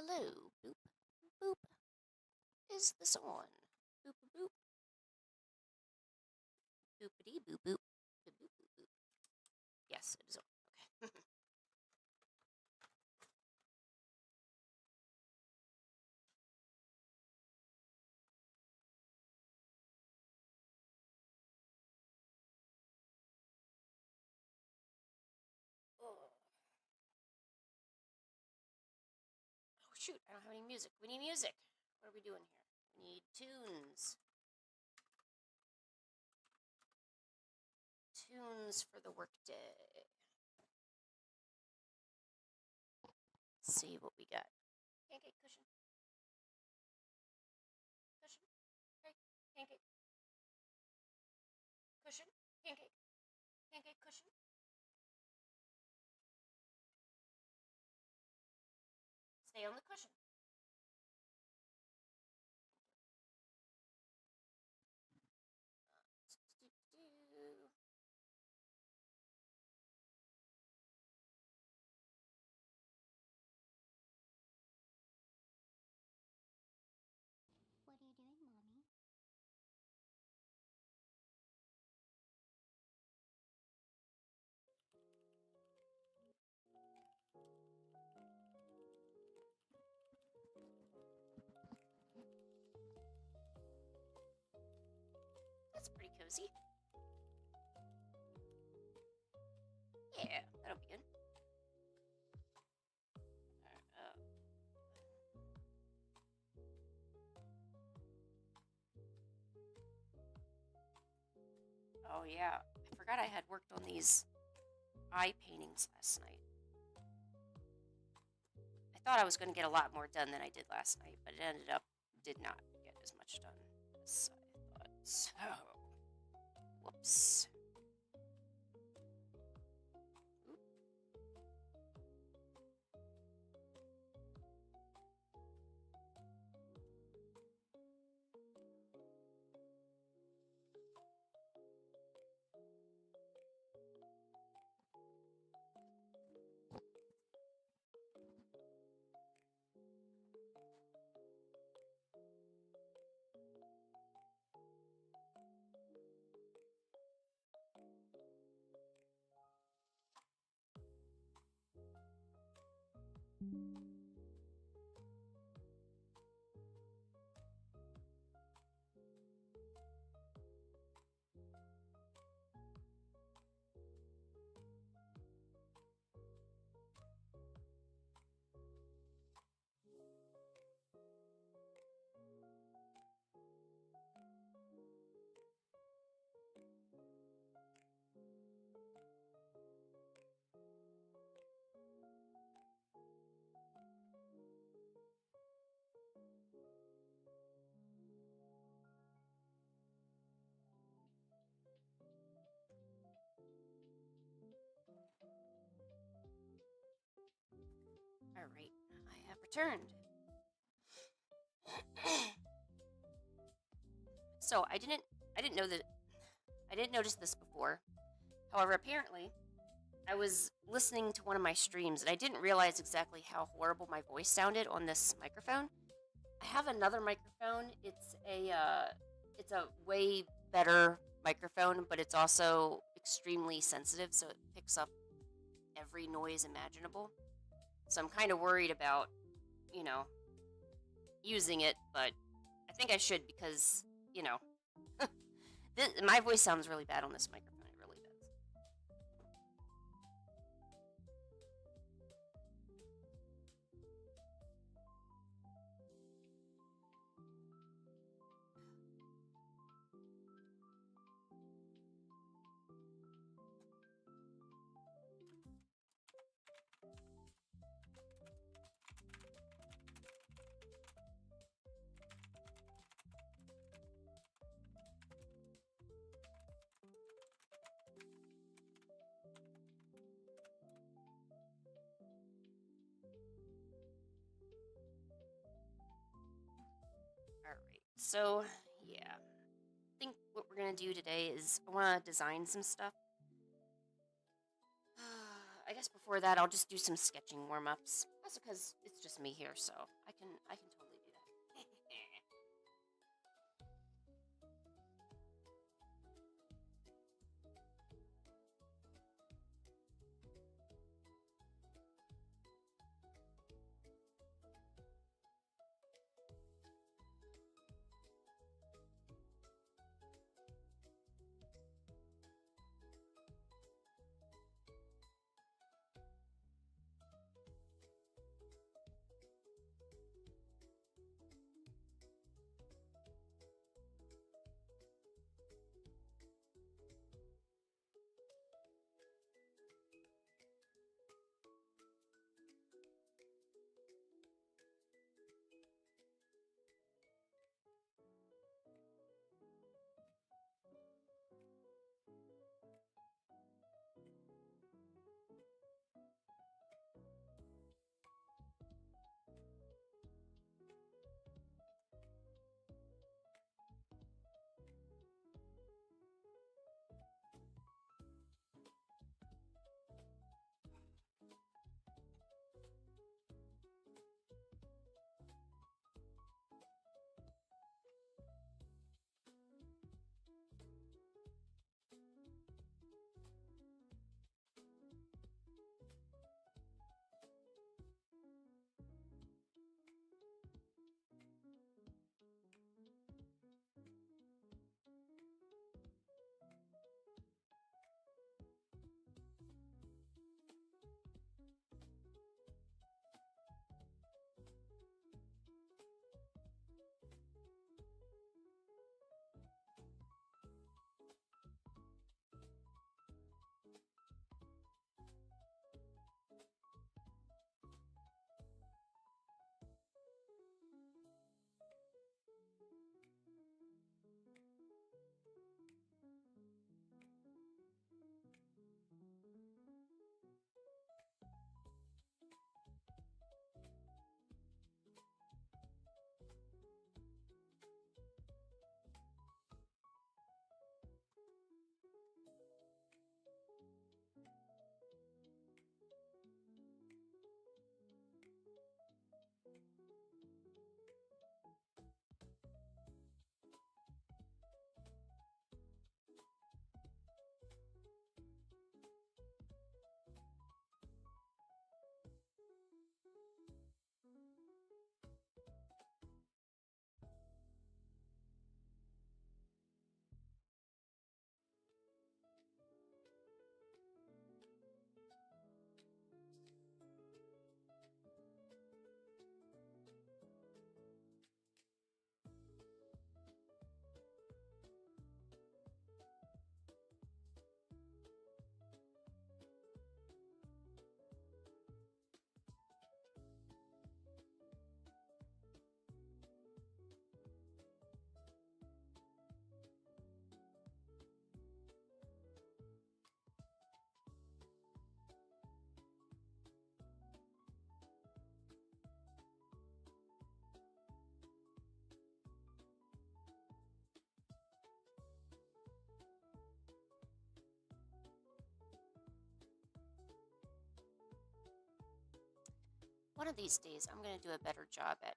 Hello, boop, boop. Is this on? Boop, boop, boopity, boop, boop, boop, boop, boop, boop. Yes, it is on. Okay. Oh shoot! I don't have any music. We need music. What are we doing here? We need tunes. Tunes for the workday. Let's see what we got. Pancake cushion. Cushion. Hey, pancake. Cushion. Pancake. Pancake cushion. Stay on the cushion. Do-do-do. What are you doing, Mommy? That's pretty cozy. Yeah, that'll be good. Oh yeah, I forgot I had worked on these eye paintings last night. I thought I was going to get a lot more done than I did last night, but it ended up did not get as much done as I thought. So, whoops. All right, I have returned. So I didn't know that I didn't notice this before. However, apparently I was listening to one of my streams and I didn't realize exactly how horrible my voice sounded on this microphone. I have another microphone. It's a way better microphone, but it's also extremely sensitive, so it picks up every noise imaginable. So I'm kind of worried about, you know, using it, but I think I should because, you know, my voice sounds really bad on this microphone. It really does. All right. So, yeah. I think what we're going to do today is I want to design some stuff. I guess before that, I'll just do some sketching warm ups. Also, because it's just me here, so I can totally do that. One of these days, I'm going to do a better job at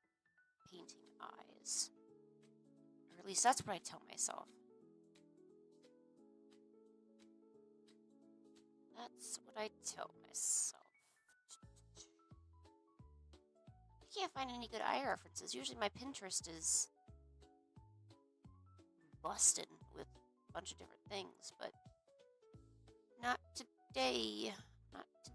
painting eyes. Or at least that's what I tell myself. That's what I tell myself. I can't find any good eye references. Usually my Pinterest is busted with a bunch of different things, but not today. Not today.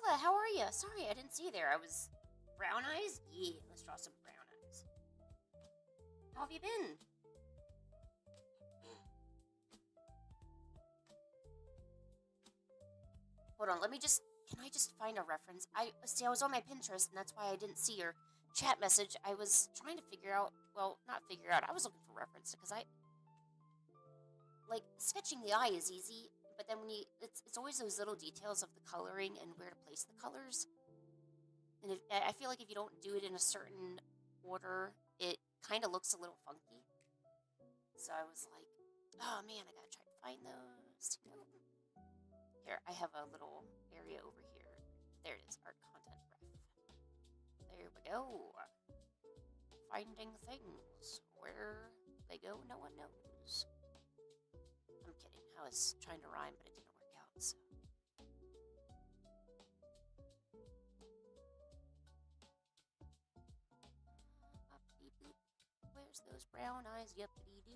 Killa, how are you? Sorry, I didn't see you there. I was... Brown eyes? Yeah, let's draw some brown eyes. How have you been? Hold on, let me just... Can I just find a reference? I was on my Pinterest, and that's why I didn't see your chat message. I was trying to figure out... Well, not figure out. I was looking for reference, because I... Like, sketching the eye is easy, but then when you... It's always those little details of the coloring and where to place the colors. And I feel like if you don't do it in a certain order, it kind of looks a little funky. So I was like, oh man, I gotta try to find those. Here, I have a little area over here. There it is, art content ref. There we go. Finding things. Where they go, no one knows. I'm kidding. I was trying to rhyme, but it didn't work out, so. Where's those brown eyes? Yuppity-doo.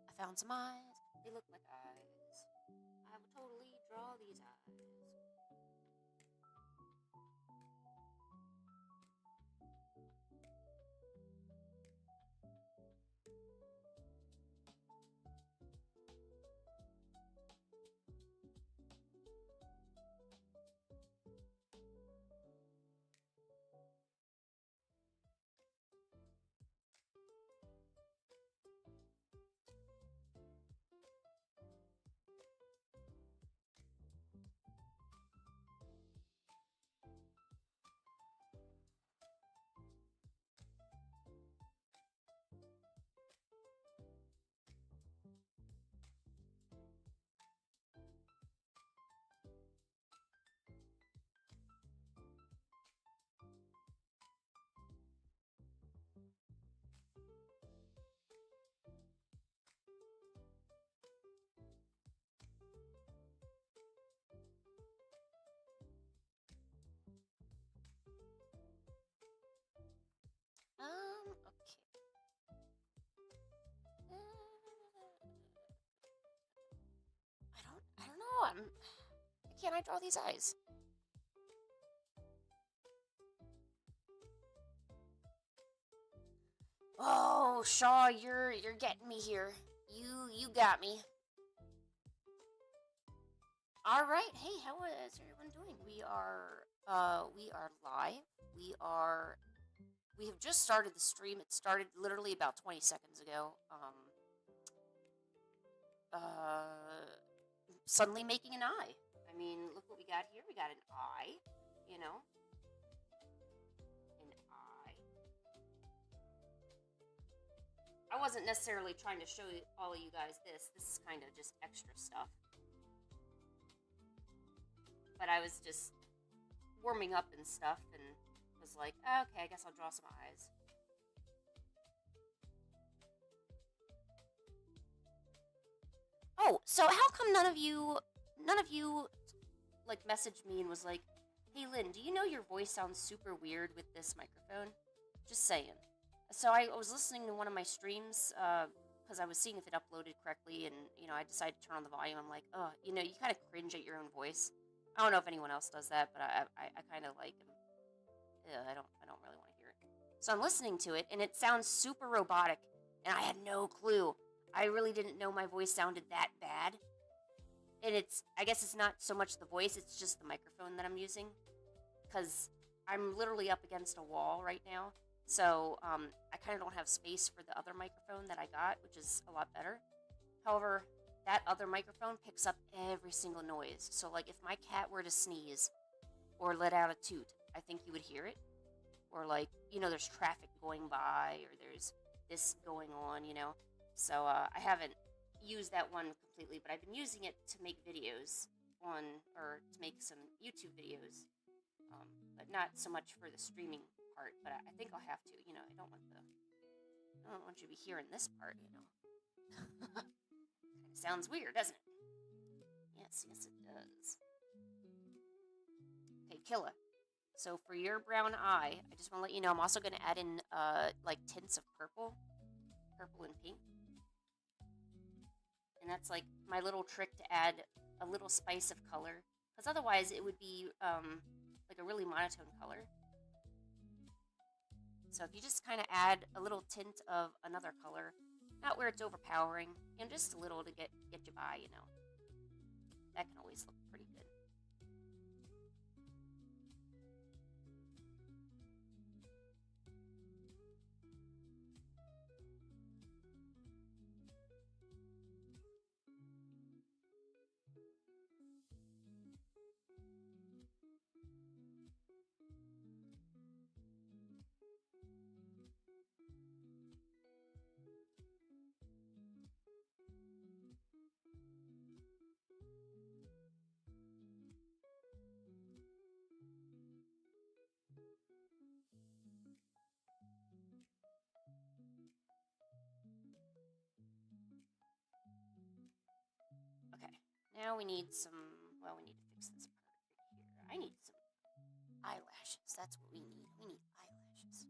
I found some eyes. They look like eyes. I will totally draw these eyes. Okay. I don't know. Why can't I draw these eyes? Oh, Shaw, you're getting me here. You got me. All right. Hey, how is everyone doing? We are live. We have just started the stream. It started literally about 20 seconds ago. Suddenly making an eye. I mean, look what we got here. We got an eye, you know. An eye. I wasn't necessarily trying to show all of you guys this. This is kind of just extra stuff. But I was just warming up and stuff and was like, okay, I guess I'll draw some eyes. Oh, so how come none of you like messaged me and was like, hey Lynn, do you know your voice sounds super weird with this microphone? Just saying. So I was listening to one of my streams because I was seeing if it uploaded correctly, and you know, I decided to turn on the volume. I'm like, oh, you know, you kind of cringe at your own voice. I don't know if anyone else does that, but I kind of like him. I don't really want to hear it. So I'm listening to it, and it sounds super robotic, and I had no clue. I really didn't know my voice sounded that bad. And I guess it's not so much the voice, it's just the microphone that I'm using. Because I'm literally up against a wall right now. So I kind of don't have space for the other microphone that I got, which is a lot better. However, that other microphone picks up every single noise. So like if my cat were to sneeze or let out a toot, I think you would hear it. Or like, you know, there's traffic going by or there's this going on, you know. So I haven't used that one completely, but I've been using it to make videos or to make some YouTube videos, but not so much for the streaming part. But I think I'll have to. You know, I don't want you to be hearing this part. You know, kind of sounds weird, doesn't it? Yes, it does. Okay, Killa. So for your brown eye, I just want to let you know I'm also going to add in like tints of purple and pink. And that's like my little trick to add a little spice of color. Because otherwise it would be like a really monotone color. So if you just kind of add a little tint of another color, not where it's overpowering, and just a little to get you by, you know, that can always look pretty good. Okay, now we need some, well, we need to fix this part right here. I need some eyelashes. That's what we need. We need eyelashes.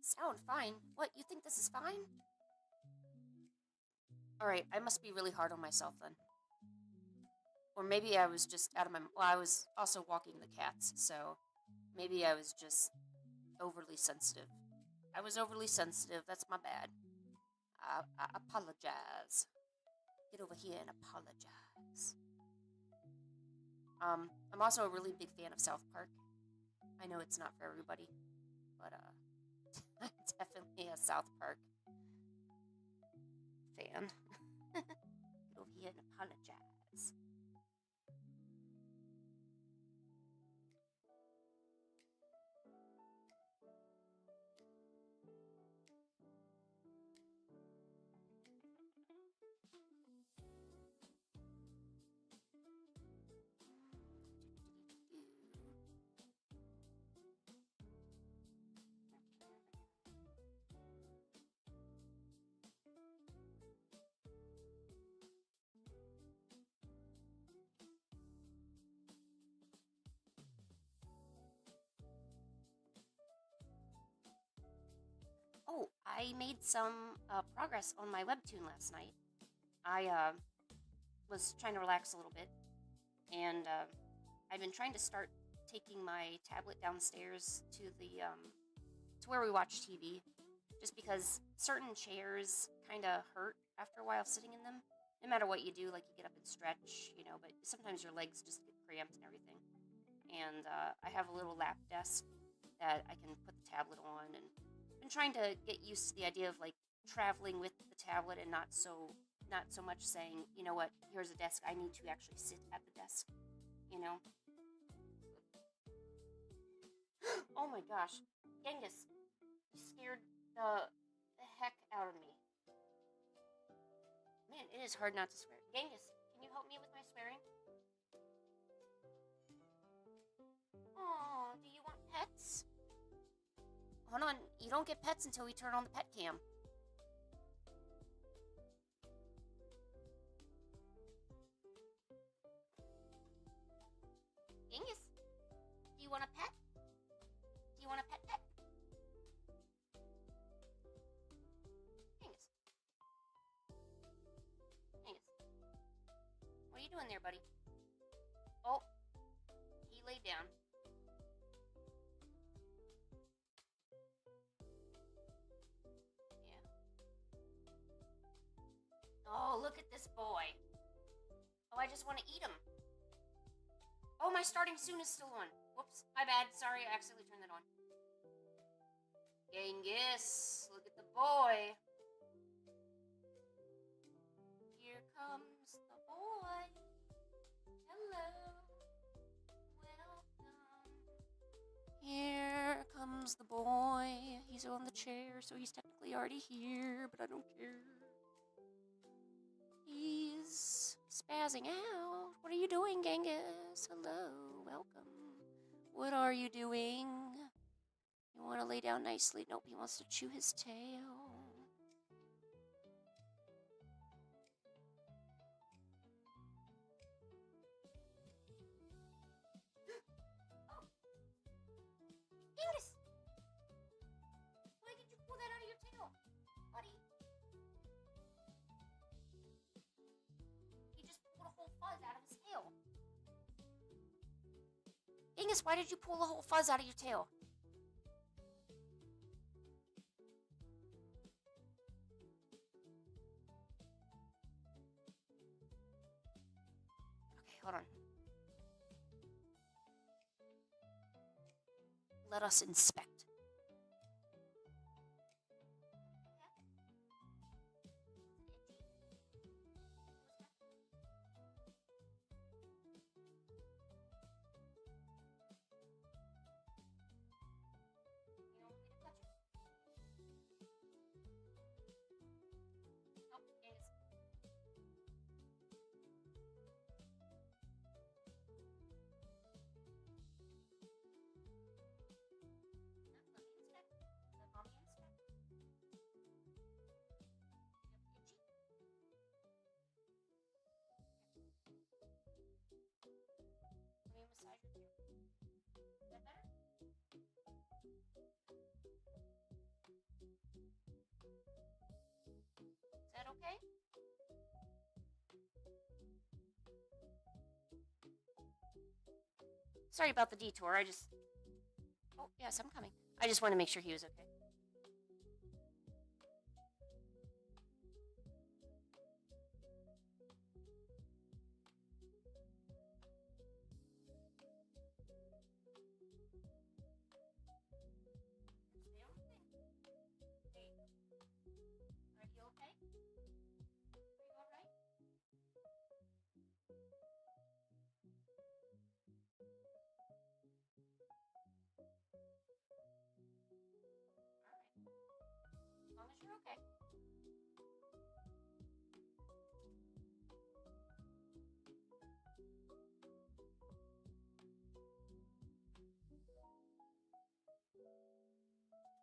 Sound fine. What, you think this is fine? Alright, I must be really hard on myself then. Or maybe I was just out of my... Well, I was also walking the cats, so maybe I was just overly sensitive. I was overly sensitive. That's my bad. I apologize. Get over here and apologize. I'm also a really big fan of South Park. I know it's not for everybody, but I'm definitely a South Park fan. Get over here and apologize. Oh, I made some progress on my webtoon last night. I was trying to relax a little bit, and I've been trying to start taking my tablet downstairs to the to where we watch TV, just because certain chairs kind of hurt after a while sitting in them. No matter what you do, like you get up and stretch, you know, but sometimes your legs just get cramped and everything. And I have a little lap desk that I can put the tablet on, and been trying to get used to the idea of like traveling with the tablet and not so much saying, you know what, here's a desk, I need to actually sit at the desk, you know. Oh my gosh, Genghis, you scared the heck out of me. Man, it is hard not to swear. Genghis, can you help me with my swearing? Oh, do you want pets? Hold on, you don't get pets until we turn on the pet cam. Genghis, do you want a pet? Do you want a pet? Genghis. Genghis. What are you doing there, buddy? Oh, he laid down. Yeah. Oh, look at this boy. Oh, I just want to eat him. Oh, my starting soon is still on. Whoops, my bad. Sorry, I accidentally turned that on. Genghis, look at the boy. Here comes the boy. Hello. Welcome. Here comes the boy. He's on the chair, so he's technically already here, but I don't care. He's spazzing out. What are you doing, Genghis? Hello, welcome. What are you doing? You want to lay down nicely? Nope, he wants to chew his tail. Oh. Genghis! Why did you pull that out of your tail, buddy? fuzz out of his tail. Genghis, why did you pull the whole fuzz out of your tail? Okay, hold on. Let us inspect. Is that okay? Sorry about the detour. Oh, yes, I'm coming. I just want to make sure he was okay. Are you okay? Are you all right? All right. As long as you're okay.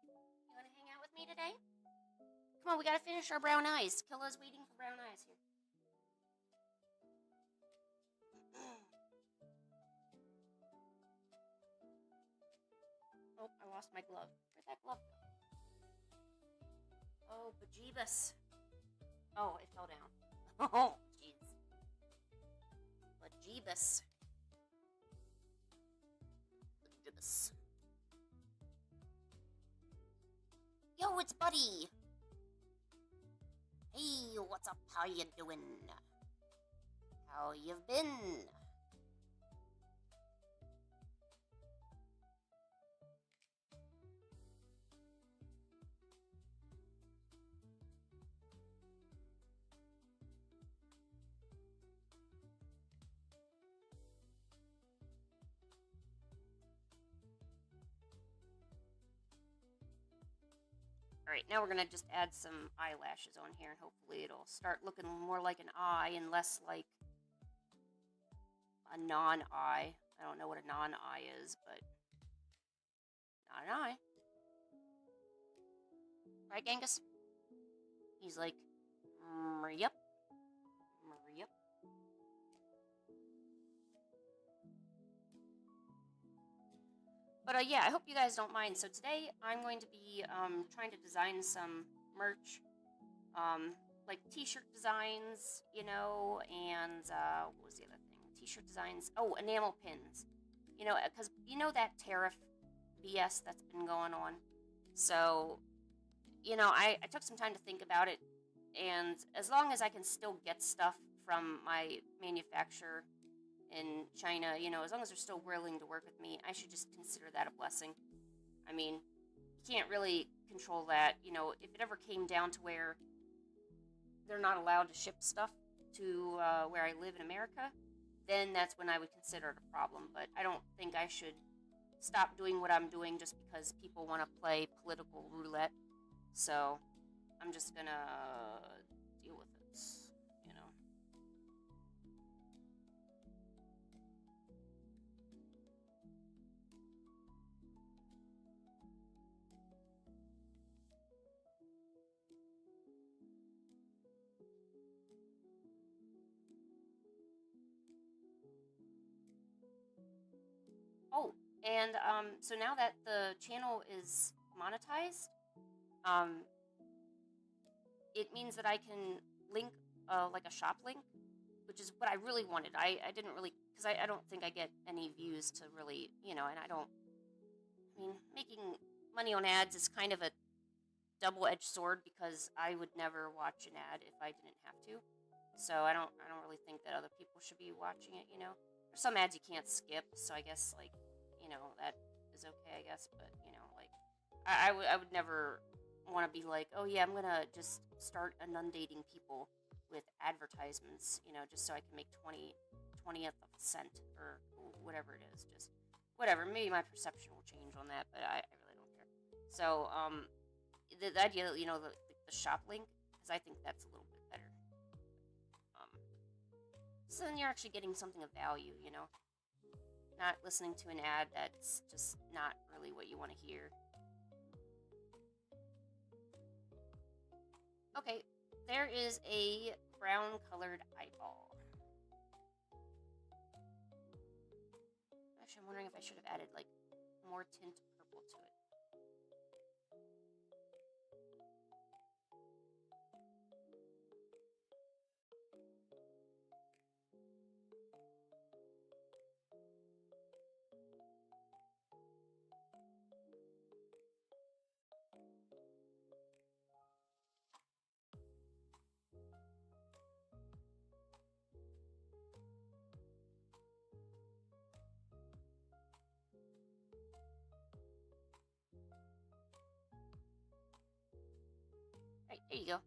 You want to hang out with me today? Come on, we gotta finish our brown eyes. Killa's waiting for brown eyes here. Oh, I lost my glove. Where'd that glove go? Oh, bejeebus. Oh, it fell down. Oh, jeez. Bejeebus. Bejeebus. Yo, it's Buddy. Hey, what's up? How you doing? How you been? Alright, now we're going to just add some eyelashes on here, and hopefully it'll start looking more like an eye and less like a non-eye. I don't know what a non-eye is, but not an eye. Right, Genghis? He's like, yep. Yep. But yeah, I hope you guys don't mind. So today I'm going to be trying to design some merch, like t-shirt designs, you know, and what was the other thing? T-shirt designs. Oh, enamel pins. You know, because you know that tariff BS that's been going on. So, you know, I took some time to think about it, and as long as I can still get stuff from my manufacturer in China, you know, as long as they're still willing to work with me, I should just consider that a blessing. I mean, you can't really control that. You know, if it ever came down to where they're not allowed to ship stuff to where I live in America, then that's when I would consider it a problem. But I don't think I should stop doing what I'm doing just because people want to play political roulette. So I'm just gonna deal with it, you know. Oh, and so now that the channel is monetized, it means that I can link like a shop link which is what I really wanted. I didn't really, because I don't think I get any views to really, and I don't, I mean, making money on ads is kind of a double-edged sword because I would never watch an ad if I didn't have to. So I don't really think that other people should be watching it. There's some ads you can't skip, so I guess like, that is okay, I guess, but like I would never want to be like, oh yeah, I'm gonna just start inundating people with advertisements, just so I can make 20th of a cent or whatever it is. Just whatever. Maybe my perception will change on that, but I really don't care. So the idea, the shop link, because I think that's a little bit better. So then you're actually getting something of value. Not listening to an ad that's just not really what you want to hear. Okay, there is a brown colored eyeball. Actually, I'm wondering if I should have added like more tint purple to it. Right, there you go.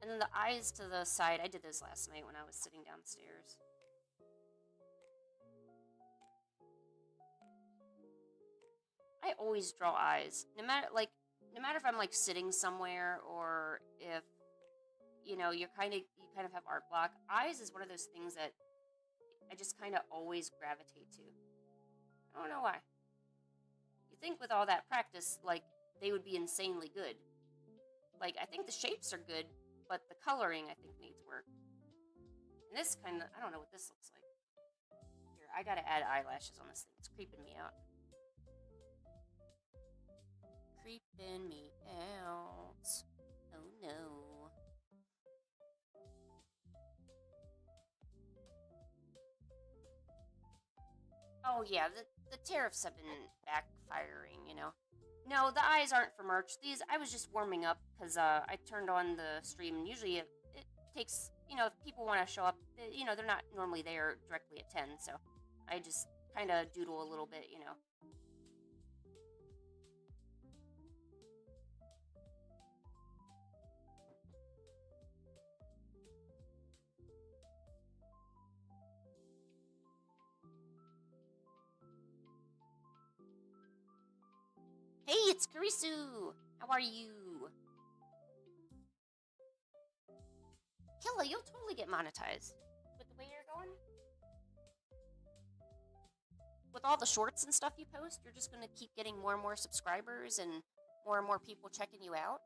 And then the eyes to the side, I did this last night when I was sitting downstairs. I always draw eyes. No matter if I'm like sitting somewhere or if you kind of have art block. Eyes is one of those things that I just kind of always gravitate to. I don't know why. You think with all that practice, like, they would be insanely good. Like, I think the shapes are good, but the coloring, I think, needs work. And this kind of, I don't know what this looks like. Here, I gotta add eyelashes on this thing. It's creeping me out. Creeping me out. Oh no. Oh yeah, the tariffs have been backfiring, No, the eyes aren't for merch. These, I was just warming up because I turned on the stream, and usually it takes, if people want to show up, they're not normally there directly at 10, so I just kind of doodle a little bit. Hey, it's Karisu! How are you? Killa, you'll totally get monetized. With the way you're going? With all the shorts and stuff you post, you're just going to keep getting more and more subscribers and more people checking you out.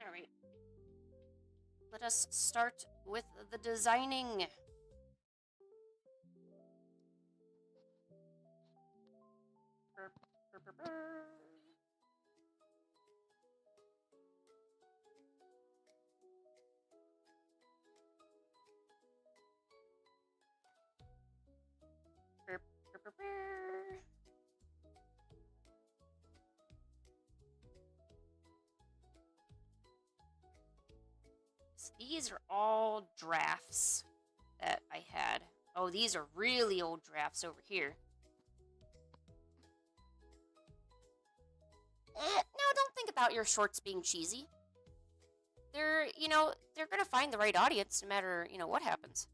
Alright. Let us start with the designing. These are all drafts that I had. Oh, these are really old drafts over here. No, don't think about your shorts being cheesy. They're gonna find the right audience no matter, what happens.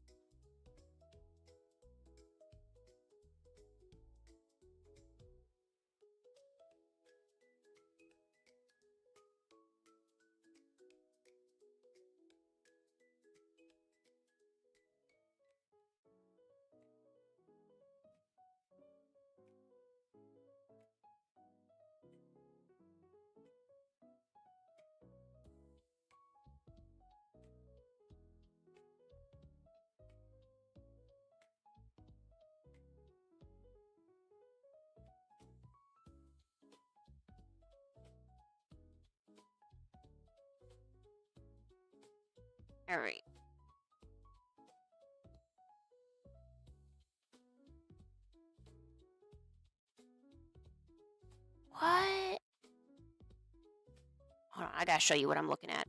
All right. What? Hold on, I gotta show you what I'm looking at.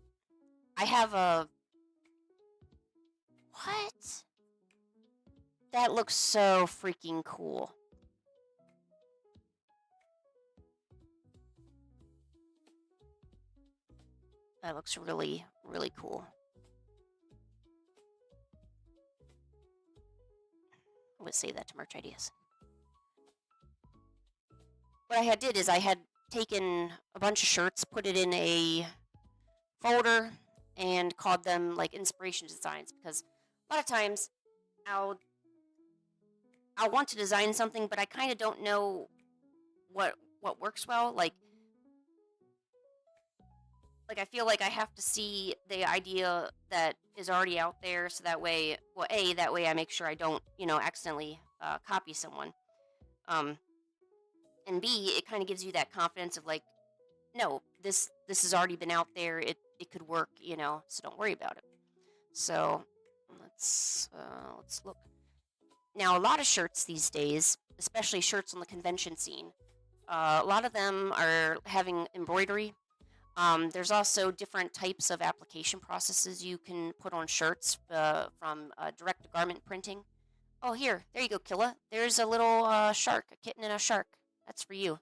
I have a what? That looks so freaking cool. That looks really, really cool. I'm gonna save that to merch ideas. What I had did is I had taken a bunch of shirts, put it in a folder, and called them like inspiration designs because a lot of times I'll I'll want to design something, but I kind of don't know what works well. Like I feel like I have to see the idea that is already out there, so that way, well, that way I make sure I don't, accidentally copy someone. Um, and B, it kind of gives you that confidence of like, no, this has already been out there. It could work, so don't worry about it. So let's look. Now, a lot of shirts these days, especially shirts on the convention scene, a lot of them are having embroidery. There's also different types of application processes you can put on shirts from direct to garment printing. Oh, there you go, Killa. There's a little shark, a kitten and a shark. That's for you.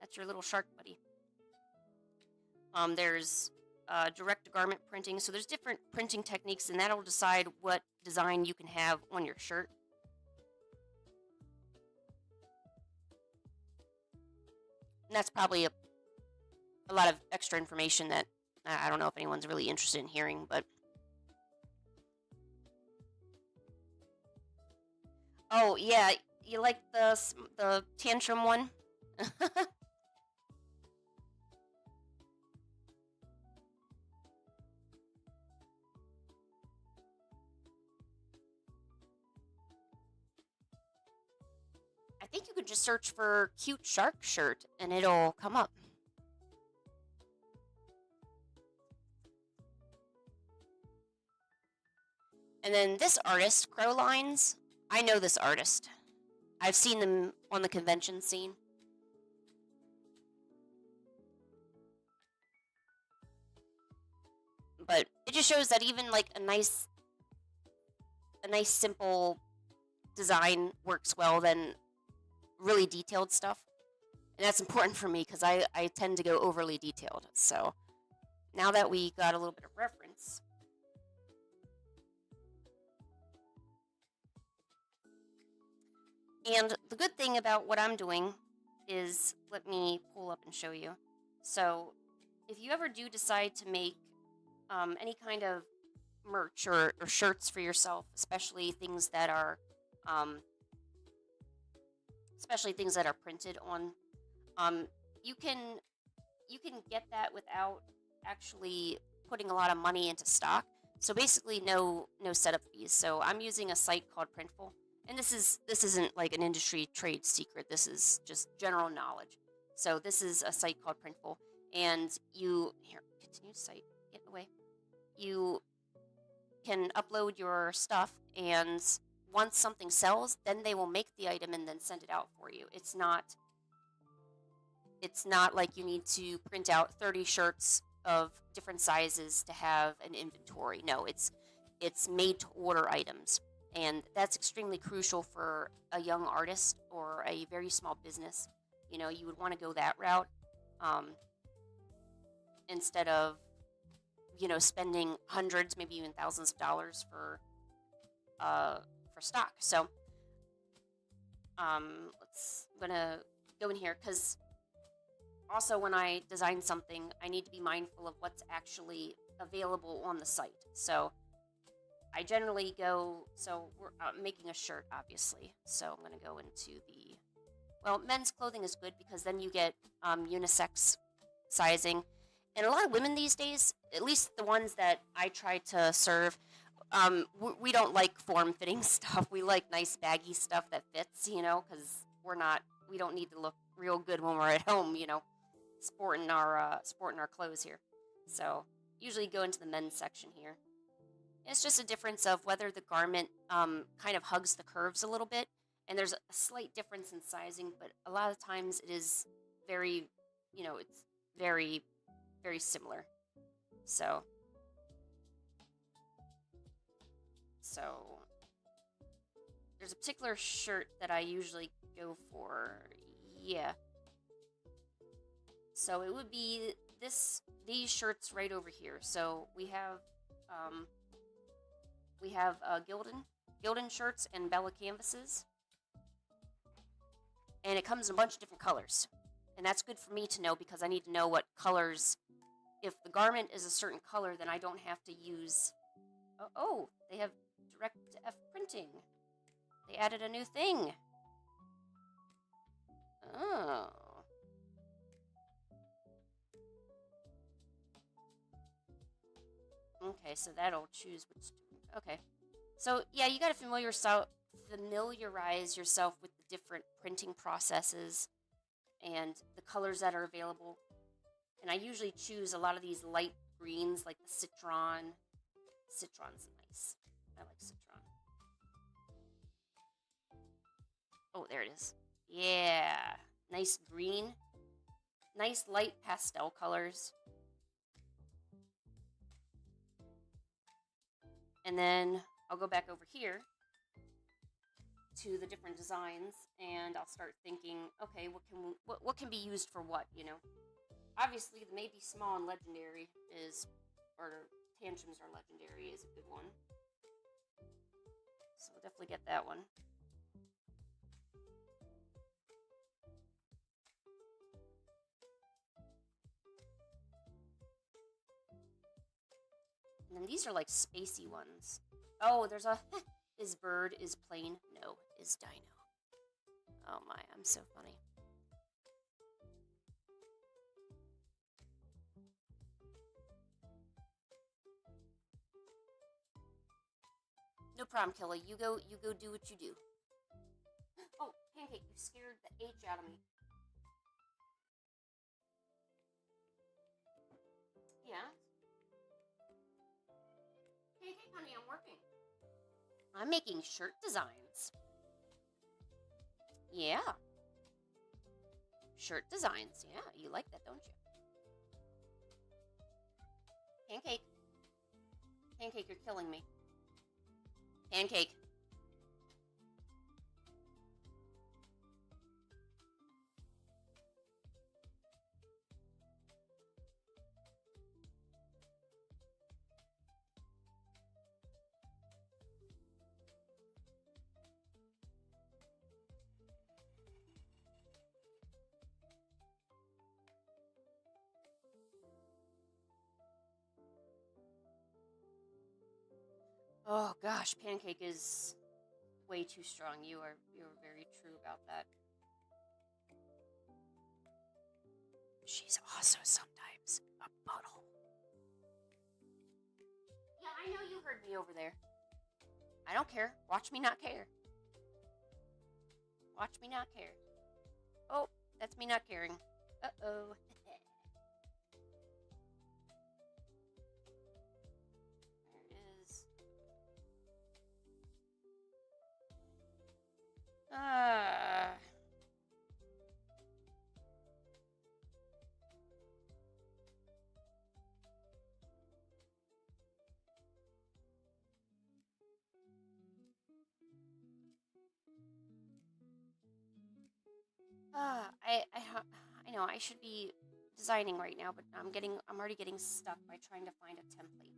That's your little shark buddy. There's direct to garment printing. So there's different printing techniques, and that'll decide what design you can have on your shirt. And that's probably a lot of extra information that I don't know if anyone's really interested in hearing, but oh yeah, you like the tantrum one? I think you could just search for cute shark shirt and it'll come up. And then this artist, Crowlines, I know this artist. I've seen them on the convention scene. But it just shows that even like a nice simple design works well than really detailed stuff. And that's important for me because I tend to go overly detailed. So now that we got a little bit of reference, and the good thing about what I'm doing is, let me pull up and show you. So if you ever do decide to make any kind of merch or shirts for yourself, um, especially things that are printed on, um, you can you can get that without actually putting a lot of money into stock. So basically, no setup fees. So I'm using a site called Printful, and this isn't like an industry trade secret. This is just general knowledge. So this is a site called Printful, and continue site, get away. You can upload your stuff, and once something sells, then they will make the item and then send it out for you. It's not like you need to print out 30 shirts of different sizes to have an inventory. No, it's made to order items, and that's extremely crucial for a young artist or a very small business. You would want to go that route, um, instead of spending hundreds, maybe even thousands of dollars for stock. So I'm gonna go in here because also when I design something, I need to be mindful of what's actually available on the site. So I generally go. So we're making a shirt, obviously. So I'm gonna go into men's clothing is good because then you get unisex sizing. And a lot of women these days, at least the ones that I try to serve, we don't like form-fitting stuff. We like nice baggy stuff that fits, because we don't need to look real good when we're at home, sporting our clothes here. So usually go into the men's section here. It's just a difference of whether the garment kind of hugs the curves a little bit, and there's a slight difference in sizing, but a lot of times it is very, it's very, very similar. So, so there's a particular shirt that I usually go for. Yeah. So it would be these shirts right over here. So um, we have Gildan shirts and Bella canvases, and it comes in a bunch of different colors. And that's good for me to know because I need to know what colors. If the garment is a certain color, then I don't have to use. Oh, they have DirectF printing. They added a new thing. Oh. Okay, so that'll choose which. Okay. So yeah, you gotta familiarize yourself with the different printing processes and the colors that are available. And I usually choose a lot of these light greens like the citron. Citron's nice. I like citron. Oh, there it is. Yeah. Nice green. Nice light pastel colors. And then I'll go back over here to the different designs and I'll start thinking, okay, what can be used for what, Obviously, the maybe small and legendary or tantrums are legendary is a good one. So we'll definitely get that one. And then these are like spacey ones. Oh, there's a is bird, is plane, no, is dino. Oh my, I'm so funny. No problem, Kelly. You go do what you do. Oh, Pancake, you scared the H out of me. Yeah. Pancake, honey, I'm working. I'm making shirt designs. Yeah. Shirt designs. Yeah, you like that, don't you? Pancake. Pancake, you're killing me. Pancake. Oh gosh, Pancake is way too strong. You're very true about that. She's also sometimes a butthole. Yeah, I know you heard me over there. I don't care. Watch me not care. Watch me not care. Oh, that's me not caring. Uh-oh. Ah. I know I should be designing right now, but I'm already getting stuck by trying to find a template.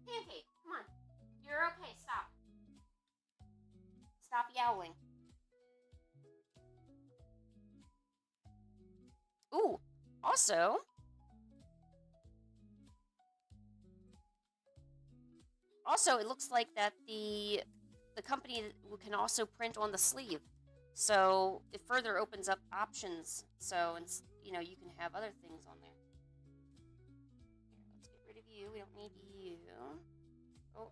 Pancake, come on. You're okay. Stop. Stop yowling. Ooh. Also, it looks like that the company can also print on the sleeve, so it further opens up options. So you can have other things on there. Here, let's get rid of you. We don't need you. Oh.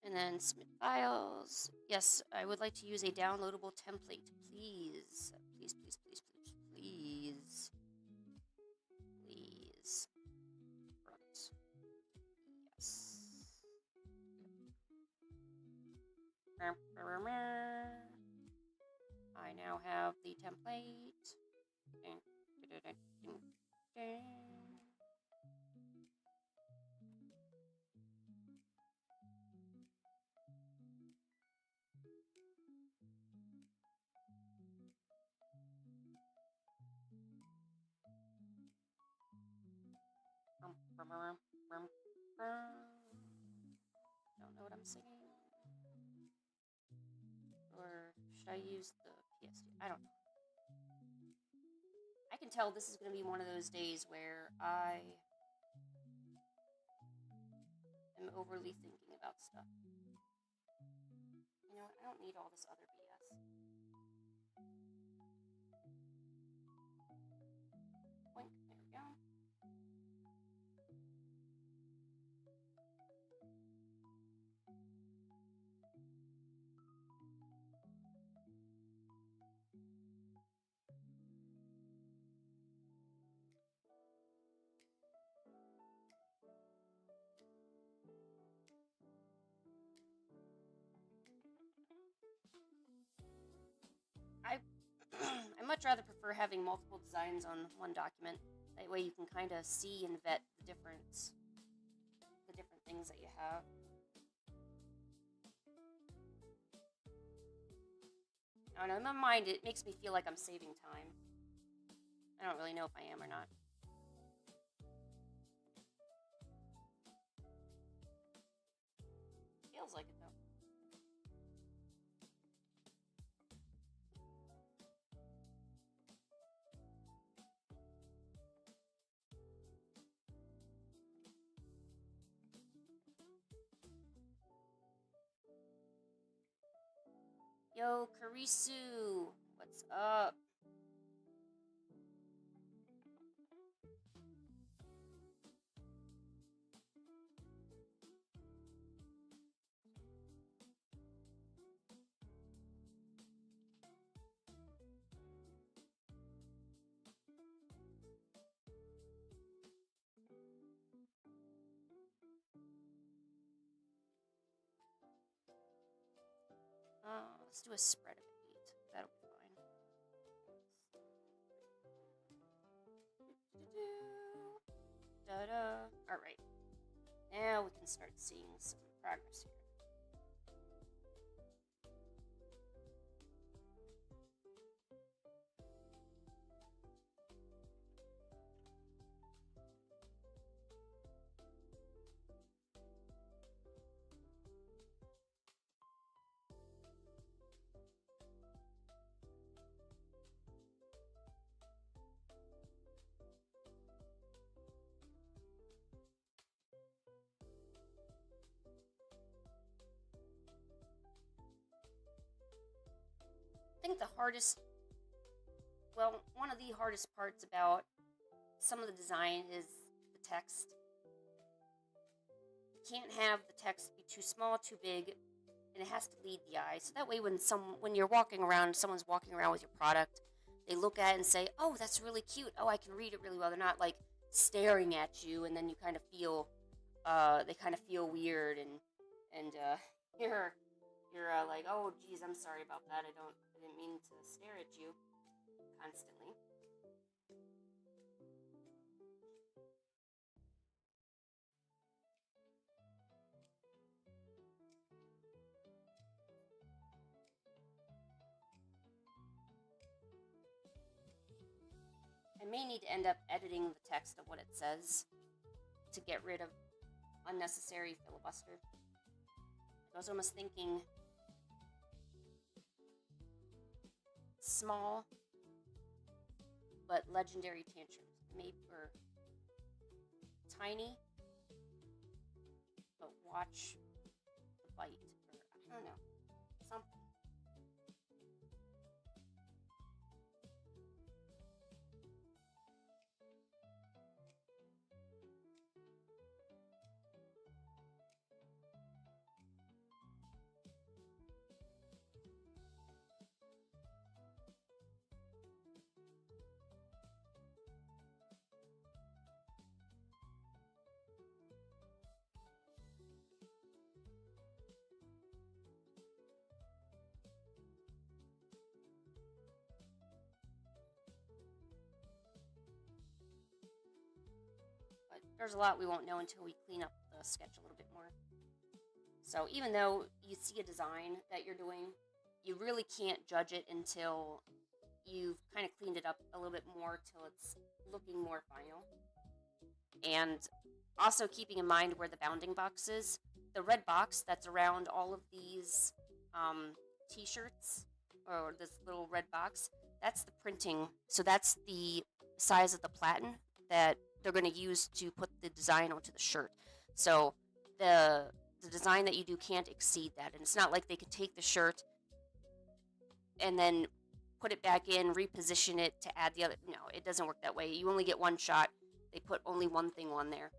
And then submit files. Yes, I would like to use a downloadable template, please. Please, please, please, please, please. Please. Front. Yes. I now have the template. Don't know what I'm singing. Or should I use the PSD? I don't know. I can tell this is going to be one of those days where I am overly thinking about stuff. You know what? I don't need all this other BS. Boink. There we go. I I much rather prefer having multiple designs on one document. That way you can kind of see and vet the different things that you have. I don't know, in my mind it makes me feel like I'm saving time. I don't really know if I am or not. Feels like it though. Yo, Karisu, what's up? Let's do a spread of 8. That'll be fine. Da-da. Alright. Now we can start seeing some progress here. I think the hardest, well, one of the hardest parts about some of the design is the text. You can't have the text be too small, too big, and it has to lead the eye. So that way when you're walking around, someone's walking around with your product, they look at it and say, oh, that's really cute. Oh, I can read it really well. They're not like staring at you, and then you kind of feel, they kind of feel weird, and you're like, oh, geez, I'm sorry about that. I didn't mean to stare at you constantly. I may need to end up editing the text of what it says to get rid of unnecessary filibuster. I was almost thinking small but legendary tantrums, maybe, or tiny but watch the bite, or I don't know, something. there's a lot we won't know until we clean up the sketch a little bit more. So even though you see a design that you're doing, you really can't judge it until you've kind of cleaned it up a little bit more till it's looking more final. And also keeping in mind where the bounding box is. The red box that's around all of these t-shirts, or this little red box, that's the printing. So that's the size of the platen that they're going to use to put the design onto the shirt. So the design that you do can't exceed that. And it's not like they could take the shirt and then put it back in, reposition it to add the other. No, it doesn't work that way. You only get one shot. They put only one thing on there.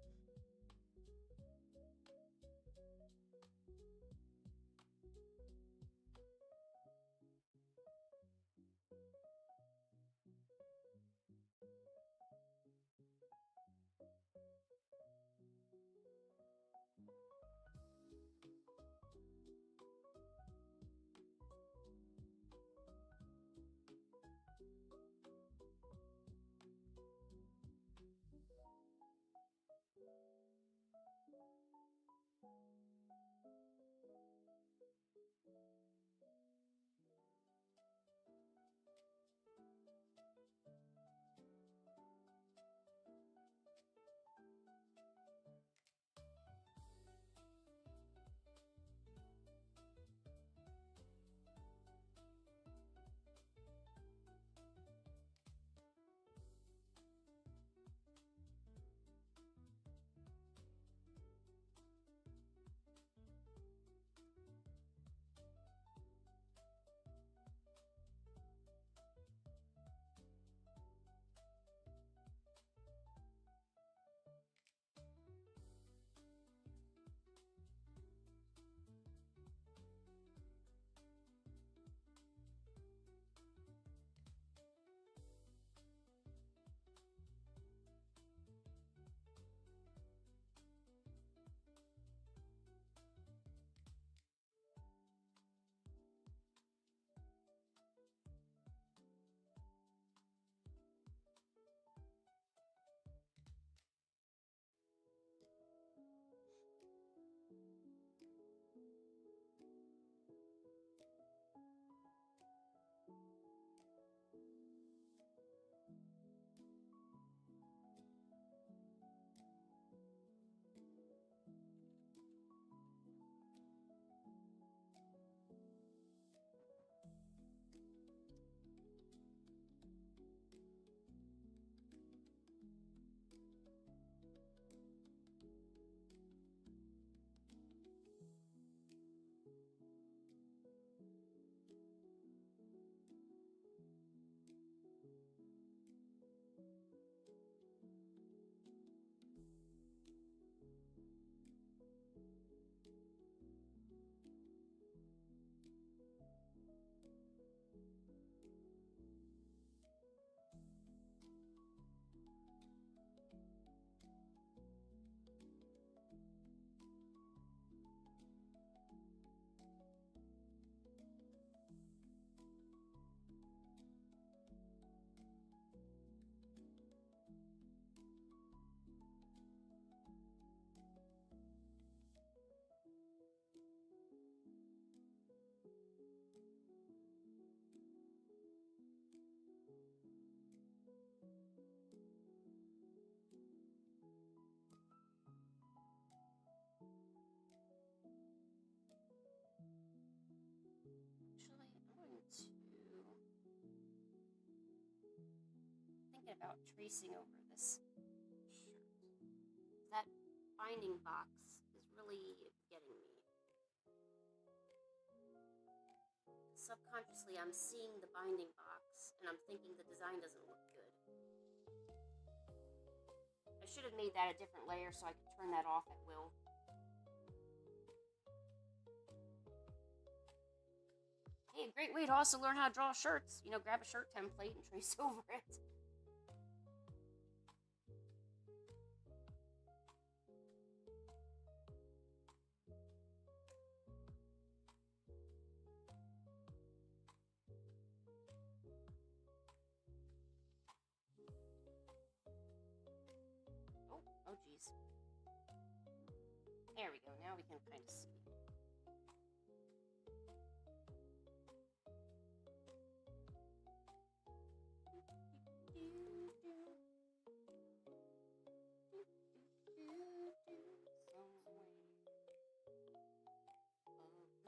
Actually, I'm going to thinking about tracing over this shirt. That binding box is really getting me. Subconsciously, I'm seeing the binding box and I'm thinking the design doesn't look good. I should have made that a different layer so I could turn that off at will. Hey, a great way to also learn how to draw shirts. You know, grab a shirt template and trace over it. Oh geez. is. There we go. Now we can kind of see.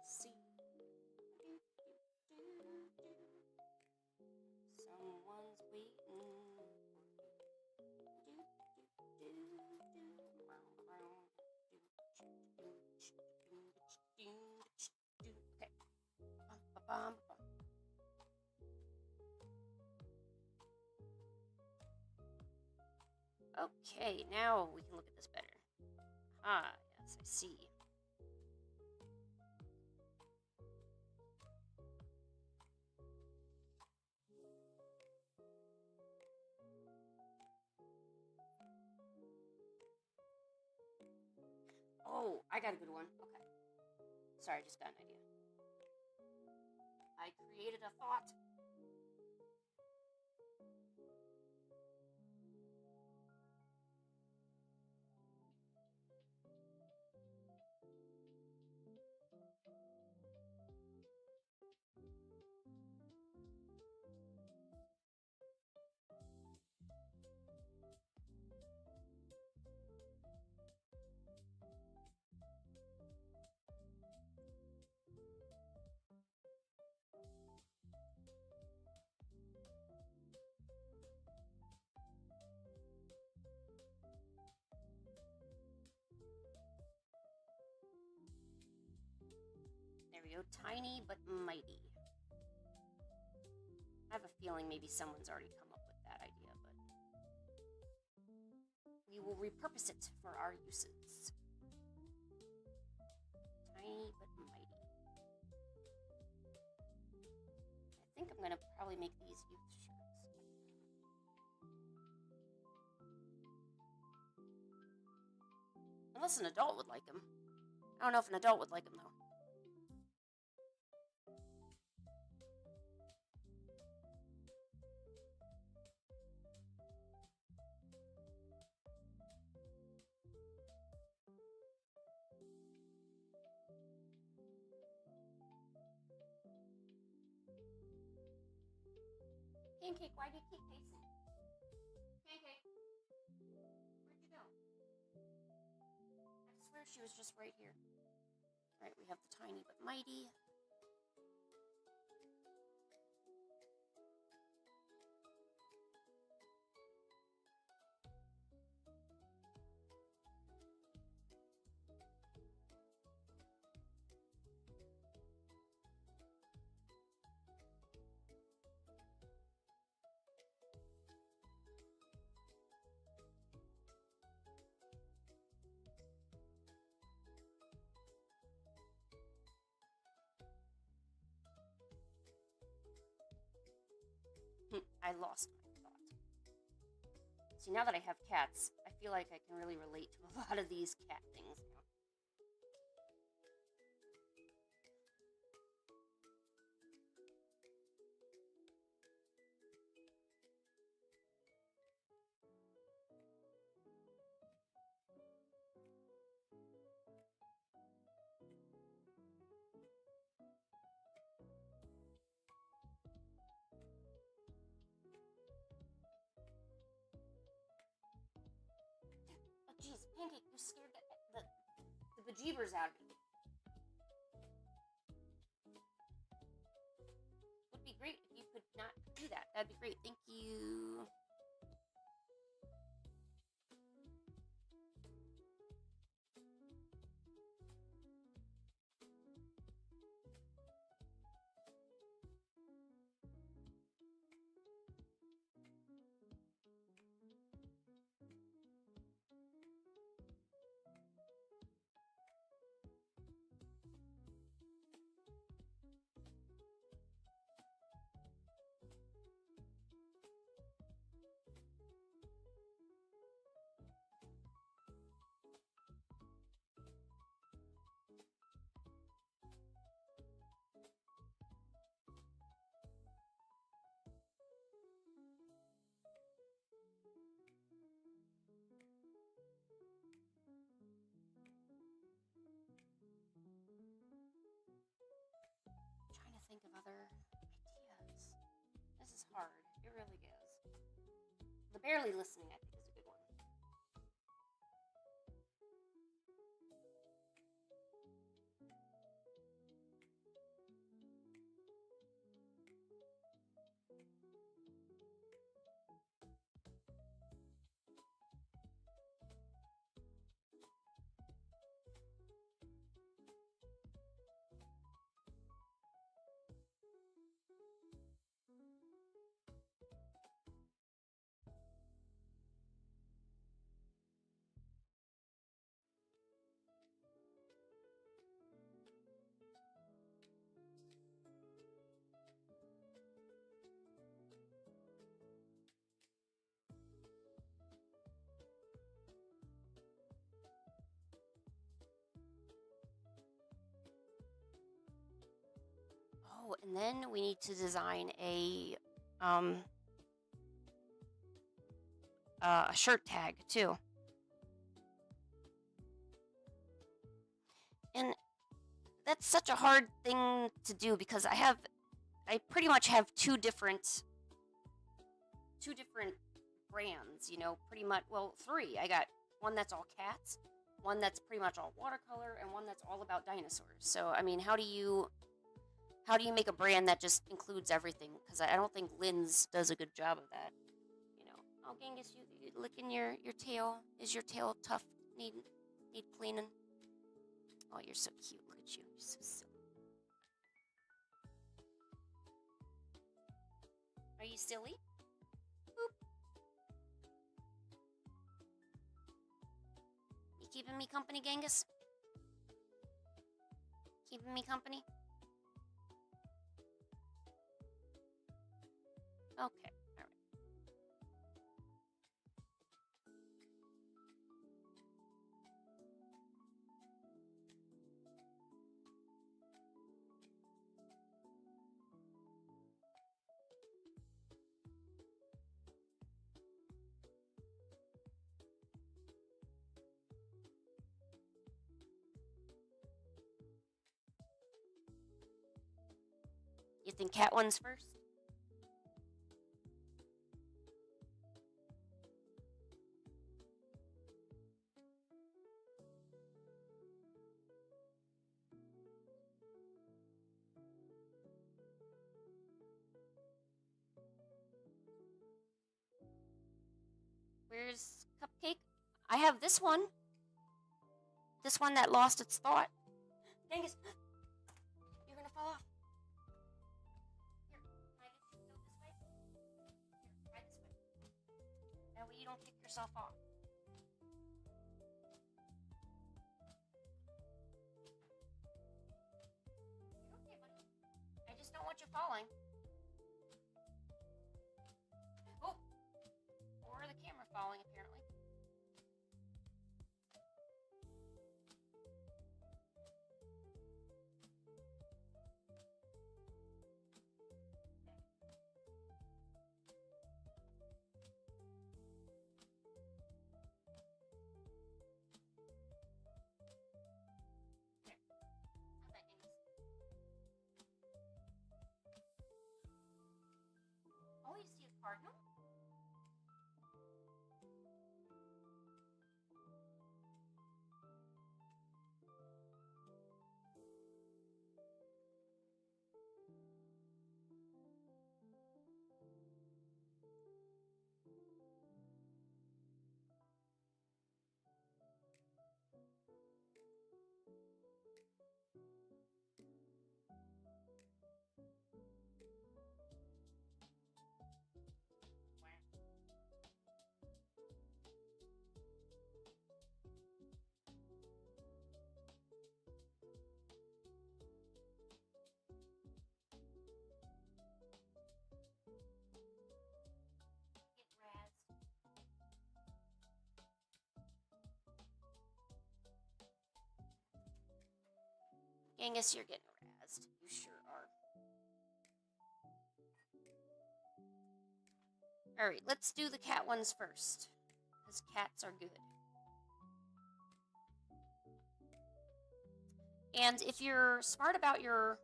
Someone's waiting Okay. Okay, now we can look at this better. Ah, yes, I see. Oh, I got a good one. Okay. Sorry, I just got an idea. I created a thought. There we go. Tiny but mighty. I have a feeling maybe someone's already come up with that idea, but we will repurpose it for our uses. Tiny but mighty. I think I'm gonna probably make these youth shirts. Unless an adult would like them. I don't know if an adult would like them though. Pancake, why do you keep pacing? Pancake, where'd you go? I swear she was just right here. Alright, we have the tiny but mighty. I lost my thought. See, now that I have cats, I feel like I can really relate to a lot of these cat things now. Oh, jeez, Pancake, you scared the bejeebers out of me. Would be great if you could not do that. That'd be great. Thank you. of other ideas. This is hard. It really is. The barely listening, I think, is a good one. Oh, and then we need to design um a shirt tag too. And that's such a hard thing to do because I pretty much have two different brands, you know, pretty much, well, three. I got one that's all cats, one that's pretty much all watercolor, and one that's all about dinosaurs. So, I mean, how do you make a brand that just includes everything? Because I don't think Lynn's does a good job of that. You know, oh Genghis, you licking your tail. Is your tail tough? Need cleaning? Oh, you're so cute. Look at you. You're so silly. Are you silly? Boop. You keeping me company, Genghis? Keeping me company? Okay. All right. You think cat one's first? Where's Cupcake? I have this one. This one that lost its thought. Genghis, you're gonna fall off. Here, can I get you to go this way? Here, try this way. That way you don't kick yourself off. You're okay, buddy. I just don't want you falling. Oh, or the camera falling, apparently. There, how's that, Genghis? Oh, you see a cardinal? Get razzed. Genghis, you're getting razzed. You sure are. Alright, let's do the cat ones first. Because cats are good. And if you're smart about your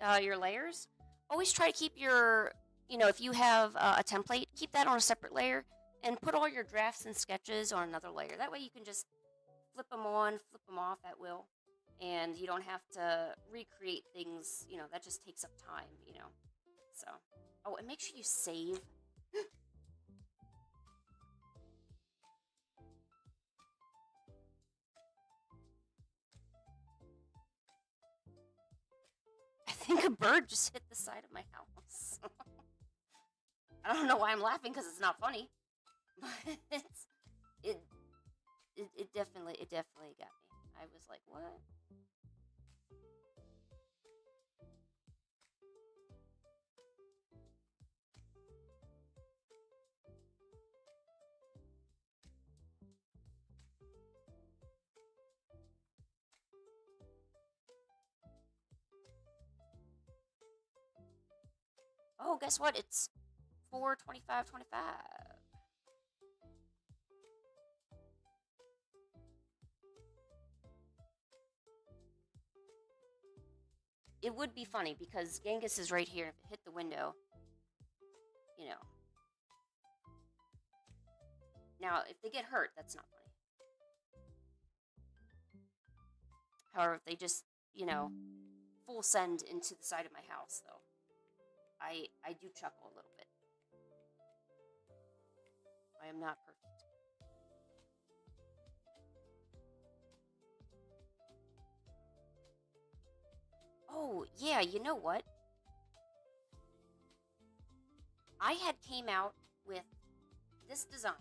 layers, always try to keep your, if you have a template, keep that on a separate layer and put all your drafts and sketches on another layer. That way you can just flip them on, flip them off at will, and you don't have to recreate things, that just takes up time. So, oh, and make sure you save. I think a bird just hit the side of my house. I don't know why I'm laughing because it's not funny, but it it definitely got me. I was like, what? Oh, guess what? It's 4:25:25. It would be funny because Genghis is right here. If it hit the window, you know. Now, if they get hurt, that's not funny. However, if they just, full send into the side of my house, though, I do chuckle a little bit. I am not perfect. Oh, yeah, you know what? I had came out with this design.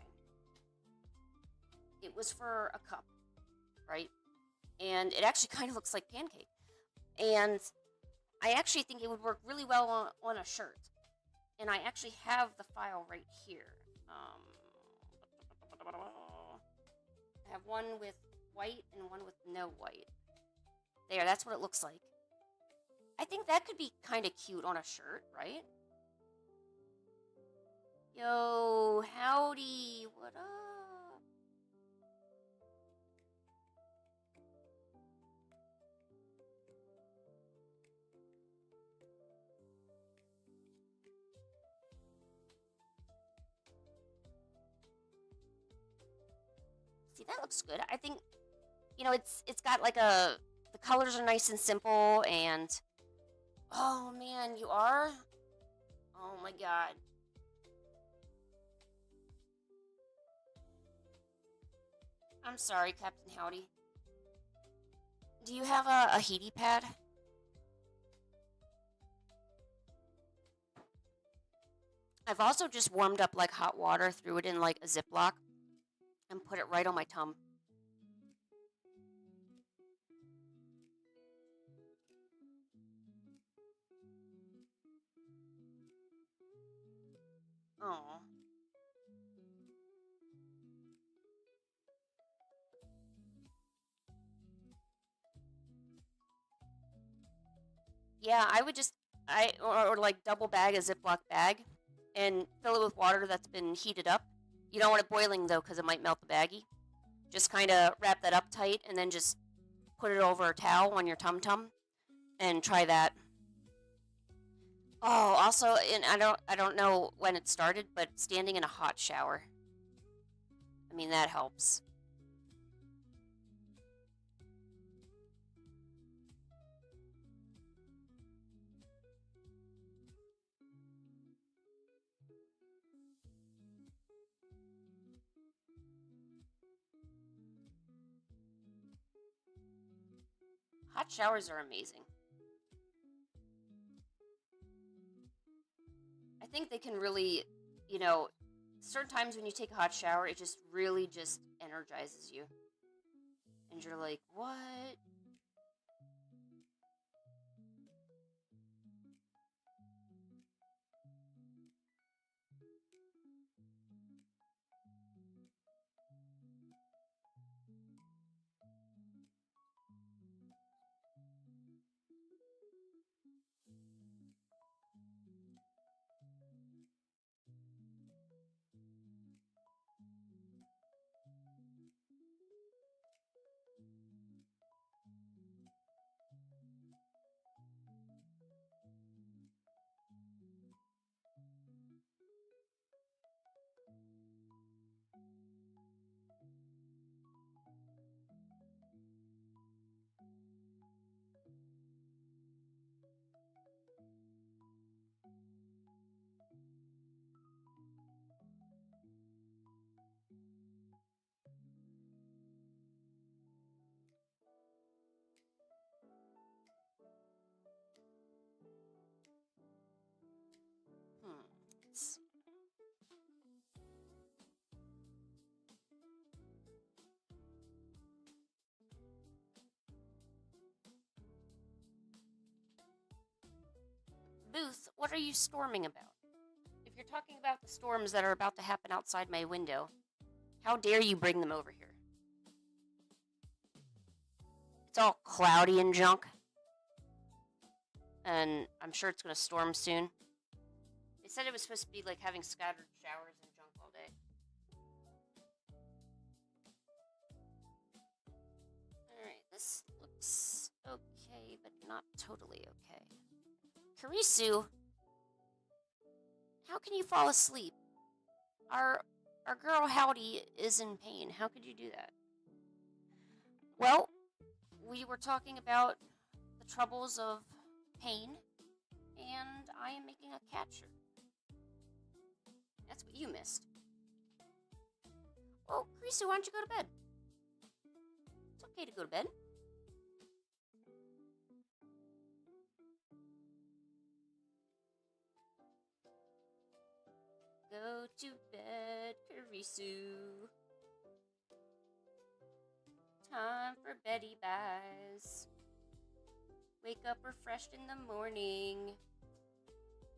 It was for a cup, right? And it actually kind of looks like pancake. And I actually think it would work really well on a shirt. And I actually have the file right here. I have one with white and one with no white. There, that's what it looks like. I think that could be kind of cute on a shirt, right? Yo, howdy, what up? See, that looks good. I think, it's got like the colors are nice and simple, and oh man, you are? Oh my god. I'm sorry, Captain Howdy. Do you have a heaty pad? I've also just warmed up like hot water, threw it in like a Ziploc, and put it right on my tongue. Oh. Yeah, I would just or like double bag a Ziploc bag and fill it with water that's been heated up. You don't want it boiling though, because it might melt the baggie. Just kind of wrap that up tight and then just put it over a towel on your tum tum and try that. Oh, also, and I don't know when it started, but standing in a hot shower. I mean, that helps. Hot showers are amazing. I think they can really, you know, certain times when you take a hot shower, it just really just energizes you. And you're like, what? What are you storming about? If you're talking about the storms that are about to happen outside my window, how dare you bring them over here? It's all cloudy and junk. And I'm sure it's going to storm soon. They said it was supposed to be like having scattered showers and junk all day. Alright, this looks okay, but not totally okay. Karisu, how can you fall asleep? Our girl Howdy is in pain. How could you do that? Well, we were talking about the troubles of pain, and I am making a cat shirt. That's what you missed. Well, Karisu, why don't you go to bed? It's okay to go to bed. Go to bed, Karisu. Time for Betty Buys. Wake up refreshed in the morning.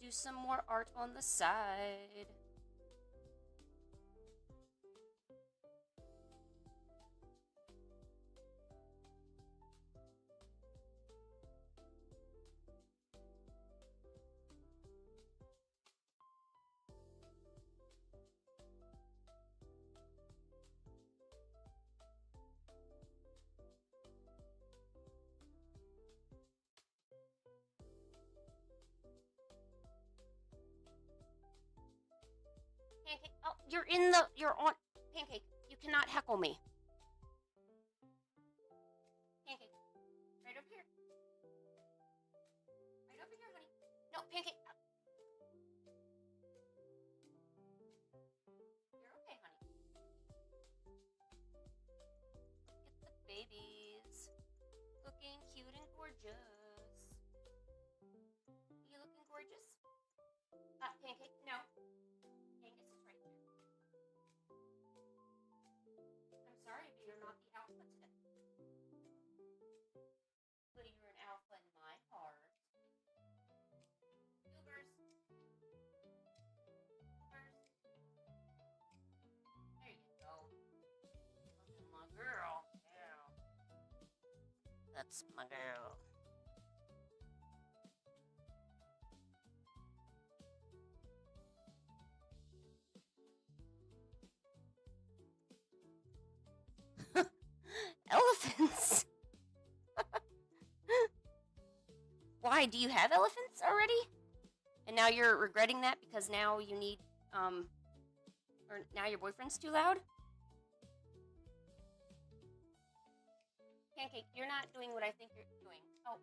Do some more art on the side. Pancake, oh, you're on, Pancake, you cannot heckle me. Pancake, right over here. Right over here, honey. No, Pancake. You're okay, honey. Look at the babies. Looking cute and gorgeous. You looking gorgeous? Pancake, no. Pancake is right there. I'm sorry, but you're not the alpha today. But you're an alpha in my heart. Goobers. Goobers. There you go. Look at my girl. Yeah. That's my girl. Elephants? Why? Do you have elephants already? And now you're regretting that because now you need, or now your boyfriend's too loud? Pancake, you're not doing what I think you're doing. Oh.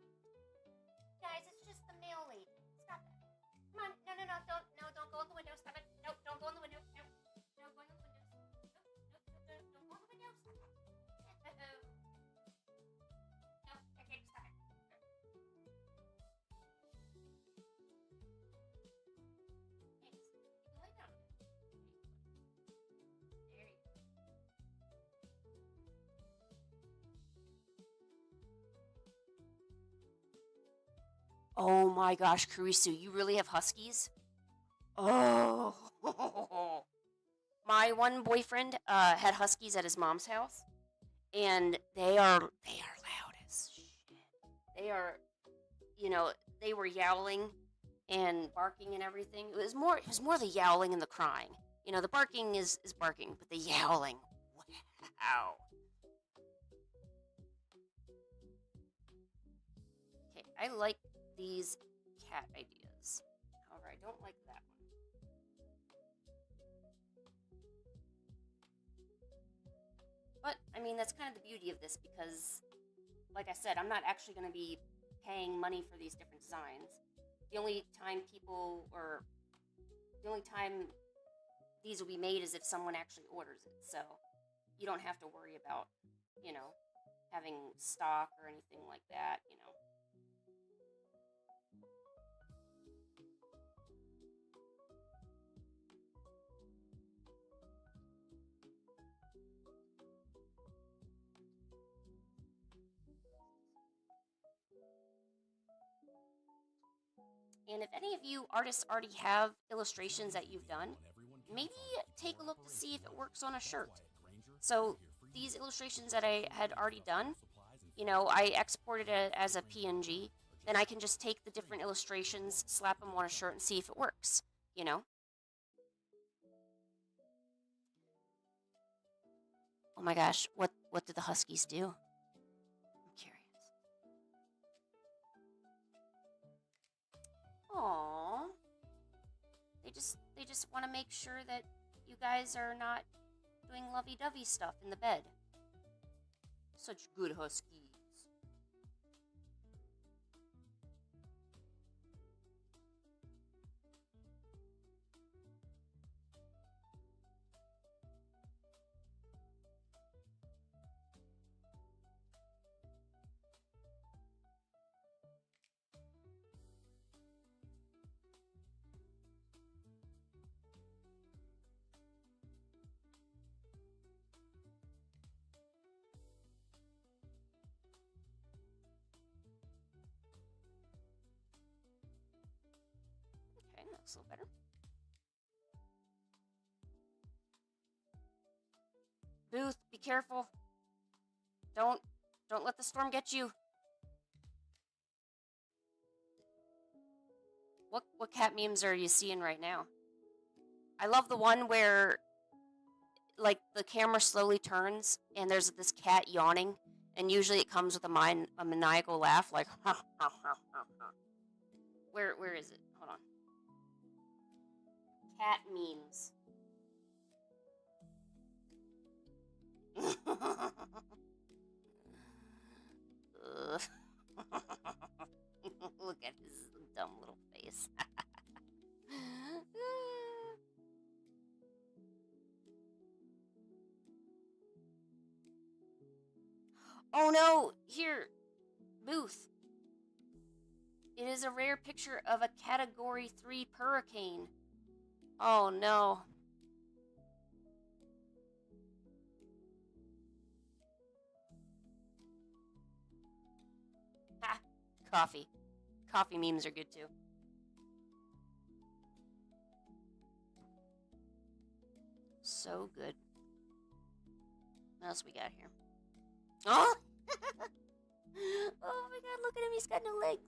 Guys, it's just the mail lady. Stop it. Come on. No, don't go in the window. Stop it. No, don't go in the window. No, no, go in the window. No, don't go in the window. Stop it. No, Pancake, stop it. Thanks. You can lay down. There you go. Oh my gosh, Karisu, you really have huskies? Oh. My one boyfriend had huskies at his mom's house, and they are loud as shit. They are, you know, they were yowling and barking and everything. It was more the yowling and the crying. You know, the barking is barking, but the yowling, wow. Okay, I like these cat ideas. However, I don't like that one. But, I mean, that's kind of the beauty of this because, like I said, I'm not actually going to be paying money for these different designs. The only time the only time these will be made is if someone actually orders it. So you don't have to worry about, you know, having stock or anything like that. And if any of you artists already have illustrations that you've done, maybe take a look to see if it works on a shirt. So these illustrations that I had already done, I exported it as a PNG. Then I can just take the different illustrations, slap them on a shirt, and see if it works. You know? Oh my gosh, what did the Huskies do? I'm curious. Aww. They just want to make sure that you guys are not doing lovey-dovey stuff in the bed. Such good Huskies. Okay, that looks a little better. Booth, be careful. Don't let the storm get you. What cat memes are you seeing right now? I love the one where like the camera slowly turns and there's this cat yawning, and usually it comes with a maniacal laugh, like where is it? Hold on. Cat memes. Look at his dumb little face. Oh no! Here, Booth. It is a rare picture of a Category 3 hurricane. Oh no. Ha! Coffee. Coffee memes are good too. So good. What else we got here? Oh! Oh my god, look at him, he's got no legs.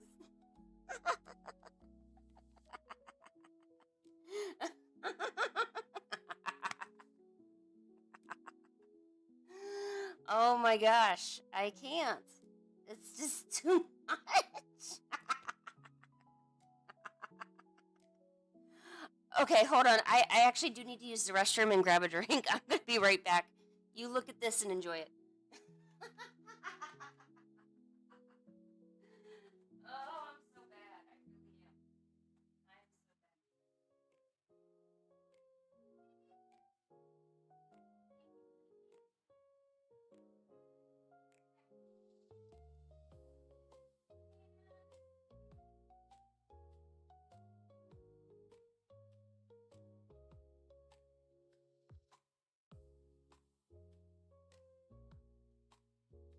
Oh my gosh, I can't. It's just too much. Okay, hold on. I actually do need to use the restroom and grab a drink. I'm going to be right back. You look at this and enjoy it. Oh, I'm so bad. I really am. I'm so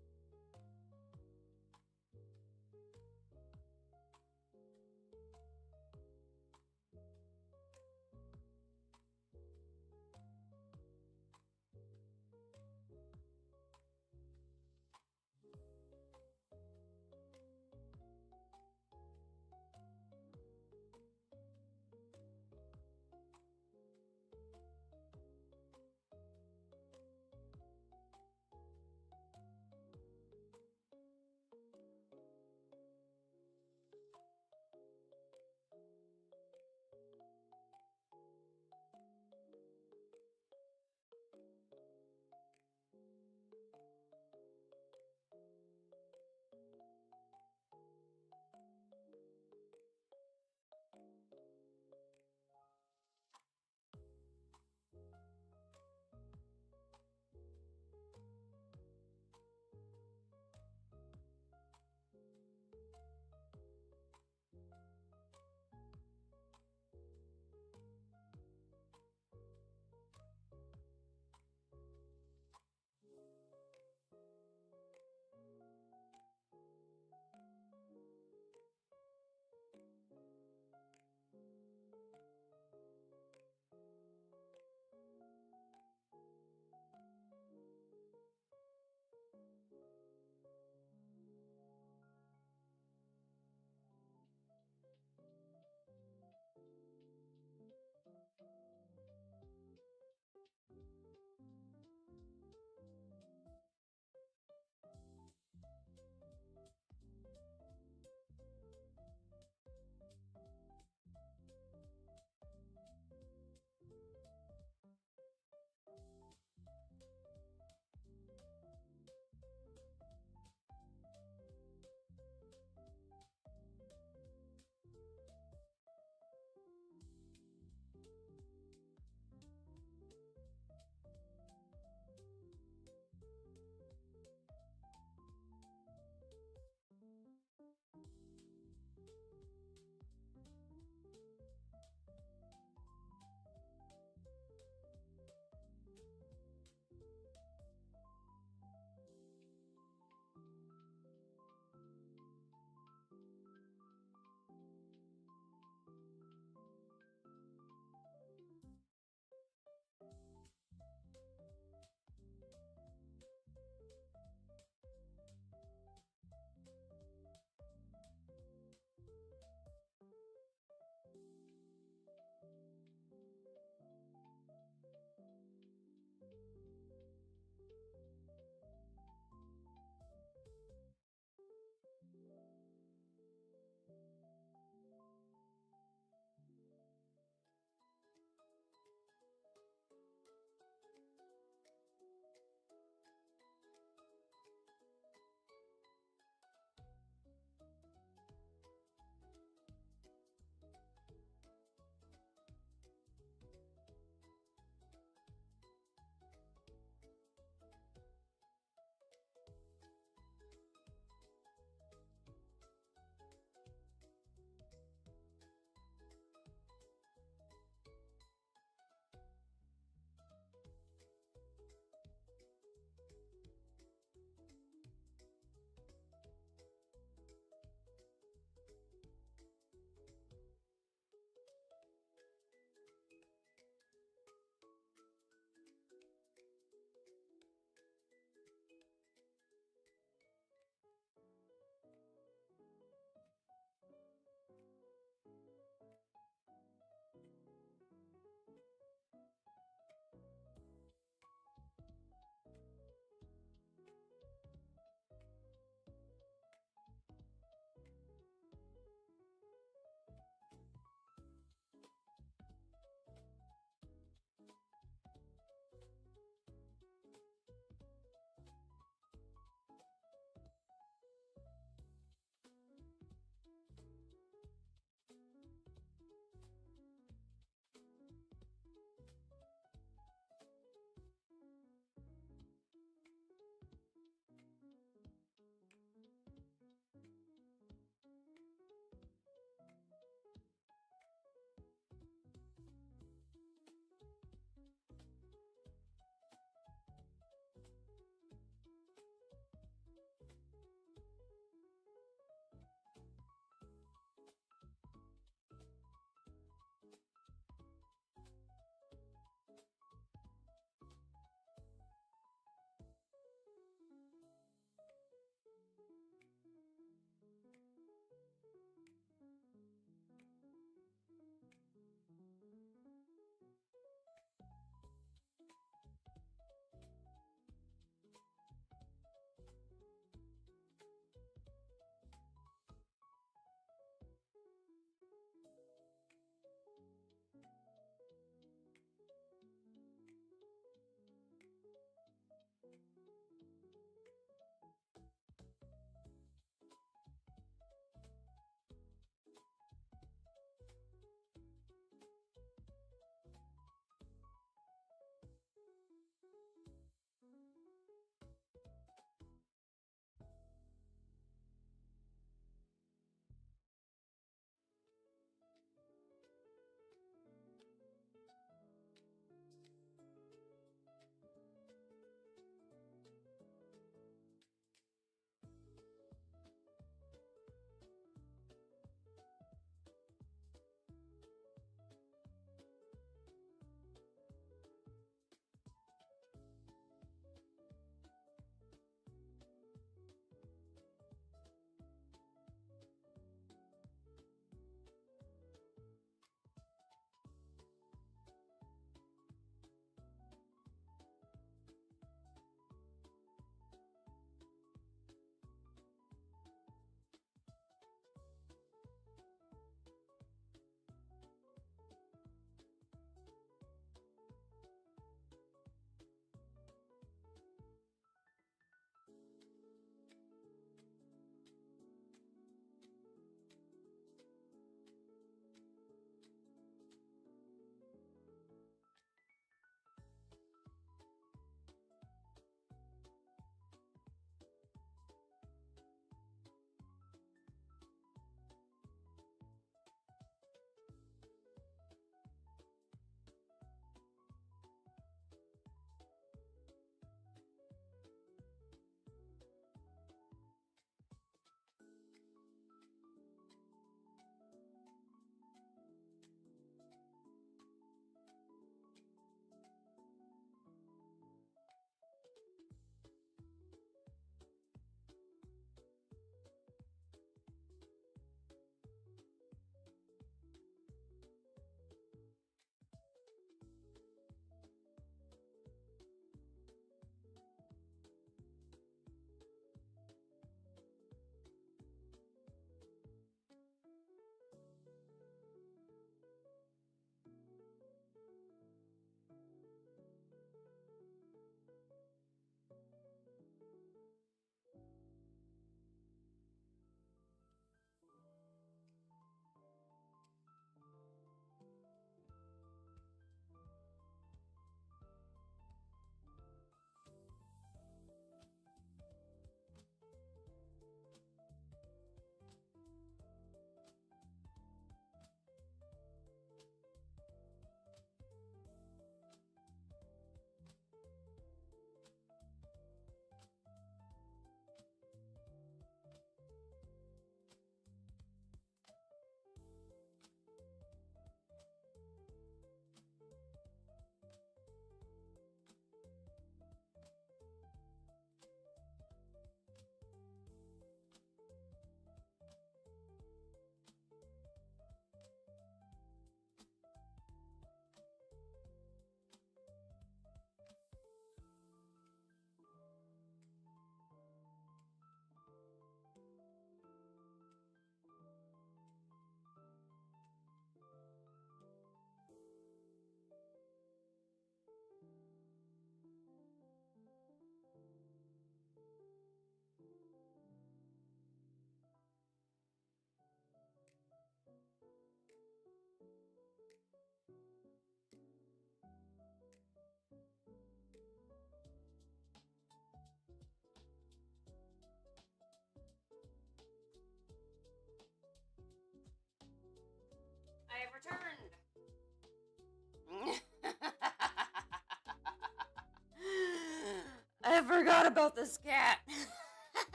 forgot about this cat.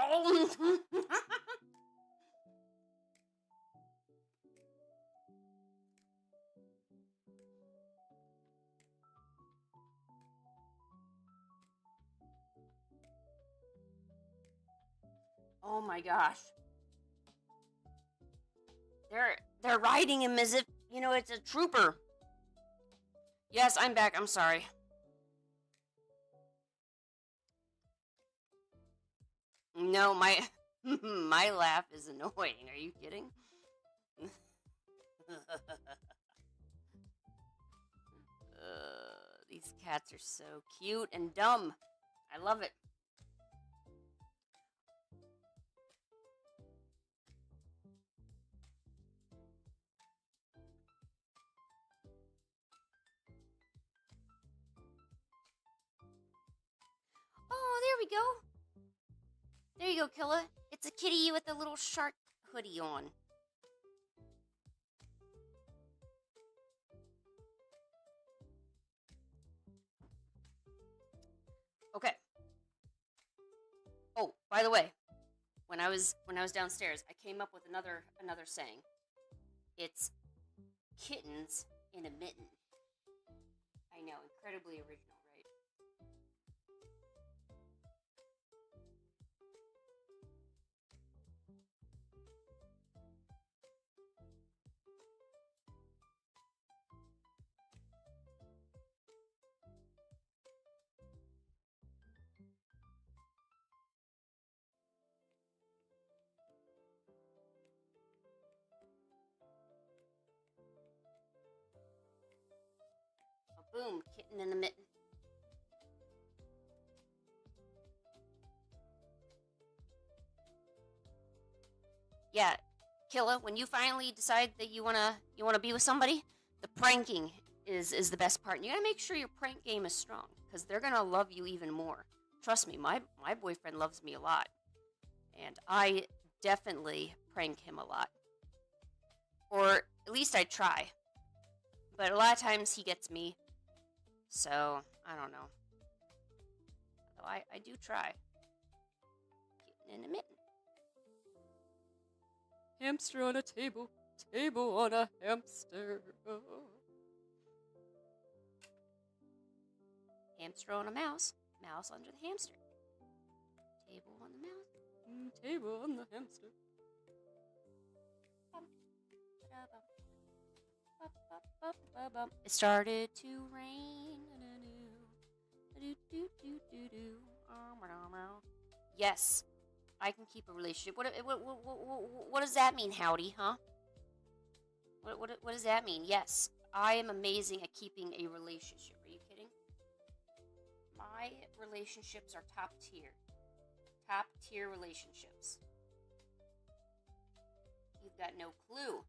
Oh. Oh my gosh. They're riding him as if, it's a trooper. Yes, I'm back. I'm sorry. No, my my laugh is annoying. Are you kidding? These cats are so cute and dumb. I love it. Oh, there we go. There you go, Killa. It's a kitty with a little shark hoodie on. Okay. Oh, by the way, when I was downstairs, I came up with another saying. It's kittens in a mitten. I know, incredibly original, right? Boom, kitten in a mitten. Yeah, Killa, when you finally decide that you wanna be with somebody, the pranking is the best part. And you gotta make sure your prank game is strong, because they're gonna love you even more. Trust me, my boyfriend loves me a lot. And I definitely prank him a lot. Or at least I try. But a lot of times he gets me. So, I don't know. Though I do try. Kitten in a mitten. Hamster on a table. Table on a hamster. Oh. Hamster on a mouse. Mouse under the hamster. Table on the mouse. Table on the hamster. It started to rain. Yes, I can keep a relationship. What does that mean, Howdy? Huh? What does that mean? Yes, I am amazing at keeping a relationship. Are you kidding? My relationships are top tier. Top tier relationships. You've got no clue.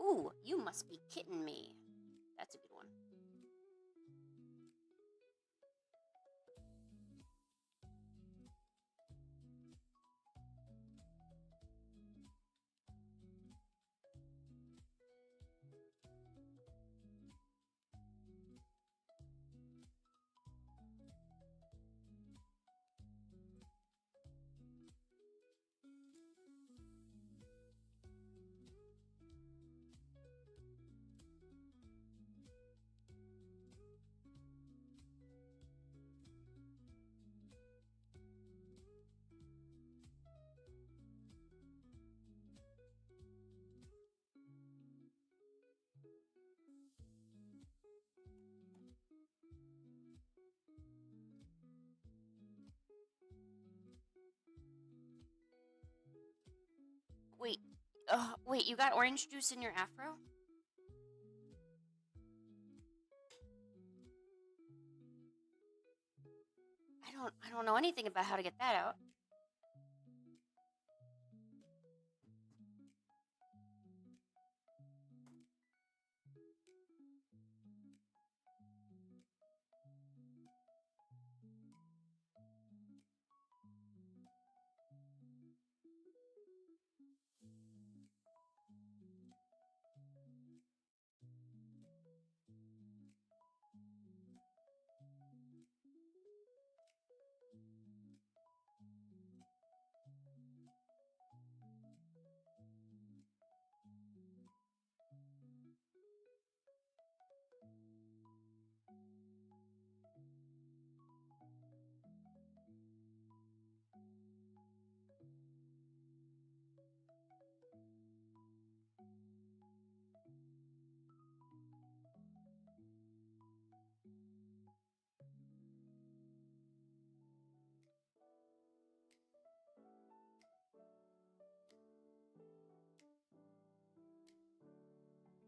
Ooh, you must be kidding me. That's a good one. Wait, wait, you got orange juice in your afro? I don't know anything about how to get that out.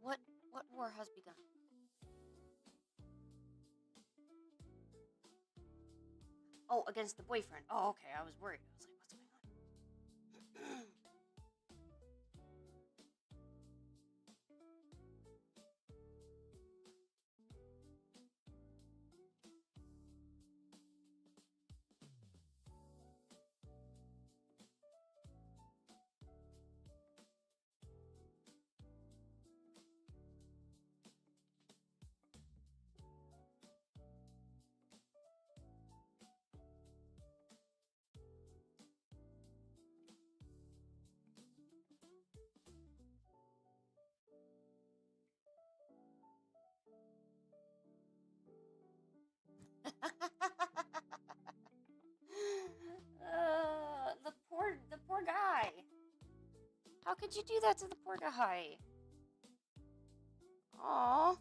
What war has begun? Oh, against the boyfriend. Oh, okay. I was worried. I was like, what's going on? The poor guy. How could you do that to the poor guy? Aww.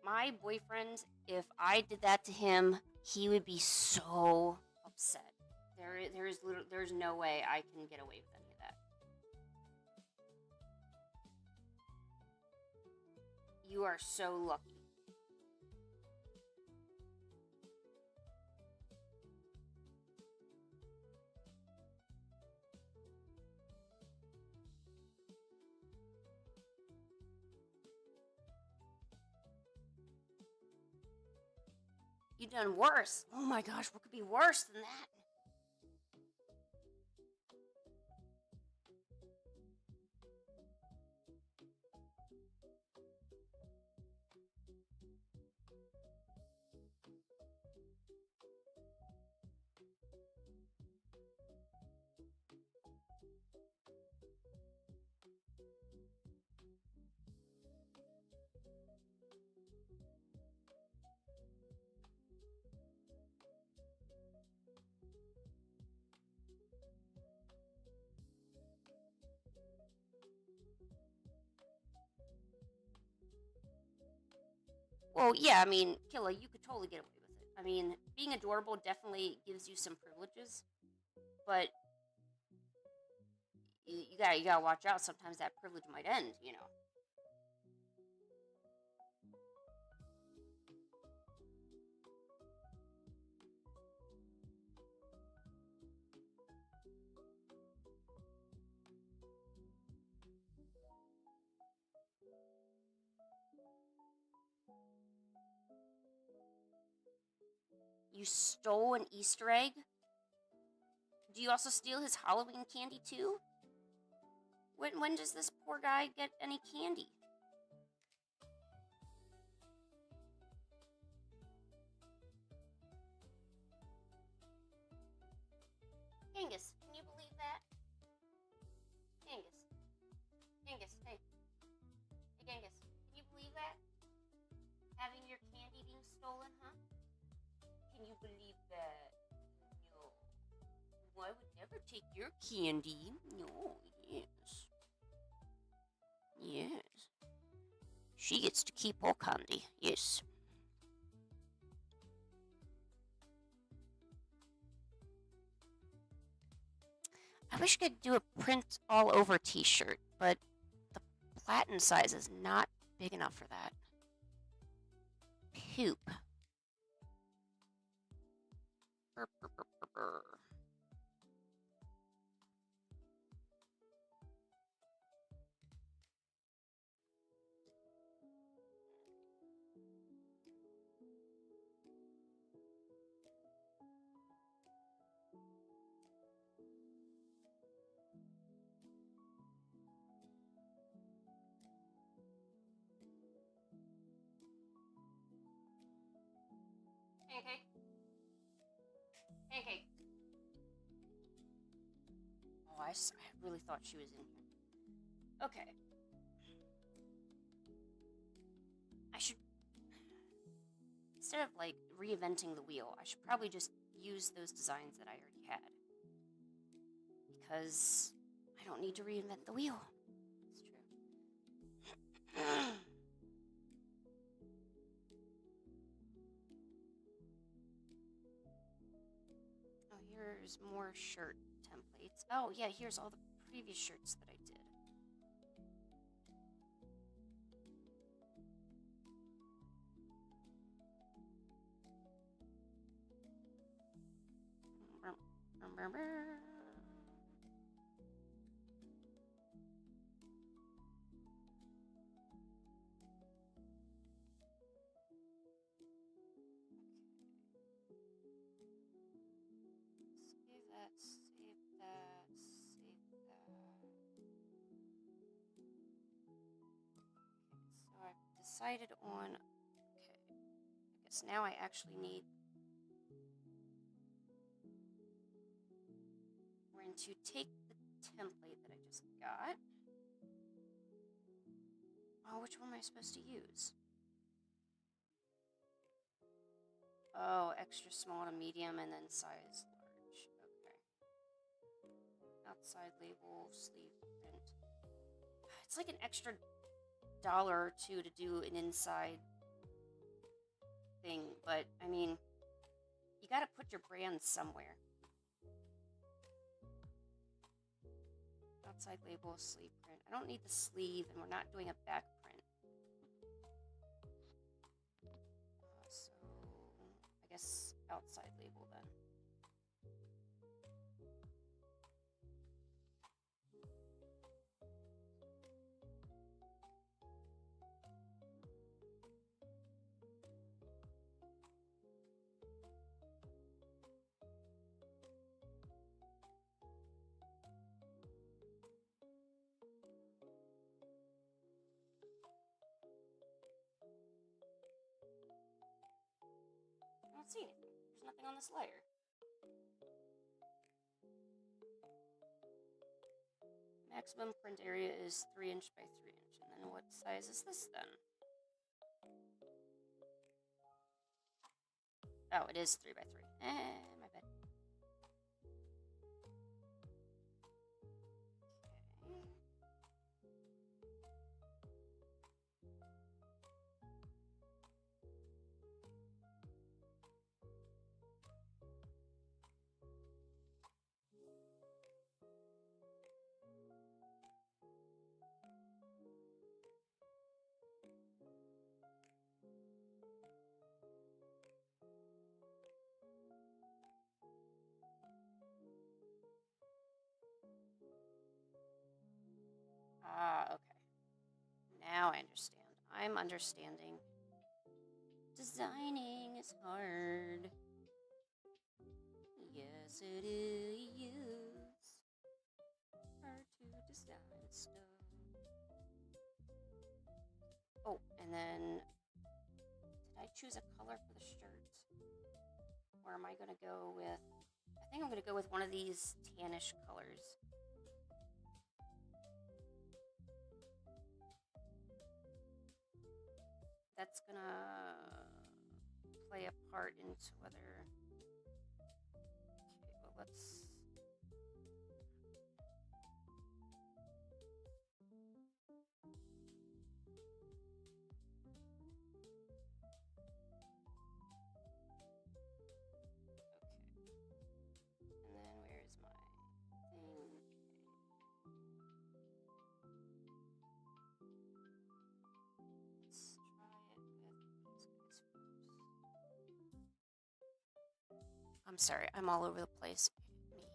My boyfriend, if I did that to him, he would be so upset. There's no way I can get away with any of that. You are so lucky. You done worse. Oh my gosh, what could be worse than that? Well, yeah, I mean, Killa, you could totally get away with it. I mean, being adorable definitely gives you some privileges, but you gotta watch out. Sometimes that privilege might end. You stole an Easter egg? Do you also steal his Halloween candy too? When does this poor guy get any candy? Genghis, can you believe that? Genghis. Genghis, hey. Hey, Genghis, can you believe that? Having your candy being stolen, huh? Can you believe that? No. I would never take your candy. No, yes. Yes. She gets to keep all candy, yes. I wish I could do a print all over t-shirt, but the platen size is not big enough for that. Poop. Brr, brr, brr, brr, brr. Pancake. Pancake. Oh, I really thought she was in here. Okay. I should, instead of like reinventing the wheel, I should probably just use those designs that I already had. Because I don't need to reinvent the wheel. That's true. Oh, here's more shirt templates. Oh, yeah, here's all the previous shirts that I did. Save that, save that, save that. Okay, so I've decided on, okay, I guess now I actually need, we're going to take the template that I just got. Oh, which one am I supposed to use? Oh, extra small to medium and then size large. Okay. Outside label, sleeve print. It's like an extra $1 or $2 to do an inside thing, but I mean, you gotta put your brand somewhere. Outside label, sleeve print. I don't need the sleeve, and we're not doing a back print. So, I guess outside label then. I don't see anything. There's nothing on this layer. Maximum print area is 3" by 3". And then what size is this then? Oh, it is 3 by 3. My bad. Okay. Ah, okay. Now I understand. I'm understanding. Designing is hard. to use her to design stuff. Oh, and then did I choose a color for the shirt? Or am I gonna go with, I think I'm gonna go with one of these tannish colors. That's gonna play a part into whether, okay, well let's, and then where's my thing? Let's try it with these guys first. I'm sorry, I'm all over the place. Me.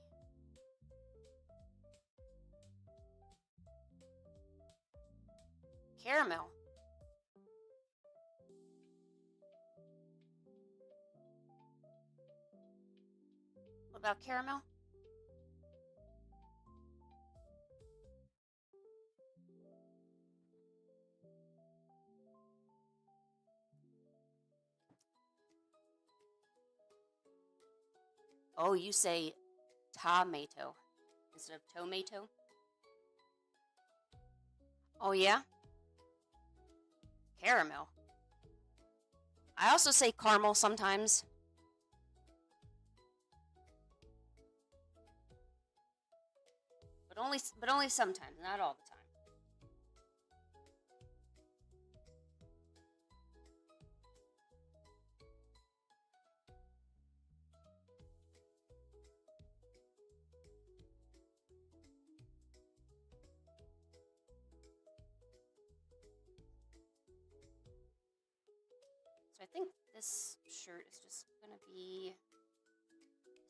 Caramel. What about caramel? Oh, you say tomato instead of tomato? Oh, yeah? Caramel. I also say caramel sometimes. But only sometimes, not all the time. So I think this shirt is just gonna be,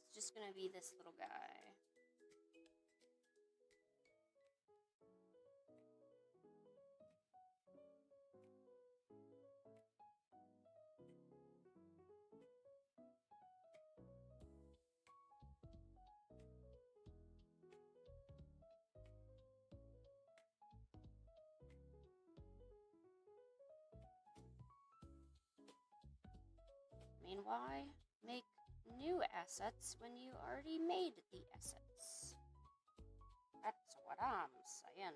it's just gonna be this little guy. I mean, why make new assets when you already made the assets? That's what I'm saying.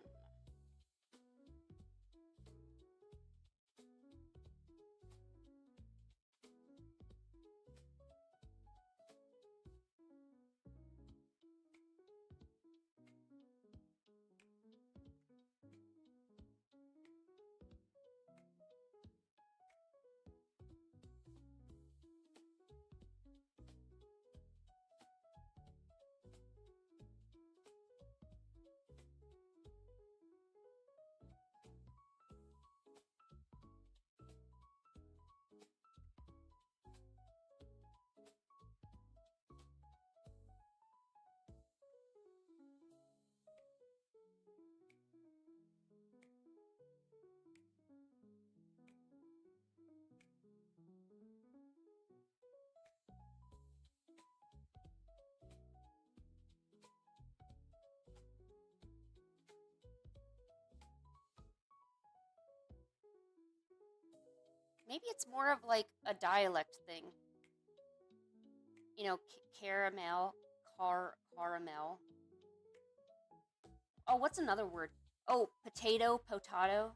Maybe it's more of like a dialect thing. You know, caramel, caramel. Oh, what's another word? Oh, potato, potato.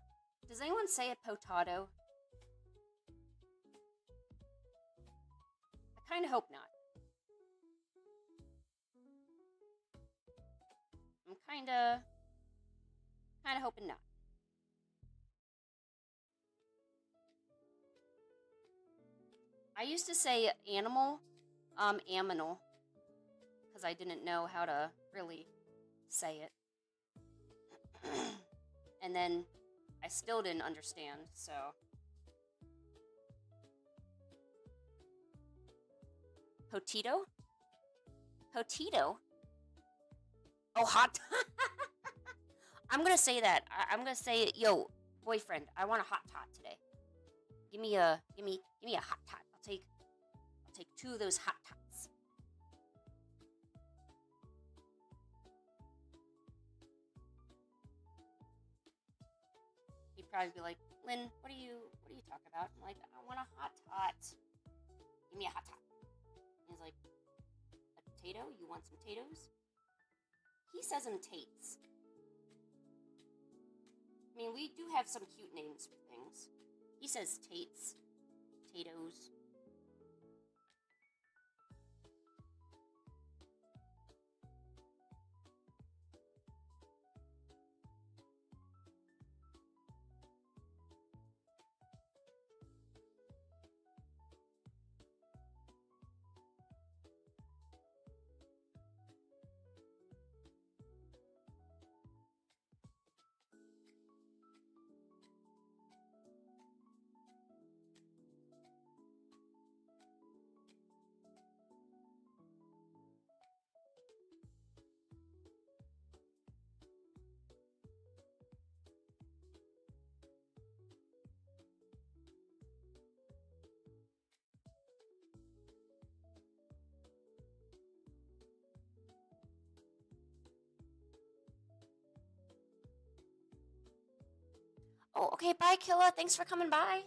Does anyone say a potato? I kind of hope not. I'm kind of hoping not. I used to say animal, aminal, because I didn't know how to really say it. And then I still didn't understand, so. Potito? Potito? Oh, hot. I'm gonna say that. I'm gonna say, yo, boyfriend, I want a hot tot today. Give me a hot tot. I'll take 2 of those hot tots. probably be like, Lynn, what are you talking about? I'm like, I want a hot tot. Give me a hot tot. And he's like, a potato? You want some potatoes? He says them tates. I mean, we do have some cute names for things. He says tates, potatoes. Oh, okay, bye, Killa. Thanks for coming by.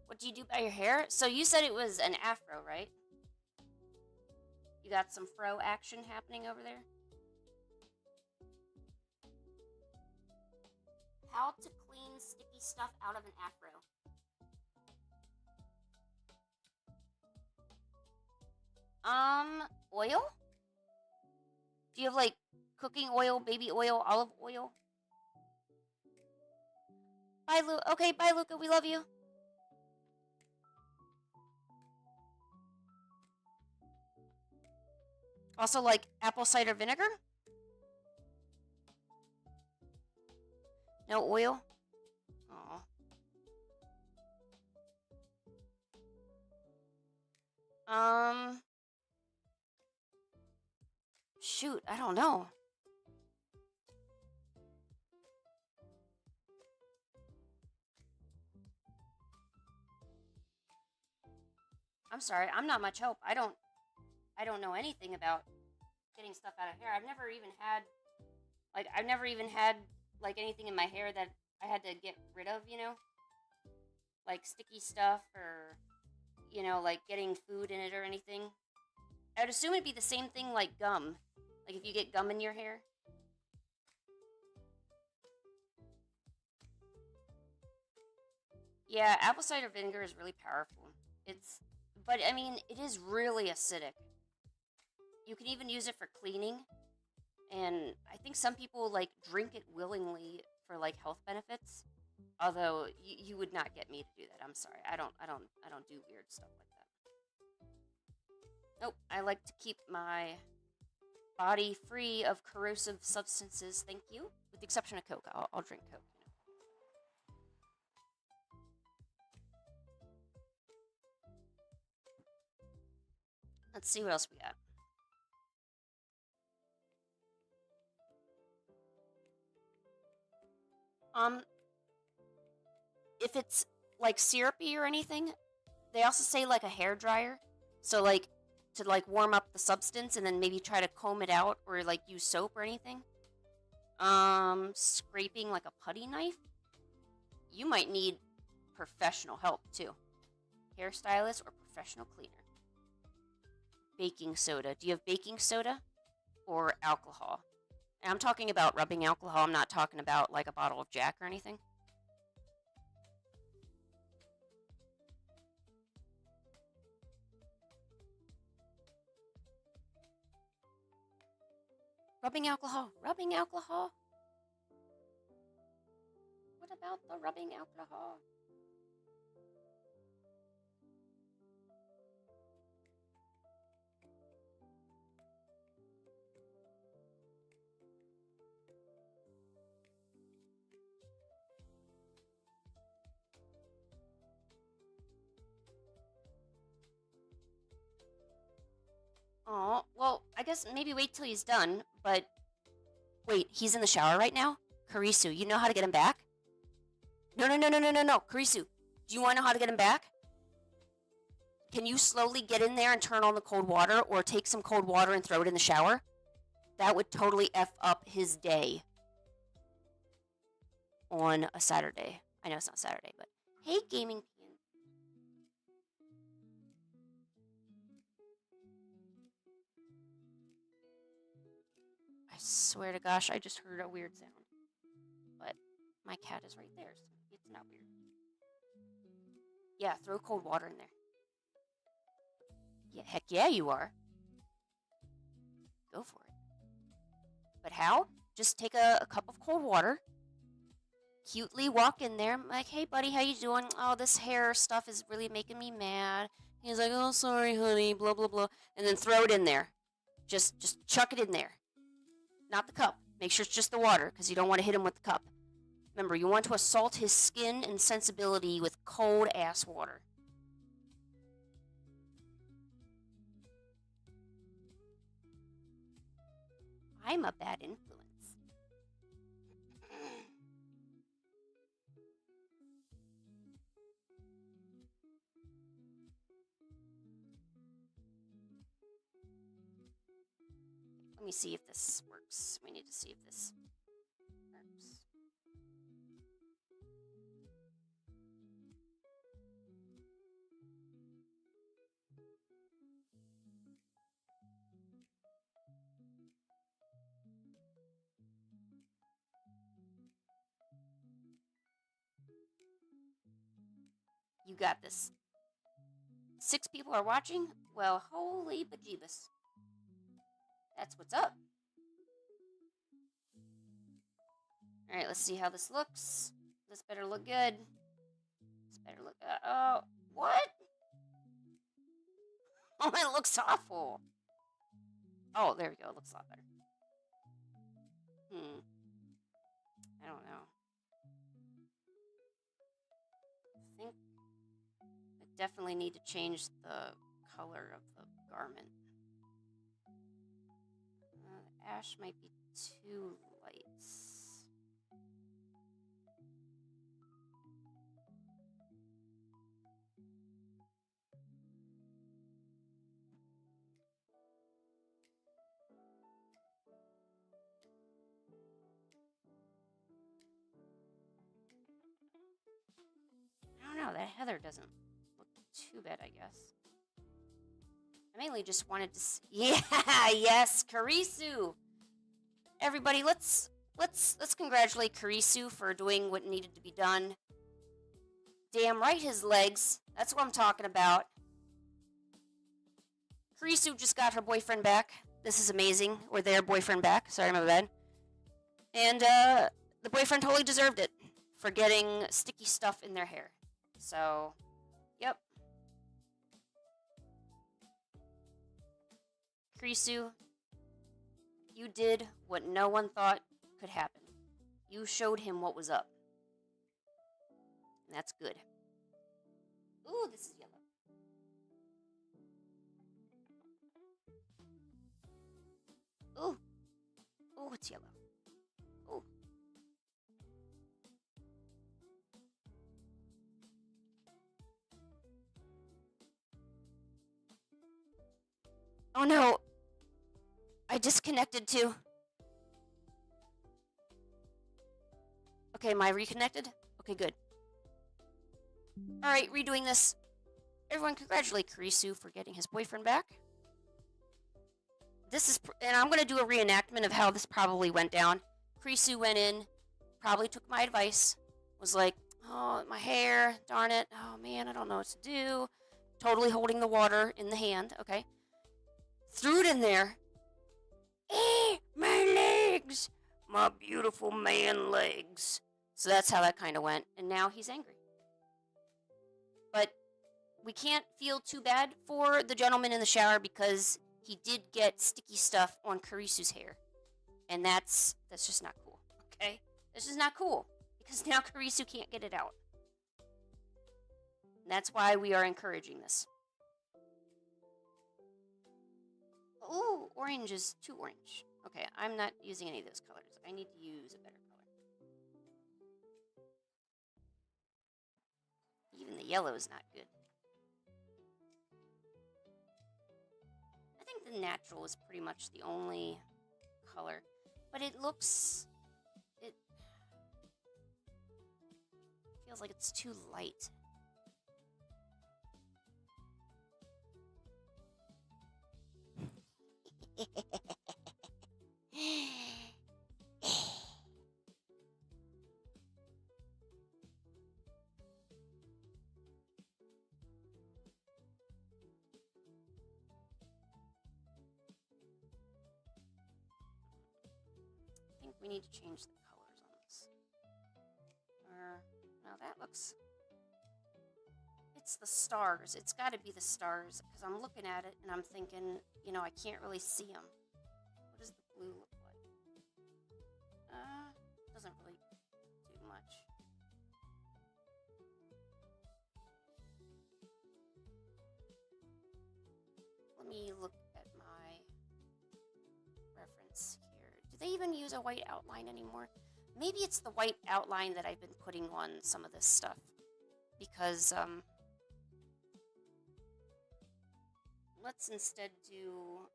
What do you do by your hair? So you said it was an afro, right? You got some fro action happening over there? How to clean sticky stuff out of an afro. Oil? Do you have like cooking oil, baby oil, olive oil? Bye, Luca. Okay, bye, Luca. We love you. Also, like apple cider vinegar? No oil? Aw. Shoot, I don't know. I'm sorry, I'm not much help. I don't know anything about getting stuff out of hair. I've never even had like anything in my hair that I had to get rid of, like sticky stuff or like getting food in it or anything. I would assume it'd be the same thing like gum. Like if you get gum in your hair. Yeah, apple cider vinegar is really powerful. But I mean, it is really acidic. You can even use it for cleaning, and I think some people like drink it willingly for like health benefits. Although you would not get me to do that. I'm sorry. I don't do weird stuff like that. Nope. I like to keep my body free of corrosive substances. Thank you. With the exception of Coke, I'll drink Coke. Let's see what else we got. If it's like syrupy or anything, they also say like a hair dryer. So like to like warm up the substance and then maybe try to comb it out or like use soap or anything. Scraping like a putty knife. You might need professional help too. Hairstylist or professional cleaner. Baking soda. Do you have baking soda or alcohol? And I'm talking about rubbing alcohol. I'm not talking about like a bottle of Jack or anything. Rubbing alcohol. Rubbing alcohol. What about the rubbing alcohol? Oh, well, I guess maybe wait till he's done, but wait, he's in the shower right now? Karisu, you know how to get him back? No, no, no, no, no, no, no. Karisu, do you want to know how to get him back? Can you slowly get in there and turn on the cold water or take some cold water and throw it in the shower? That would totally F up his day on a Saturday. I know it's not Saturday, but hey, gaming. I swear to gosh, I just heard a weird sound. But my cat is right there, so it's not weird. Yeah, throw cold water in there. Yeah, heck yeah, you are. Go for it. But how? Just take a cup of cold water, cutely walk in there, like, hey buddy, how you doing? Oh, this hair stuff is really making me mad. He's like, oh, sorry, honey, blah, blah, blah. And then throw it in there. Just chuck it in there. Not the cup. Make sure it's just the water, because you don't want to hit him with the cup. Remember, you want to assault his skin and sensibility with cold-ass water. I'm a bad influence. Let me see if this works. We need to see if this works. You got this. 6 people are watching? Well, holy bejeebus. That's what's up. Alright, let's see how this looks. This better look good. This better look good. Oh, what? Oh, it looks awful. Oh, there we go. It looks a lot better. I don't know. I think I definitely need to change the color of the garment. The ash might be too light. I don't know. That heather doesn't look too bad, I guess. I mainly just wanted to see. Yeah, yes, Karisu. Everybody, let's congratulate Karisu for doing what needed to be done. Damn right, his legs. That's what I'm talking about. Karisu just got her boyfriend back. This is amazing. Or their boyfriend back. Sorry, my bad. And the boyfriend totally deserved it for getting sticky stuff in their hair. So, yep. Karisu, you did what no one thought could happen. You showed him what was up. And that's good. Ooh, this is yellow. Ooh. Ooh, it's yellow. Ooh. Oh no. I disconnected too. Okay, am I reconnected? Okay, good. Alright, redoing this. Everyone congratulate Kurisu for getting his boyfriend back. And I'm gonna do a reenactment of how this probably went down. Kurisu went in, probably took my advice, was like, oh, my hair, darn it, oh man, I don't know what to do. Totally holding the water in the hand, okay. Threw it in there. My legs! My beautiful man legs. So that's how that kind of went, and now he's angry. But we can't feel too bad for the gentleman in the shower because he did get sticky stuff on Kurisu's hair. And that's just not cool, okay? This is not cool because now Kurisu can't get it out. And that's why we are encouraging this. Ooh, orange is too orange. Okay, I'm not using any of those colors. I need to use a better color. Even the yellow is not good. I think the natural is pretty much the only color. But it feels like it's too light. I think we need to change the colors on this. Now that looks... It's the stars. It's got to be the stars, because I'm looking at it and I'm thinking, you know, I can't really see them. What does the blue look like? Doesn't really do much. Let me look at my reference here. Do they even use a white outline anymore? Maybe it's the white outline that I've been putting on some of this stuff. Because, let's instead do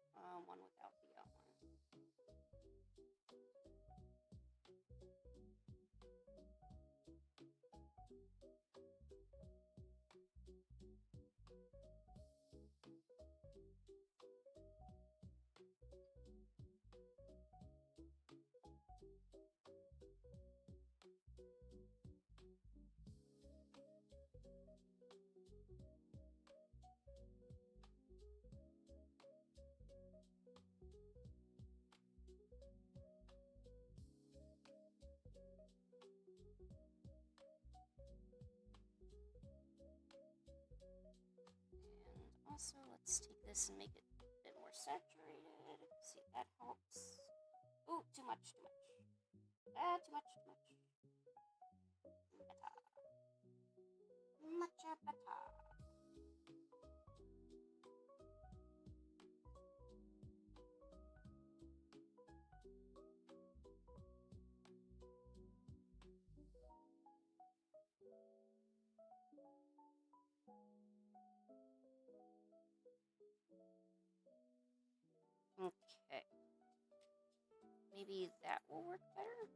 one without the outline. Also, let's take this and make it a bit more saturated. See if that helps. Ooh, too much, too much. Too much, too much. Better. Much better. Okay. Maybe that will work better.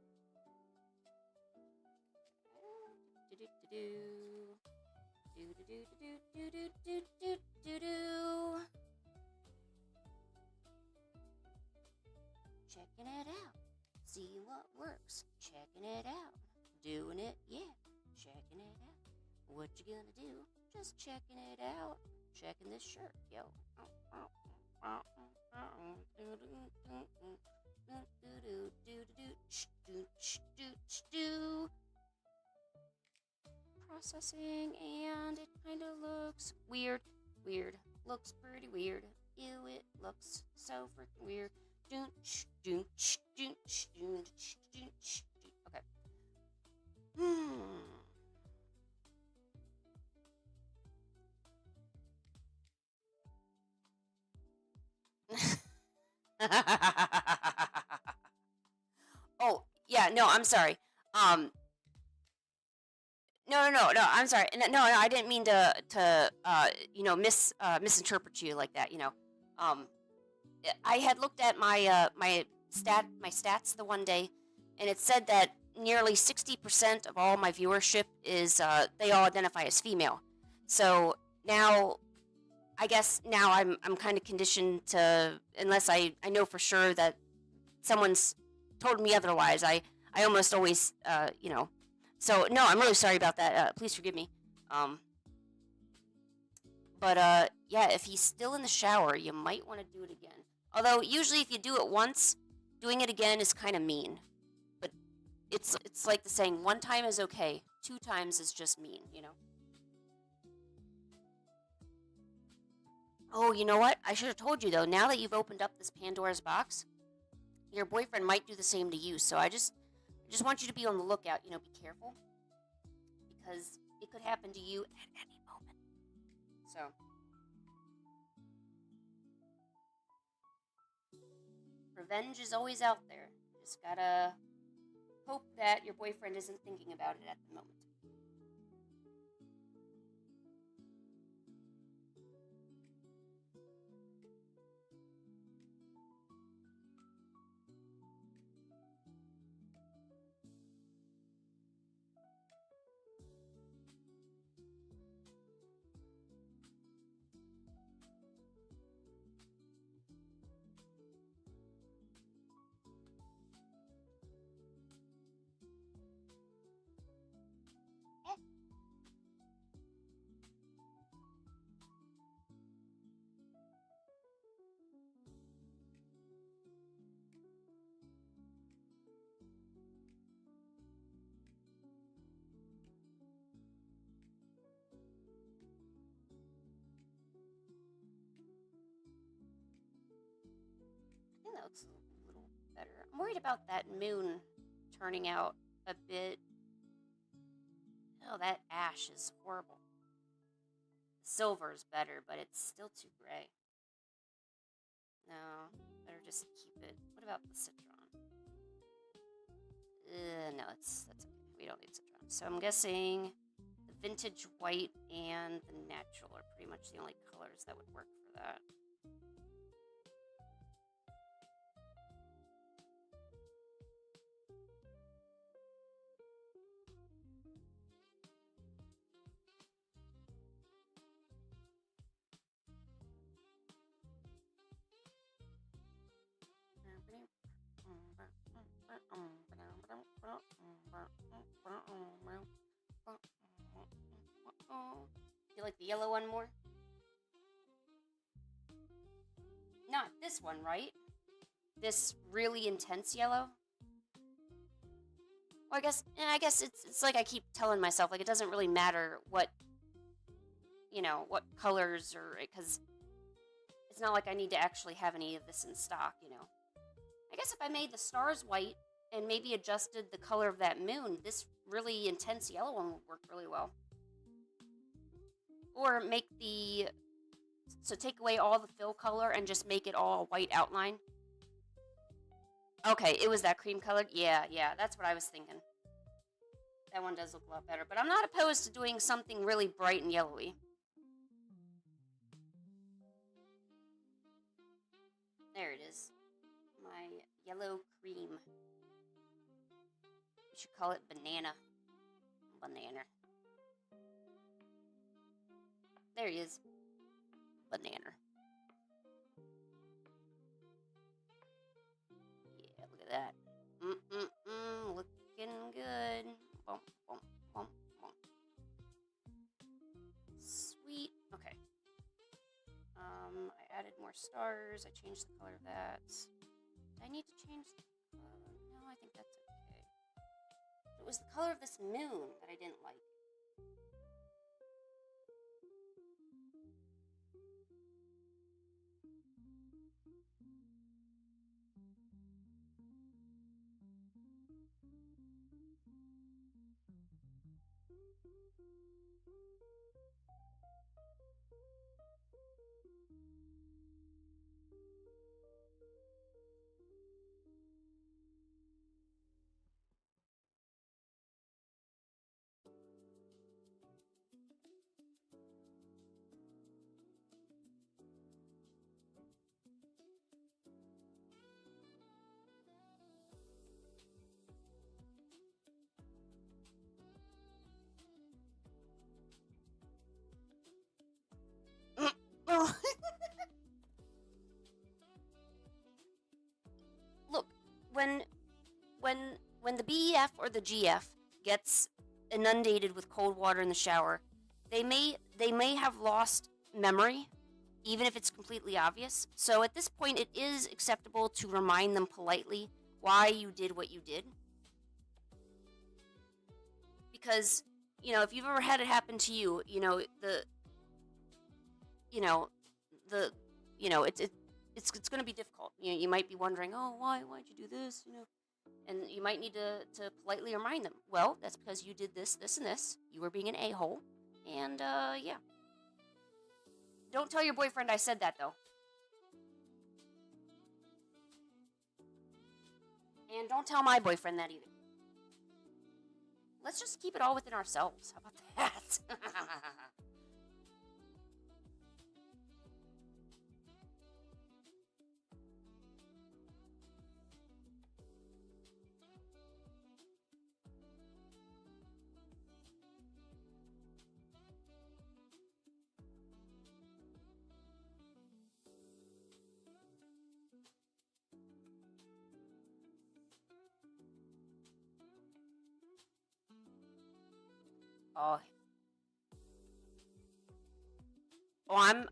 Checking it out. See what works. Checking it out. Doing it, yeah. Checking it out. What you gonna do? Just checking it out. Checking this shirt, yo. Processing, and it kind of looks weird. Weird. Looks pretty weird. Ew, it looks so freaking weird. Okay. No, I'm sorry. Um, no. I'm sorry. No, I didn't mean to misinterpret you like that. Um, I had looked at my stats the one day, and it said that nearly 60% of all my viewership is they all identify as female. So now I guess now I'm kind of conditioned to, unless I know for sure that someone's told me otherwise. I almost always So no, I'm really sorry about that. Please forgive me. Um, but yeah, if he's still in the shower, you might want to do it again. Although usually if you do it once, doing it again is kind of mean. But it's like the saying, one time is okay, two times is just mean. Oh, you know what? I should have told you though. Now that you've opened up this Pandora's box, your boyfriend might do the same to you. So I just want you to be on the lookout. Be careful because it could happen to you at any moment. So revenge is always out there. Just gotta hope that your boyfriend isn't thinking about it at the moment. I think that looks a little better. I'm worried about that moon turning out a bit. Oh, that ash is horrible. Silver is better, but it's still too gray. No, better just keep it. What about the citron? No, that's okay. We don't need citron. So I'm guessing the vintage white and the natural are pretty much the only colors that would work for that. You like the yellow one more? Not this one, right? This really intense yellow? Well, I guess it's like I keep telling myself, like it doesn't really matter what colors or because it's not like I need to actually have any of this in stock. I guess if I made the stars white and maybe adjusted the color of that moon, this really intense yellow one would work really well. Or take away all the fill color and just make it all a white outline. Okay, it was that cream colored. Yeah, that's what I was thinking. That one does look a lot better, but I'm not opposed to doing something really bright and yellowy. There it is. My yellow cream. We should call it banana. Banana. There he is. Banana. Yeah, look at that. Looking good. Bump, bump, bump, bump. Sweet. Okay. I added more stars. I changed the color of that. Do I need to change the color? No, I think that's okay. It was the color of this moon that I didn't like. when the BEF or the GF gets inundated with cold water in the shower, they may have lost memory, even if it's completely obvious. So at this point, it is acceptable to remind them politely why you did what you did. Because, if you've ever had it happen to you, it's going to be difficult. You might be wondering, oh, why'd you do this? And you might need to politely remind them, well, that's because you did this, this, and this. You were being an a-hole. And, yeah. Don't tell your boyfriend I said that, though. And don't tell my boyfriend that either. Let's just keep it all within ourselves. How about that? Oh,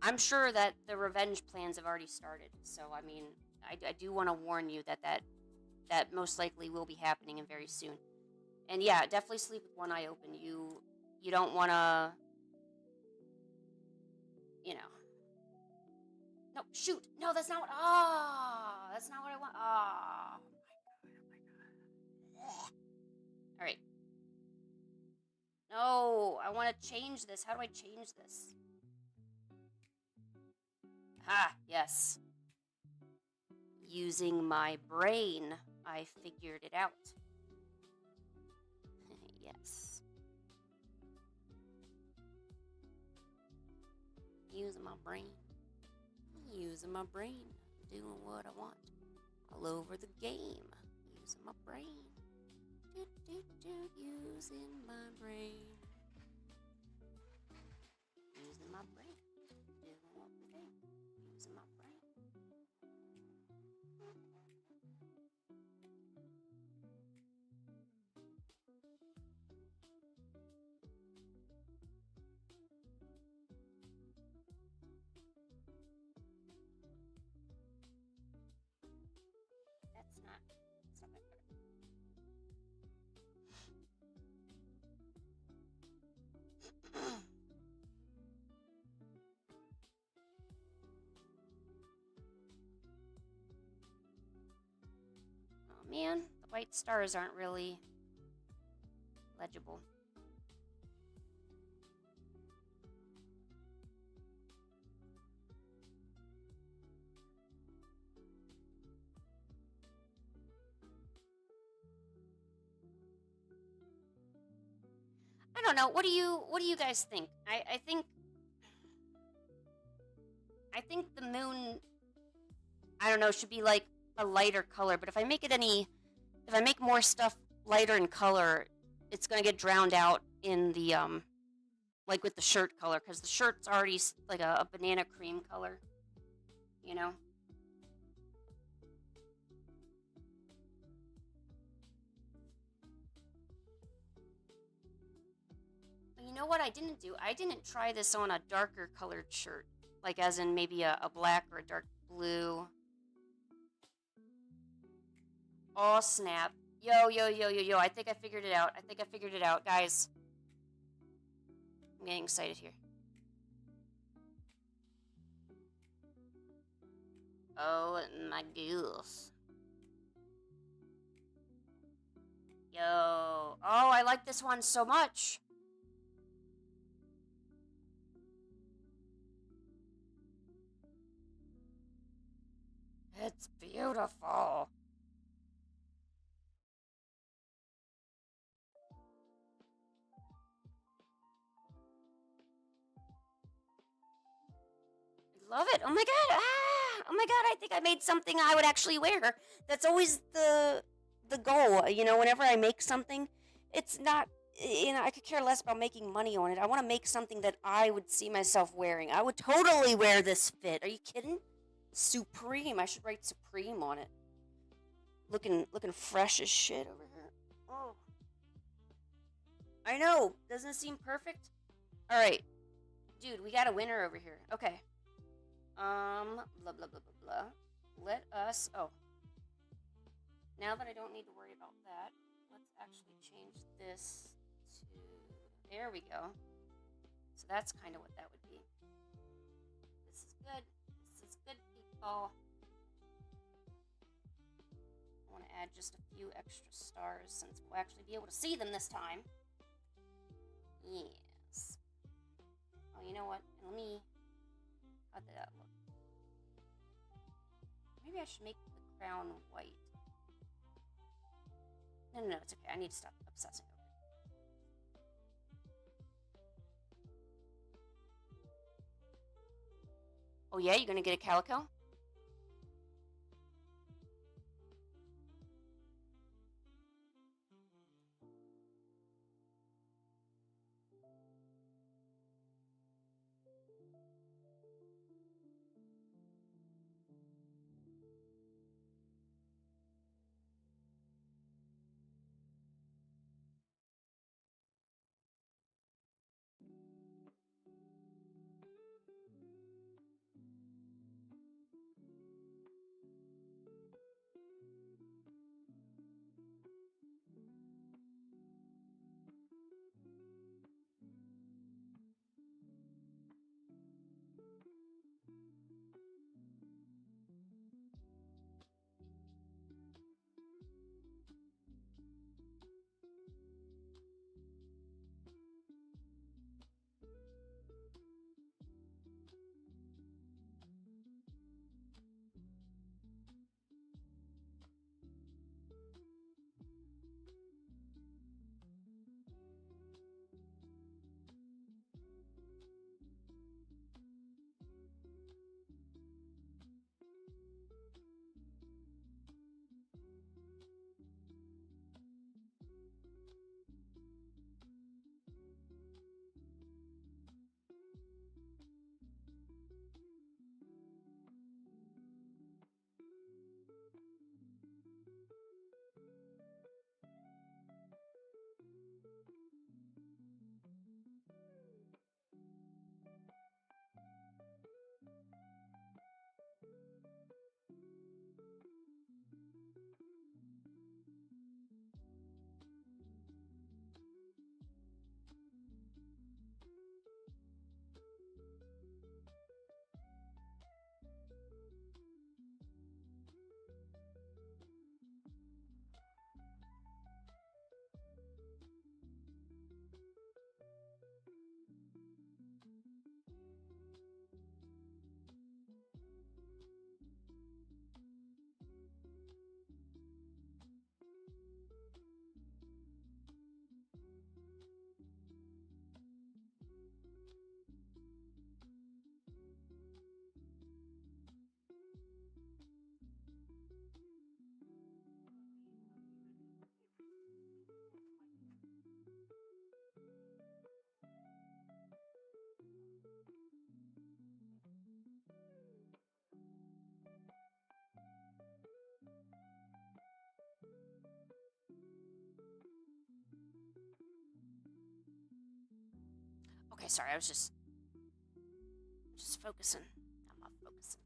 I'm sure that the revenge plans have already started. So I mean, I do want to warn you that most likely will be happening and very soon. And yeah, definitely sleep with one eye open. You don't want to, you know. No, shoot. No, that's not what. Ah, that's not what I want. Ah. Oh my god. All right. No, I want to change this. How do I change this? Ah, yes. Using my brain, I figured it out. Yes. Using my brain. Using my brain. Doing what I want. All over the game. Using my brain. Using my brain. Using my brain. Doing what we do. Using my brain. That's not that. Oh man, the white stars aren't really legible. I don't know. What do you guys think? I think the moon, I don't know, should be like a lighter color, but if I make more stuff lighter in color, it's going to get drowned out in the like with the shirt color, because the shirt's already like a banana cream color, you know. You know what I didn't do? I didn't try this on a darker colored shirt, like as in maybe a black or a dark blue. Oh snap. Yo, I think I figured it out. Guys. I'm getting excited here. Oh my goose. Yo. Oh, I like this one so much. It's beautiful. Love it. Oh my god. Ah! Oh my god, I think I made something I would actually wear. That's always the goal. Whenever I make something, it's not I could care less about making money on it. I want to make something that I would see myself wearing. I would totally wear this fit. Are you kidding? Supreme. I should write Supreme on it. looking fresh as shit over here. Oh, I know. Doesn't it seem perfect? All right, dude, we got a winner over here. Okay. Blah blah blah blah blah. Let us. Oh, now that I don't need to worry about that, let's actually change this to. There we go. So that's kind of what that would be. This is good. This is good, people. I want to add just a few extra stars since we'll actually be able to see them this time. Yes. Oh, you know what? Let me. How did that look? Maybe I should make the crown white. No, it's okay. I need to stop obsessing over it. Oh yeah, you're gonna get a calico? Okay, sorry, I was just focusing. I'm not focusing.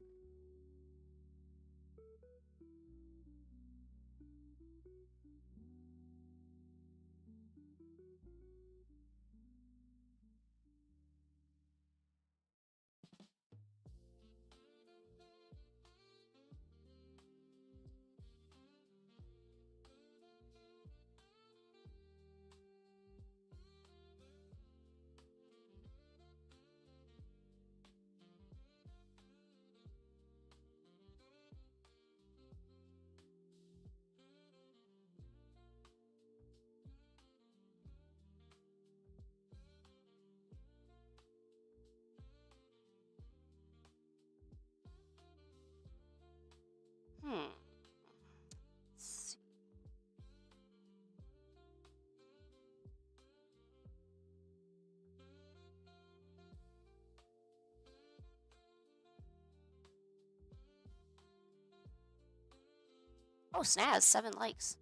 Oh, Snaz, 7 likes.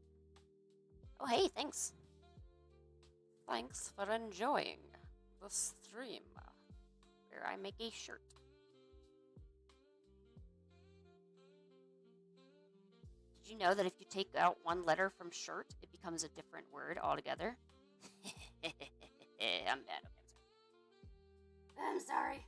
Oh, hey, thanks. Thanks for enjoying the stream where I make a shirt. Did you know that if you take out one letter from shirt, it becomes a different word altogether? I'm bad. Okay, I'm sorry.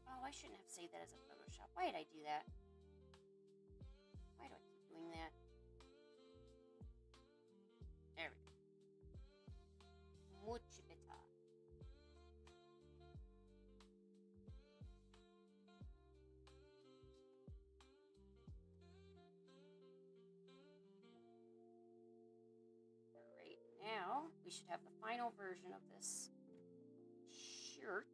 Oh, I shouldn't have saved that as a Photoshop. Why did I do that? Why do I keep doing that? There we go. Much better. Alright, now we should have the final version of this shirt.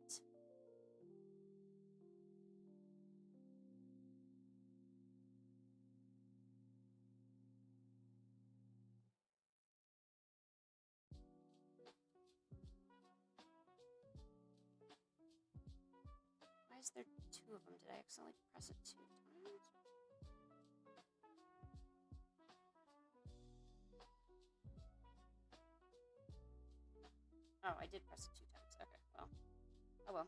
Why is there 2 of them? Did I accidentally press it 2 times? Oh, I did press it 2 times. Okay, well. Oh well.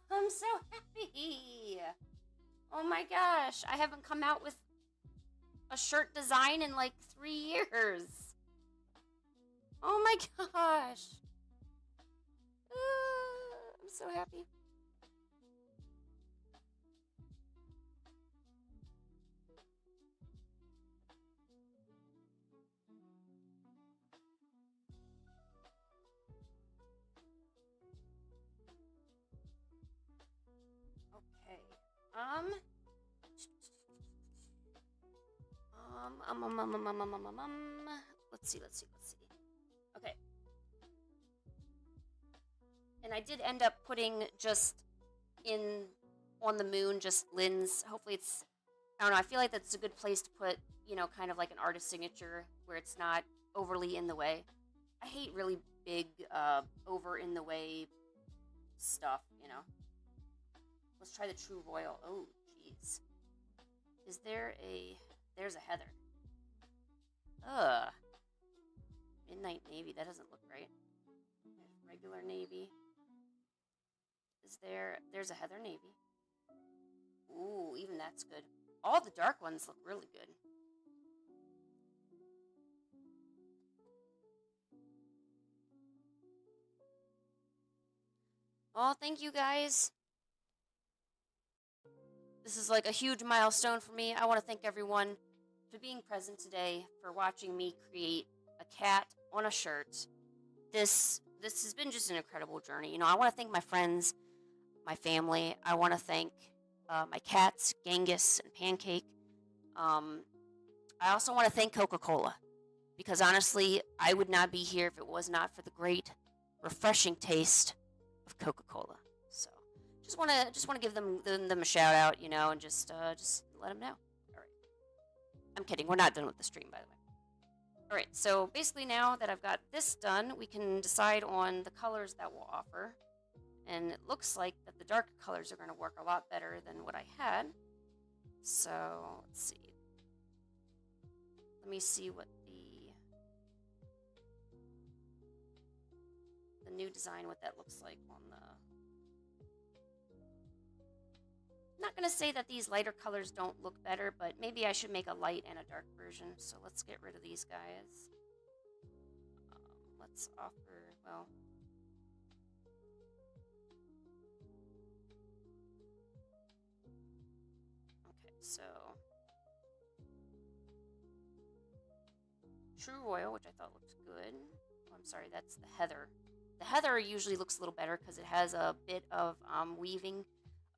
I'm so happy. Oh my gosh, I haven't come out with a shirt design in like 3 years. Oh my gosh. I'm so happy. Okay. Let's see. Okay. And I did end up putting just in on the moon, just Lynn's. Hopefully it's, I don't know, I feel like that's a good place to put, kind of like an artist signature where it's not overly in the way. I hate really big, over in the way stuff, Let's try the True Royal. Oh, jeez. Is there there's a Heather. Ugh. Midnight Navy, that doesn't look right. There's regular Navy. There's a Heather Navy. Ooh, even that's good. All the dark ones look really good. Oh, thank you guys. This is like a huge milestone for me. I want to thank everyone for being present today, for watching me create a cat on a shirt. This has been just an incredible journey. I want to thank my friends, my family. I want to thank my cats, Genghis and Pancake. I also want to thank Coca-Cola, because honestly, I would not be here if it was not for the great, refreshing taste of Coca-Cola. So, just want to give them a shout out, and just let them know. All right, I'm kidding. We're not done with the stream, by the way. All right, so basically now that I've got this done, we can decide on the colors that we'll offer. And it looks like that the dark colors are going to work a lot better than what I had. So, let's see. Let me see what the new design, what that looks like on the... I'm not going to say that these lighter colors don't look better, but maybe I should make a light and a dark version. So let's get rid of these guys. Let's offer, well... So, True Royal, which I thought looked good. Oh, I'm sorry, that's the Heather. The Heather usually looks a little better because it has a bit of weaving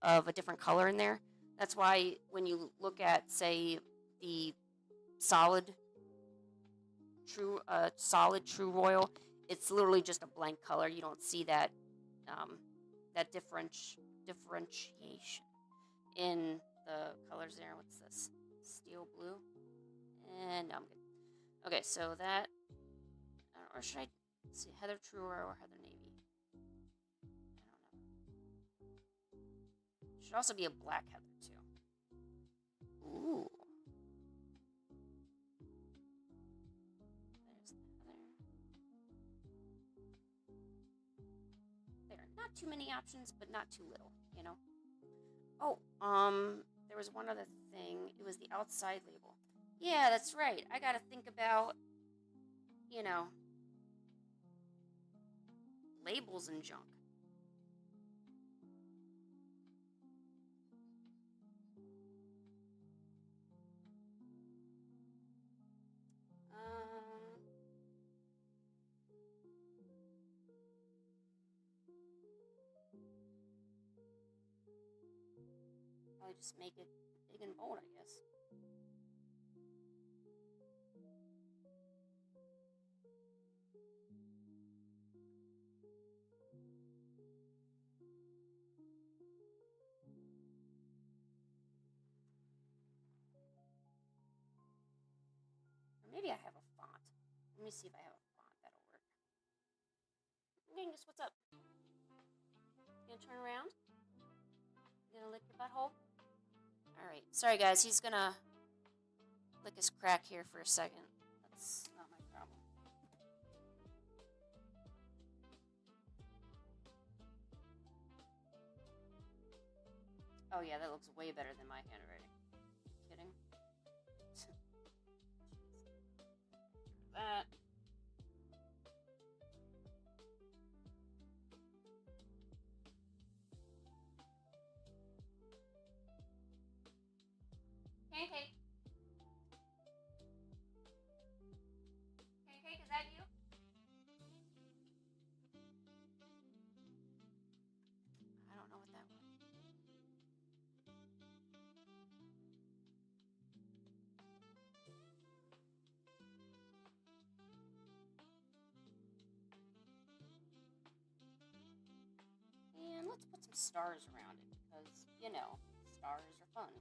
of a different color in there. That's why when you look at, say, the solid solid True Royal, it's literally just a blank color. You don't see that that differentiation in the colors there. What's this? Steel blue. And no, I'm good. Okay, so that, or should I see Heather True or Heather Navy? I don't know. Should also be a black Heather too. Ooh. There's the Heather. There. Not too many options, but not too little, you know? Oh, there was one other thing. It was the outside label. Yeah, that's right. I gotta think about, you know, labels and junk. Probably just make it big and bold, I guess. Or maybe I have a font. Let me see if I have a font that'll work. Genghis, what's up? You gonna turn around? You gonna lick your butthole? Alright. Sorry, guys. He's gonna lick his crack here for a second. That's not my problem. Oh, yeah, that looks way better than my handwriting. Kidding? That. Pancake. Pancake, is that you? I don't know what that was. And let's put some stars around it because, you know, stars are fun.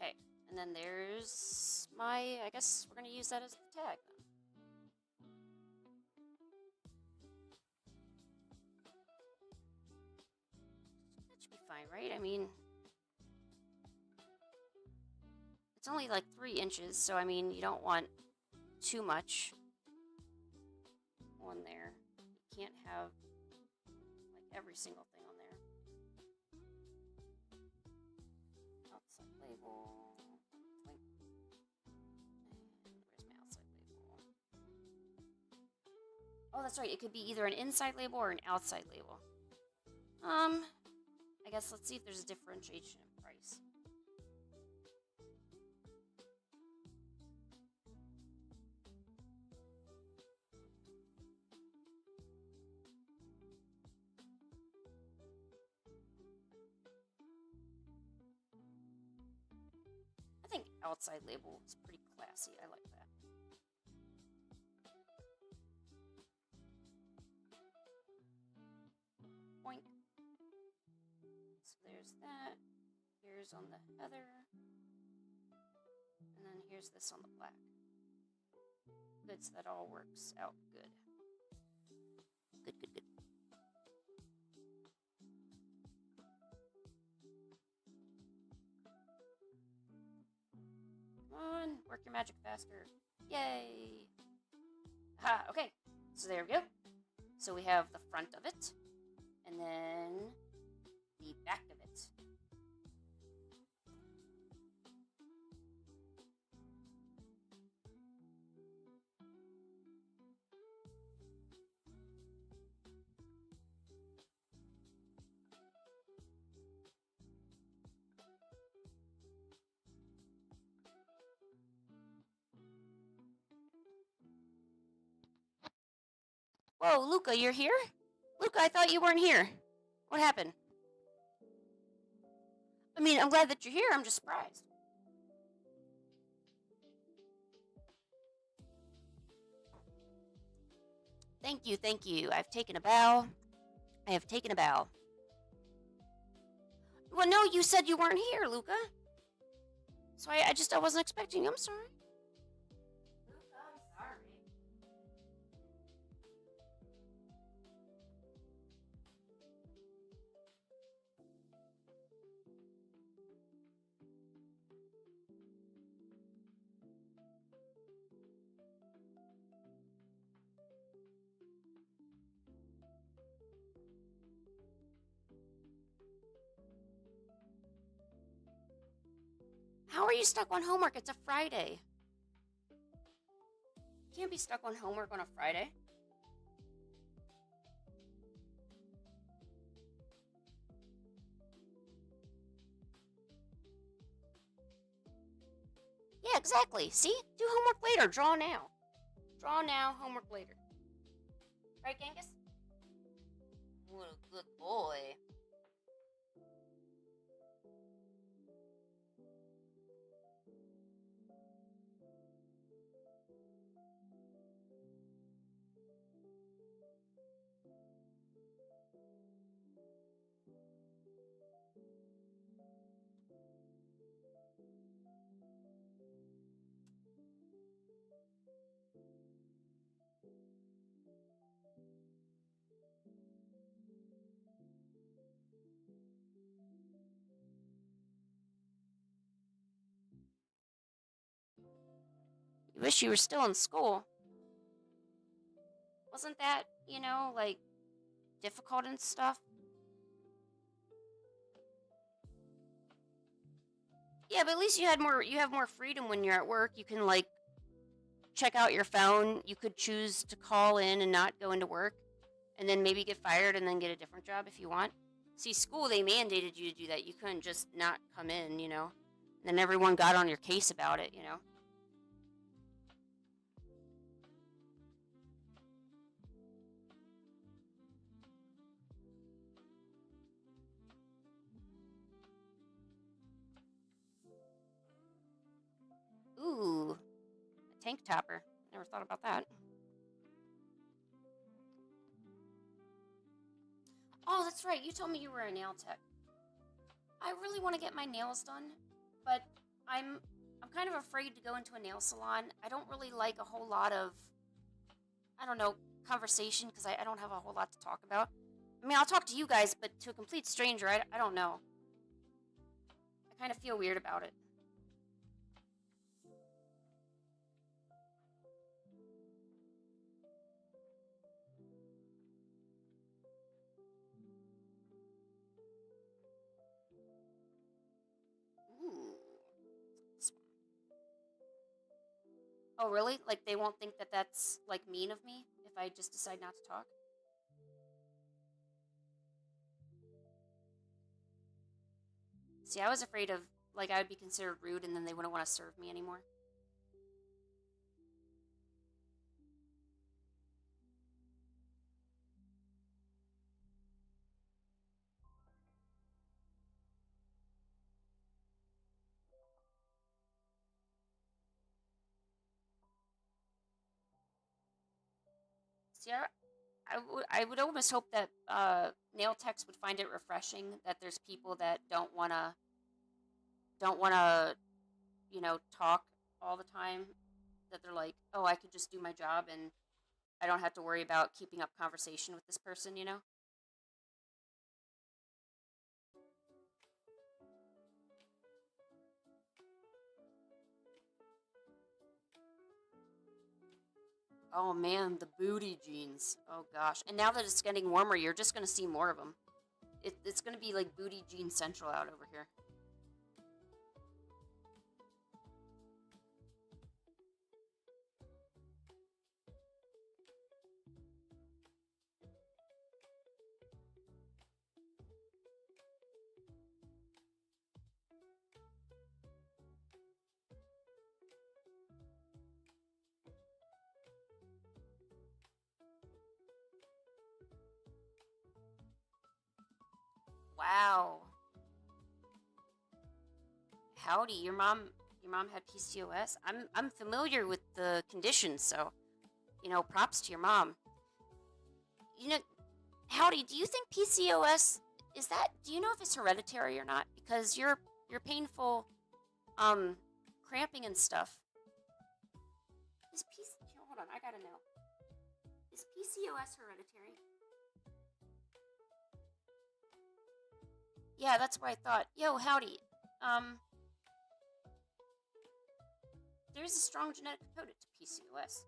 Okay, and then there's my, I guess we're going to use that as the tag then. That should be fine, right? I mean, it's only like 3 inches, so I mean, you don't want too much on there. You can't have like every single thing on there. Outside label. Wait. And where's my outside label? Oh, that's right. It could be either an inside label or an outside label. I guess let's see if there's a differentiation in price. outside label is pretty classy. I like that. Boink. So there's that. Here's on the heather. And then here's this on the black. Good, so that all works out good. Good, good, good. Come on, work your magic faster. Yay! Aha, okay. So there we go. So we have the front of it, and then the back of it. Whoa, Luca, you're here? Luca, I thought you weren't here. What happened? I mean, I'm glad that you're here. I'm just surprised. Thank you, thank you. I've taken a bow. I have taken a bow. Well, no, you said you weren't here, Luca. So I wasn't expecting you. I'm sorry. Luca, I'm sorry. How are you stuck on homework? It's a Friday. You can't be stuck on homework on a Friday. Yeah, exactly. See? Do homework later. Draw now. Draw now, homework later. Right, Genghis? What a good boy. You wish you were still in school. Wasn't that, like, difficult and stuff? Yeah, but at least you have more freedom when you're at work. You can, like, check out your phone. You could choose to call in and not go into work, and then maybe get fired and then get a different job if you want. See, school, they mandated you to do that. You couldn't just not come in, And then everyone got on your case about it. Ooh, a tank topper. Never thought about that. Oh, that's right. You told me you were a nail tech. I really want to get my nails done, but I'm kind of afraid to go into a nail salon. I don't really like a whole lot of, I don't know, conversation because I don't have a whole lot to talk about. I mean, I'll talk to you guys, but to a complete stranger, I don't know. I kind of feel weird about it. Ooh. This one. Oh, really? Like, they won't think that that's, like, mean of me if I just decide not to talk? See, I was afraid of, like, I would be considered rude and then they wouldn't want to serve me anymore. See, I would almost hope that nail techs would find it refreshing that there's people that don't wanna talk all the time. That they're like, oh, I could just do my job and I don't have to worry about keeping up conversation with this person. Oh man, the booty jeans. Oh gosh. And now that it's getting warmer, you're just gonna see more of them. It's gonna be like booty jean central out over here. Wow. Howdy, your mom had PCOS. I'm familiar with the condition, so props to your mom. You know, Howdy, do you think PCOS is that? Do you know if it's hereditary or not? Because your painful um cramping and stuff. Is hold on, I gotta know. Is PCOS hereditary? Yeah, that's what I thought. Yo, Howdy. Um, there's a strong genetic component to PCOS.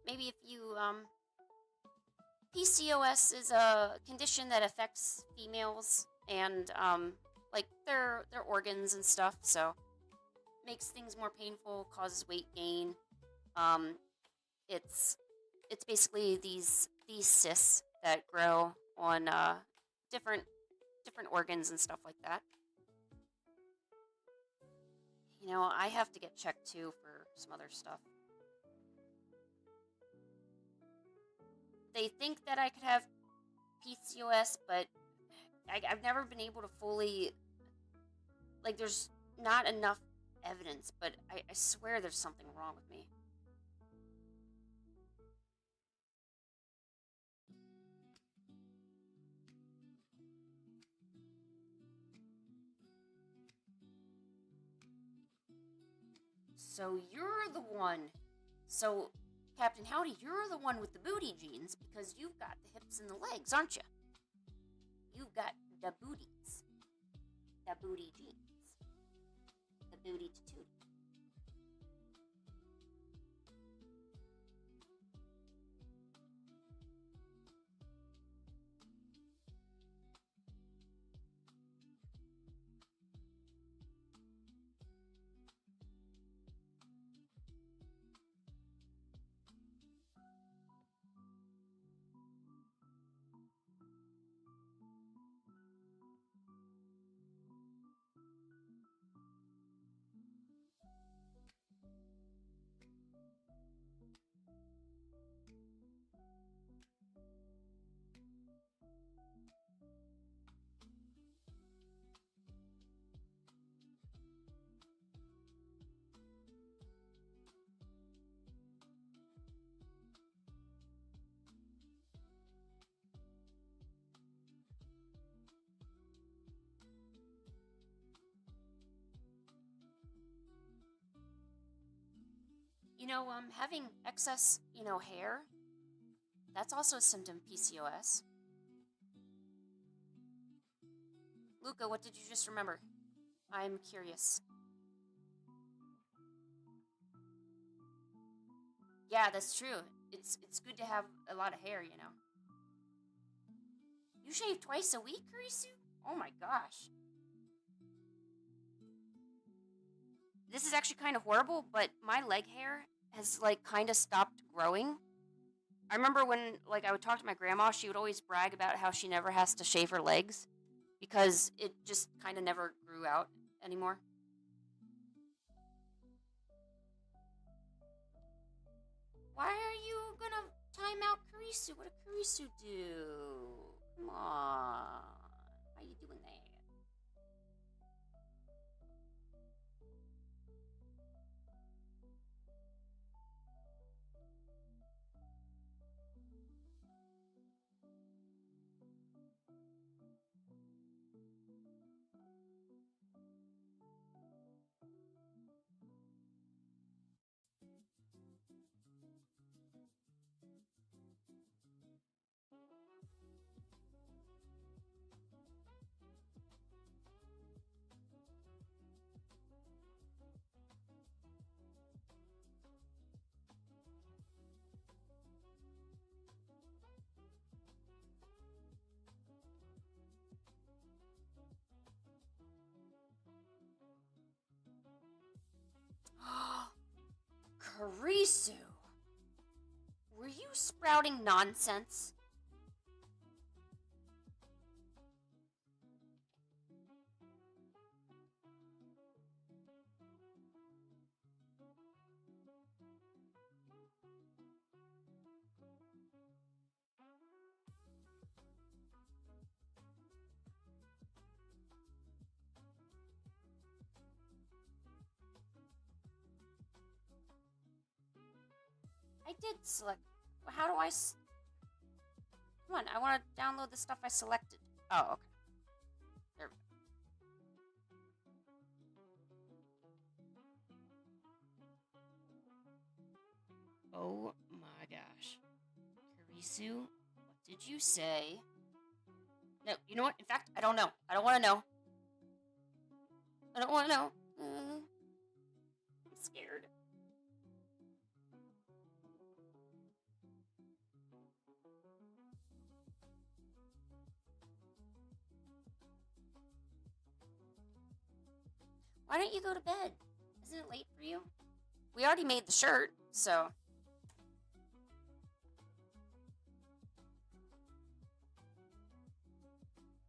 Maybe if you PCOS is a condition that affects females and like their organs and stuff, so makes things more painful, causes weight gain. Um, it's it's basically these cysts that grow on different different organs and stuff like that. I have to get checked too for some other stuff. They think that I could have PCOS, but I've never been able to fully, like, there's not enough evidence, but I swear there's something wrong with me. So you're the one. So, Captain Howdy, you're the one with the booty jeans because you've got the hips and the legs, aren't you? You've got the booties. The booty jeans. The booty to tootie. Having excess, hair, that's also a symptom of PCOS. Luca, what did you just remember? I'm curious. Yeah, that's true. It's good to have a lot of hair. You shave twice a week, Karisu? Oh my gosh. This is actually kind of horrible, but my leg hair has like kind of stopped growing. I remember when like I would talk to my grandma, she would always brag about how she never has to shave her legs because it just kind of never grew out anymore. Why are you gonna time out Karisu? What did Karisu do? Come on. How you doing that? sprouting nonsense? I did select. How do Come on, I want to download the stuff I selected. Oh, okay. There we go. Oh my gosh. Karisu, what did you say? No, you know what? In fact, I don't know. I don't want to know. I don't want to know. I'm scared. Why don't you go to bed? Isn't it late for you? We already made the shirt, so.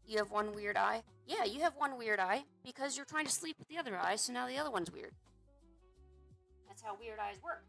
You have one weird eye? Yeah, you have one weird eye because you're trying to sleep with the other eye, so now the other one's weird. That's how weird eyes work.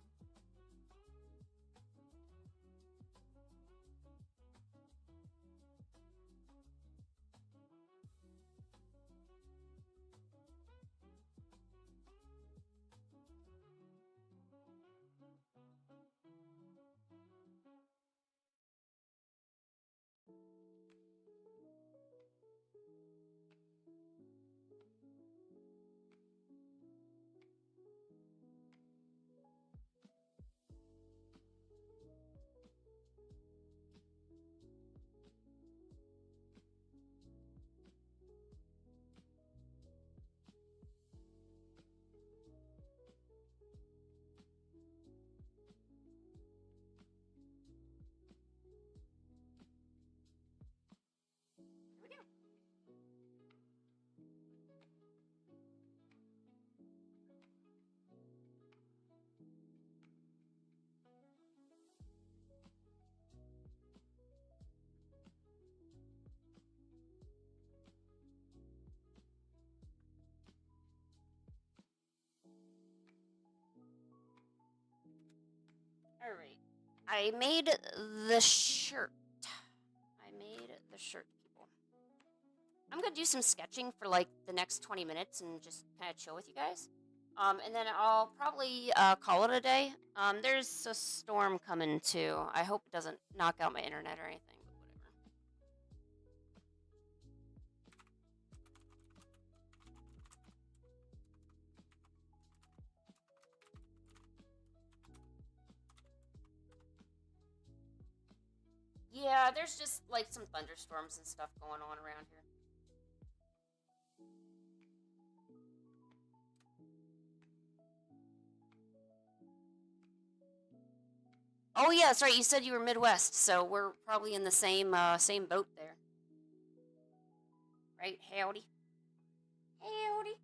Here we go. Alright. I made the shirt. People. I'm gonna do some sketching for like the next 20 minutes and just kind of chill with you guys. And then I'll probably call it a day. There's a storm coming too. I hope it doesn't knock out my internet or anything, but whatever. Yeah, there's just like some thunderstorms and stuff going on around here. Oh yeah, that's right. You said you were Midwest, so we're probably in the same boat there, right? Howdy, howdy.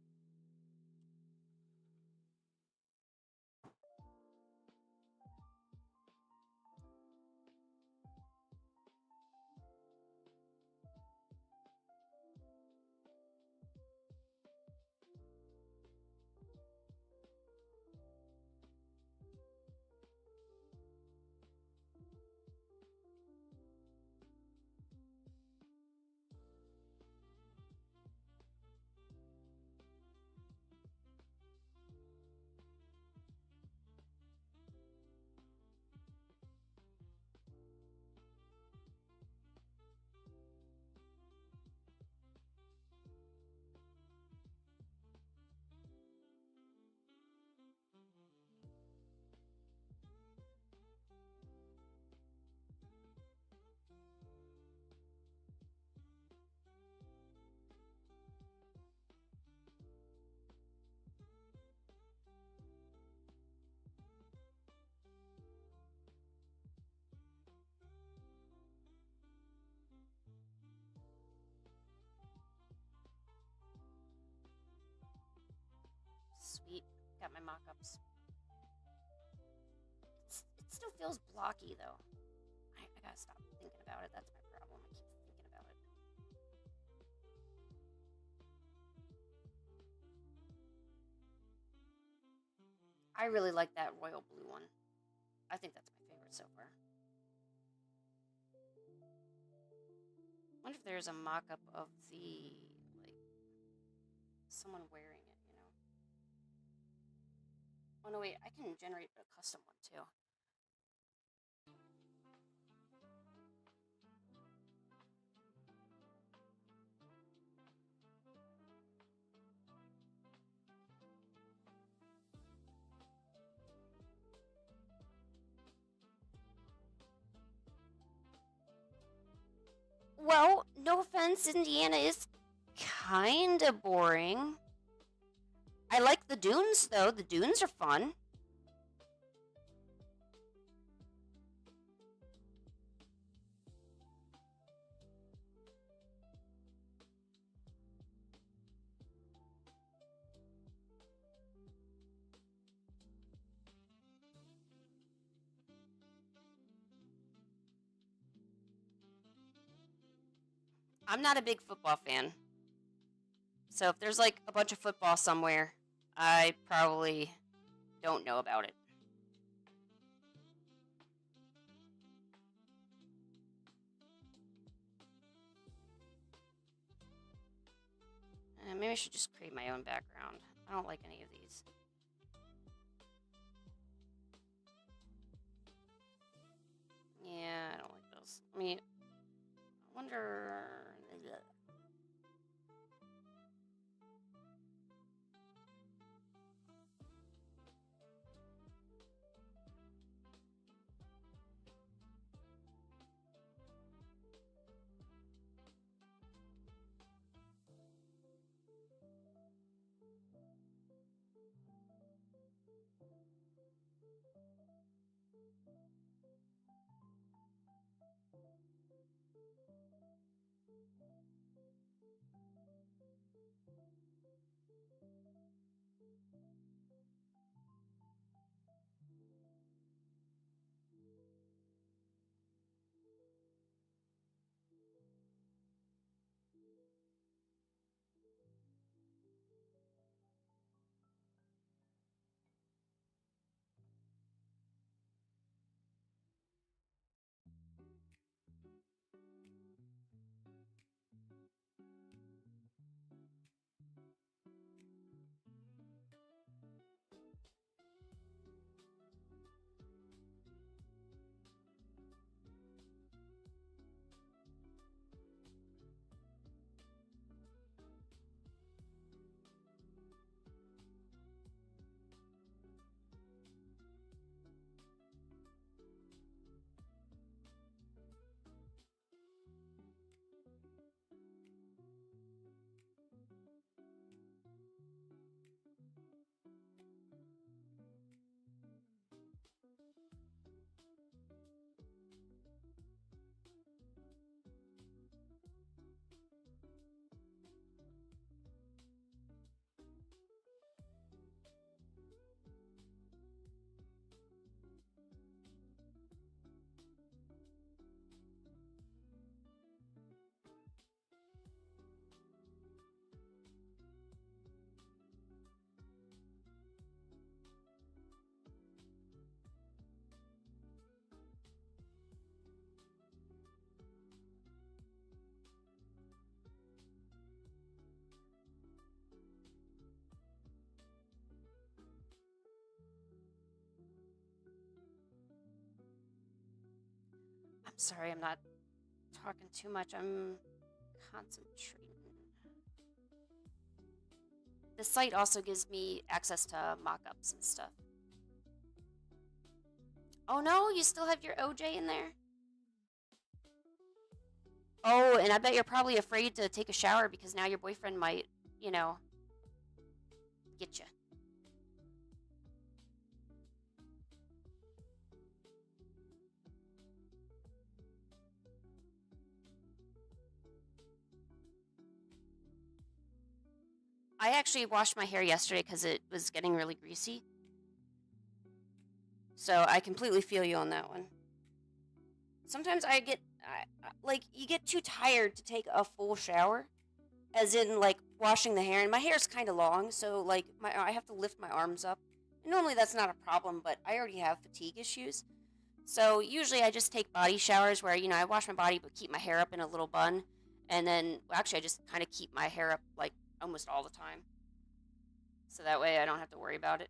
Sweet, got my mock-ups. It still feels blocky though. gotta stop thinking about it. That's my problem. I keep thinking about it. I really like that royal blue one. I think that's my favorite so far. Wonder if there's a mock-up of the, like, someone wearing it, you know? Oh, no, wait. I can generate a custom one, too. Well, no offense, Indiana is kind of boring. I like the dunes, though. The dunes are fun. I'm not a big football fan. So if there's like a bunch of football somewhere, I probably don't know about it. Maybe I should just create my own background. I don't like any of these. Yeah, I don't like those. I mean, I wonder. I'm sorry, I'm not talking too much. I'm concentrating. The site also gives me access to mock-ups and stuff. Oh no, you still have your OJ in there? Oh, and I bet you're probably afraid to take a shower because now your boyfriend might, you know, get you. I actually washed my hair yesterday because it was getting really greasy. So I completely feel you on that one. sometimes like you get too tired to take a full shower, as in like washing the hair, and my hair's kind of long, so like I have to lift my arms up. And normally that's not a problem, but I already have fatigue issues. So usually I just take body showers where, I wash my body but keep my hair up in a little bun. And then, well, actually, I just kind of keep my hair up like almost all the time. So that way I don't have to worry about it.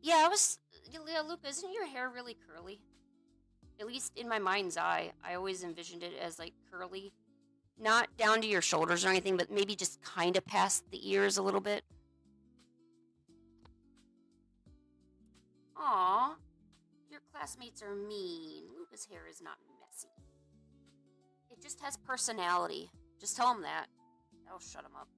Yeah, yeah, Luca, isn't your hair really curly? At least in my mind's eye, I always envisioned it as like curly. Not down to your shoulders or anything, but maybe just kind of past the ears a little bit. Aw, your classmates are mean. Luca's hair is not messy. It just has personality. Just tell him that. That'll shut him up.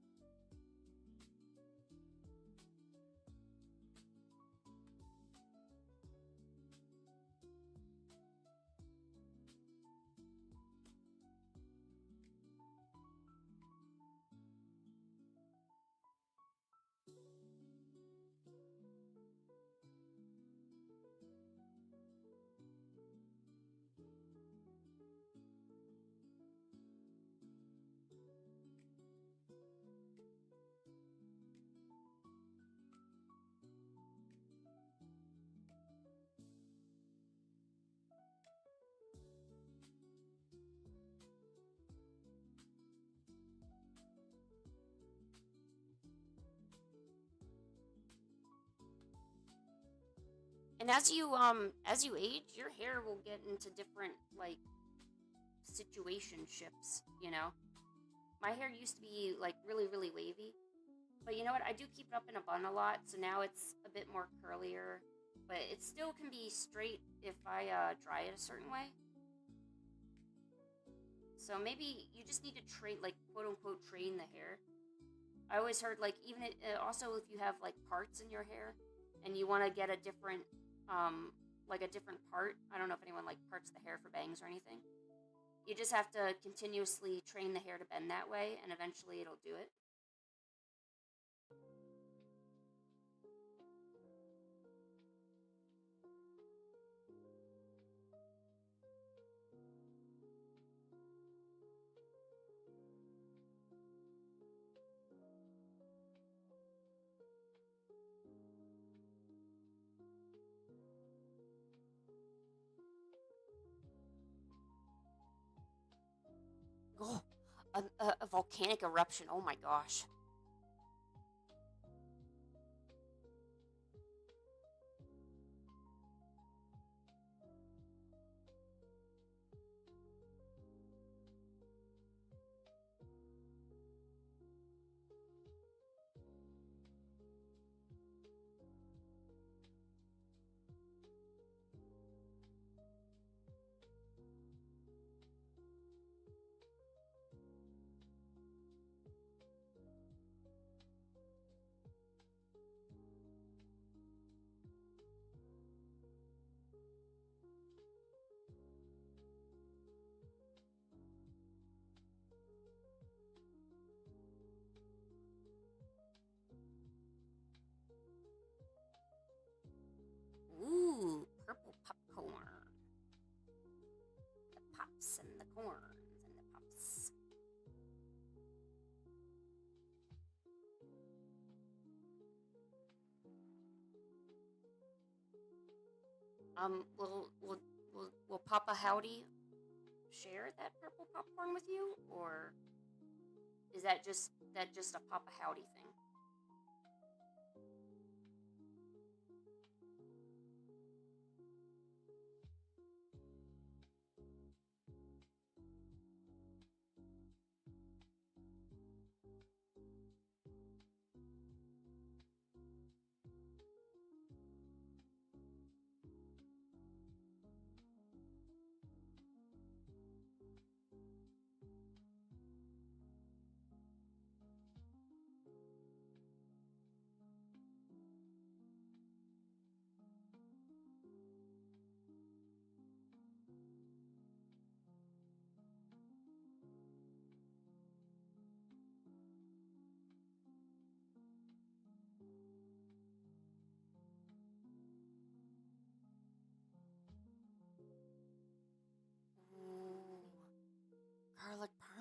And as you age, your hair will get into different like situationships, you know? My hair used to be like really, really wavy. But you know what? I do keep it up in a bun a lot, so now it's a bit more curlier. But it still can be straight if I dry it a certain way. So maybe you just need to train, like quote unquote, train the hair. I always heard like also if you have like parts in your hair, and you want to get a different like a different part. I don't know if anyone like parts the hair for bangs or anything. You just have to continuously train the hair to bend that way, and eventually it'll do it. Oh, a volcanic eruption. Oh my gosh. Ooh, purple popcorn. The pops and the corns and the pops. Will Papa Howdy share that purple popcorn with you, or is that just a Papa Howdy thing?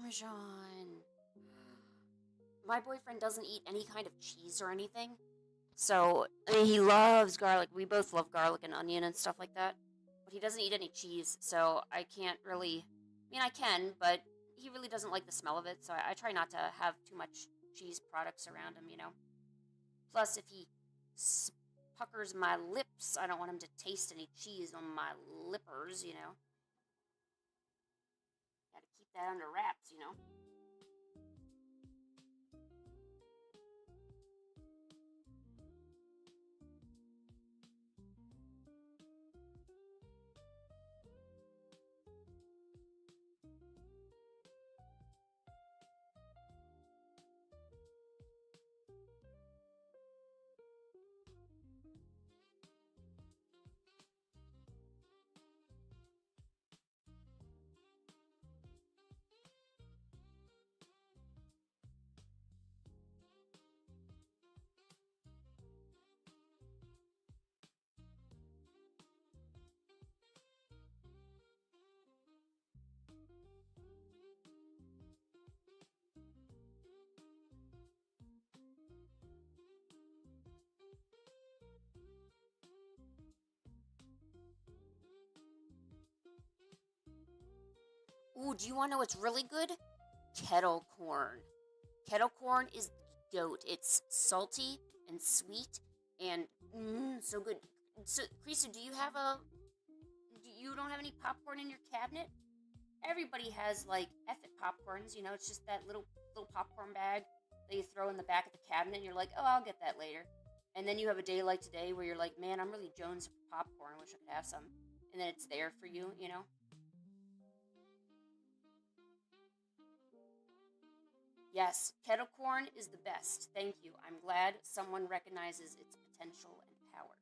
Parmesan. My boyfriend doesn't eat any kind of cheese or anything. So, I mean, he loves garlic. We both love garlic and onion and stuff like that. But he doesn't eat any cheese, so I can't really. I mean, I can, but he really doesn't like the smell of it, so I try not to have too much cheese products around him. Plus, if he puckers my lips, I don't want him to taste any cheese on my lippers. Gotta keep that under wraps. Ooh, do you want to know what's really good? Kettle corn. Kettle corn is goat. It's salty and sweet and so good. So, Creasy, do you have you don't have any popcorn in your cabinet? Everybody has like Effet popcorns. It's just that little popcorn bag that you throw in the back of the cabinet, and you're like, oh, I'll get that later. And then you have a day like today where you're like, man, I'm really jonesing for popcorn. I wish I could have some. And then it's there for you. Yes, kettle corn is the best. Thank you. I'm glad someone recognizes its potential and power.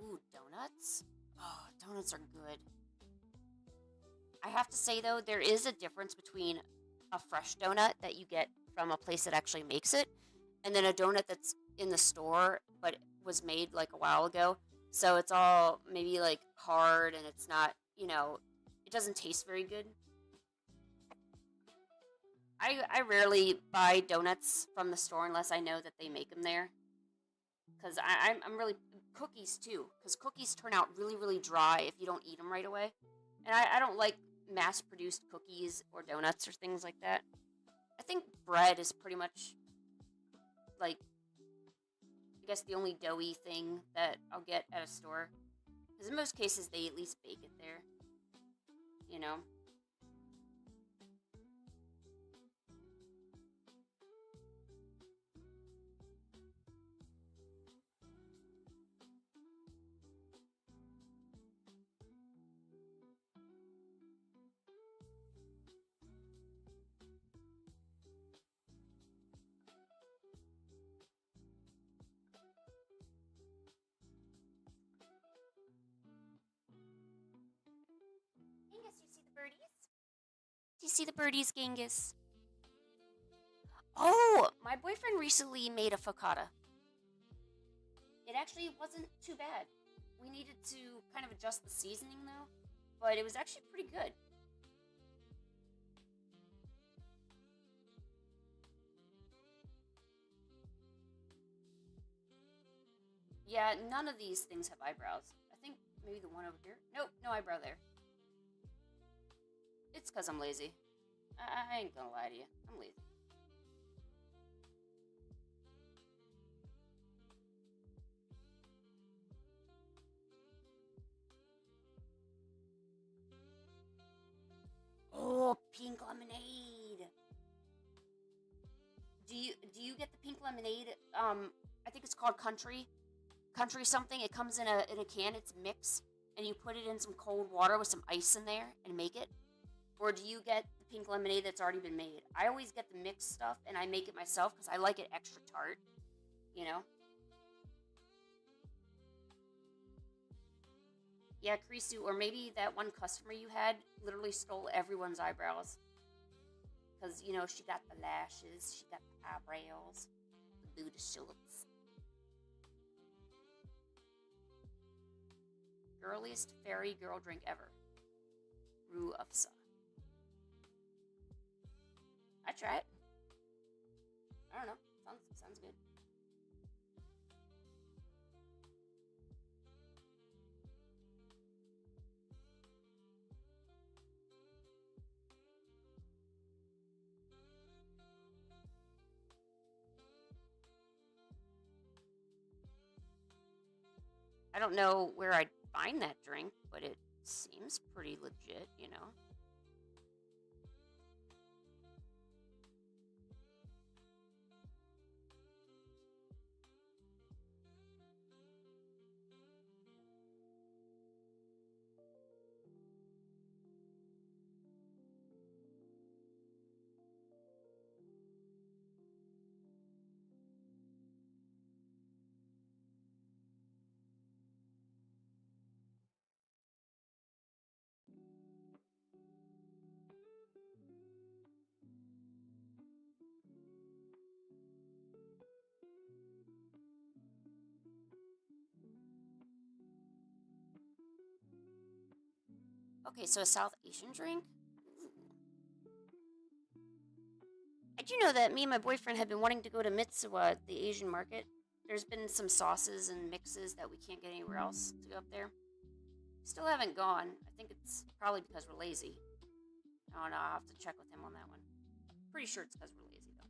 Ooh, donuts? Oh, donuts are good. I have to say, though, there is a difference between a fresh donut that you get from a place that actually makes it and then a donut that's in the store but was made like a while ago. So it's all maybe like hard and it's not, it doesn't taste very good. I rarely buy donuts from the store unless I know that they make them there. Because I'm really. Cookies too, because cookies turn out really, really dry if you don't eat them right away. And I don't like mass produced cookies or donuts or things like that. I think bread is pretty much like, I guess, the only doughy thing that I'll get at a store. Because in most cases, they at least bake it there, you know? Do you see the birdies, Genghis? Oh, my boyfriend recently made a focaccia. It actually wasn't too bad. We needed to kind of adjust the seasoning though, but it was actually pretty good. Yeah, none of these things have eyebrows. I think maybe the one over here. Nope, no eyebrow there. It's because I'm lazy. I ain't gonna lie to you. I'm lazy. Oh, pink lemonade. Do you get the pink lemonade? I think it's called country something. It comes in a can. It's mixed, and you put it in some cold water with some ice in there and make it. Or do you get the pink lemonade that's already been made? I always get the mixed stuff, and I make it myself because I like it extra tart. You know? Yeah, Krisu, or maybe that one customer you had literally stole everyone's eyebrows. Because, she got the lashes, she got the eyebrows, the booty shorts. Girliest fairy girl drink ever. Rue Afsa. I try it. I don't know. Sounds good. I don't know where I'd find that drink, but it seems pretty legit. Okay, so a South Asian drink? I do know that me and my boyfriend have been wanting to go to Mitsuwa, the Asian market. There's been some sauces and mixes that we can't get anywhere else to go up there. Still haven't gone. I think it's probably because we're lazy. I don't know. I'll have to check with him on that one. Pretty sure it's because we're lazy, though.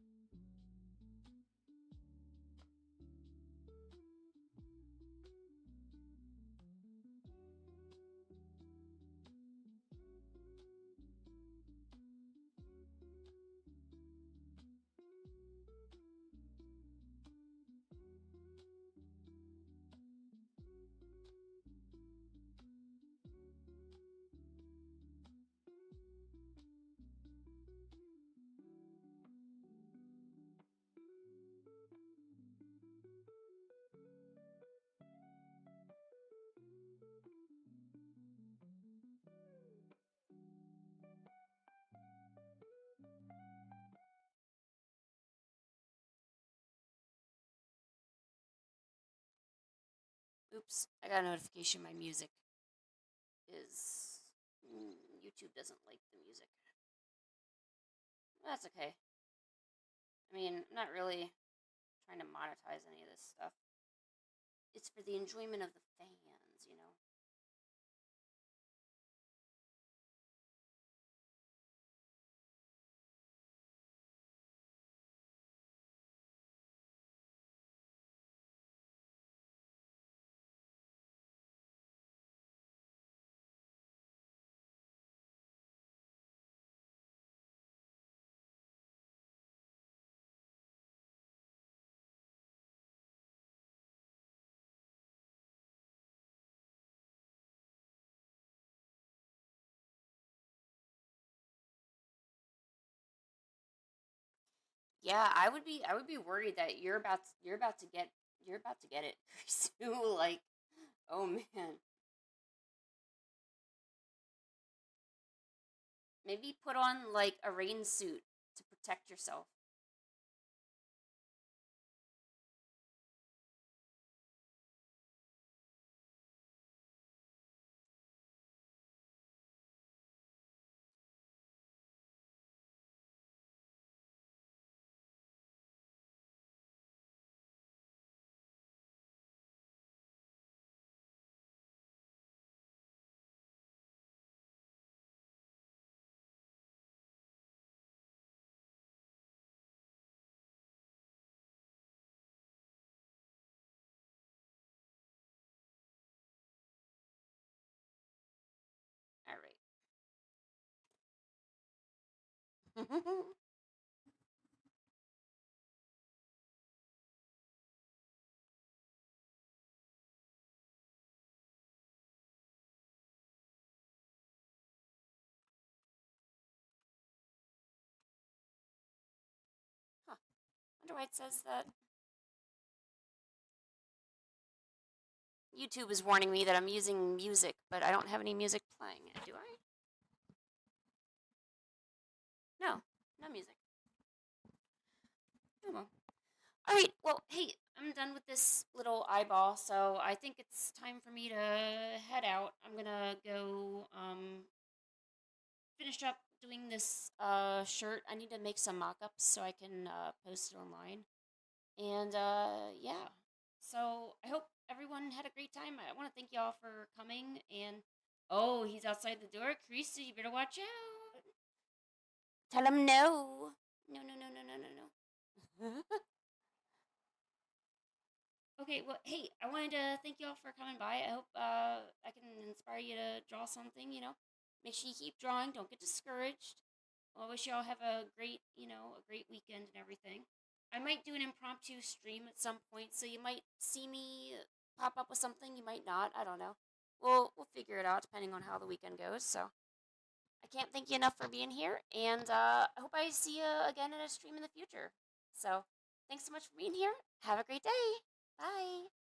Oops, I got a notification my music is. YouTube doesn't like the music. That's okay. I mean, I'm not really trying to monetize any of this stuff. It's for the enjoyment of the fans. Yeah, I would be worried that you're about to get it pretty soon. Like, oh man, Maybe put on like a rain suit to protect yourself. All right. Huh. Wonder why it says that. YouTube is warning me that I'm using music, but I don't have any music playing. Do I? No, no music. Oh well. All right. Well, hey, I'm done with this little eyeball, so I think it's time for me to head out. I'm gonna go finish up doing this shirt. I need to make some mock-ups so I can post it online. And yeah. So I hope everyone had a great time. I want to thank y'all for coming. And oh, he's outside the door. Creasy, you better watch out. Tell him no. No, no, no, no, no, no, no. Okay, well, hey, I wanted to thank y'all for coming by. I hope I can inspire you to draw something, Make sure you keep drawing. Don't get discouraged. Well, I wish y'all have a great, a great weekend and everything. I might do an impromptu stream at some point, so you might see me pop up with something. You might not. I don't know. We'll figure it out depending on how the weekend goes. So I can't thank you enough for being here, and I hope I see you again in a stream in the future. So thanks so much for being here. Have a great day. Bye.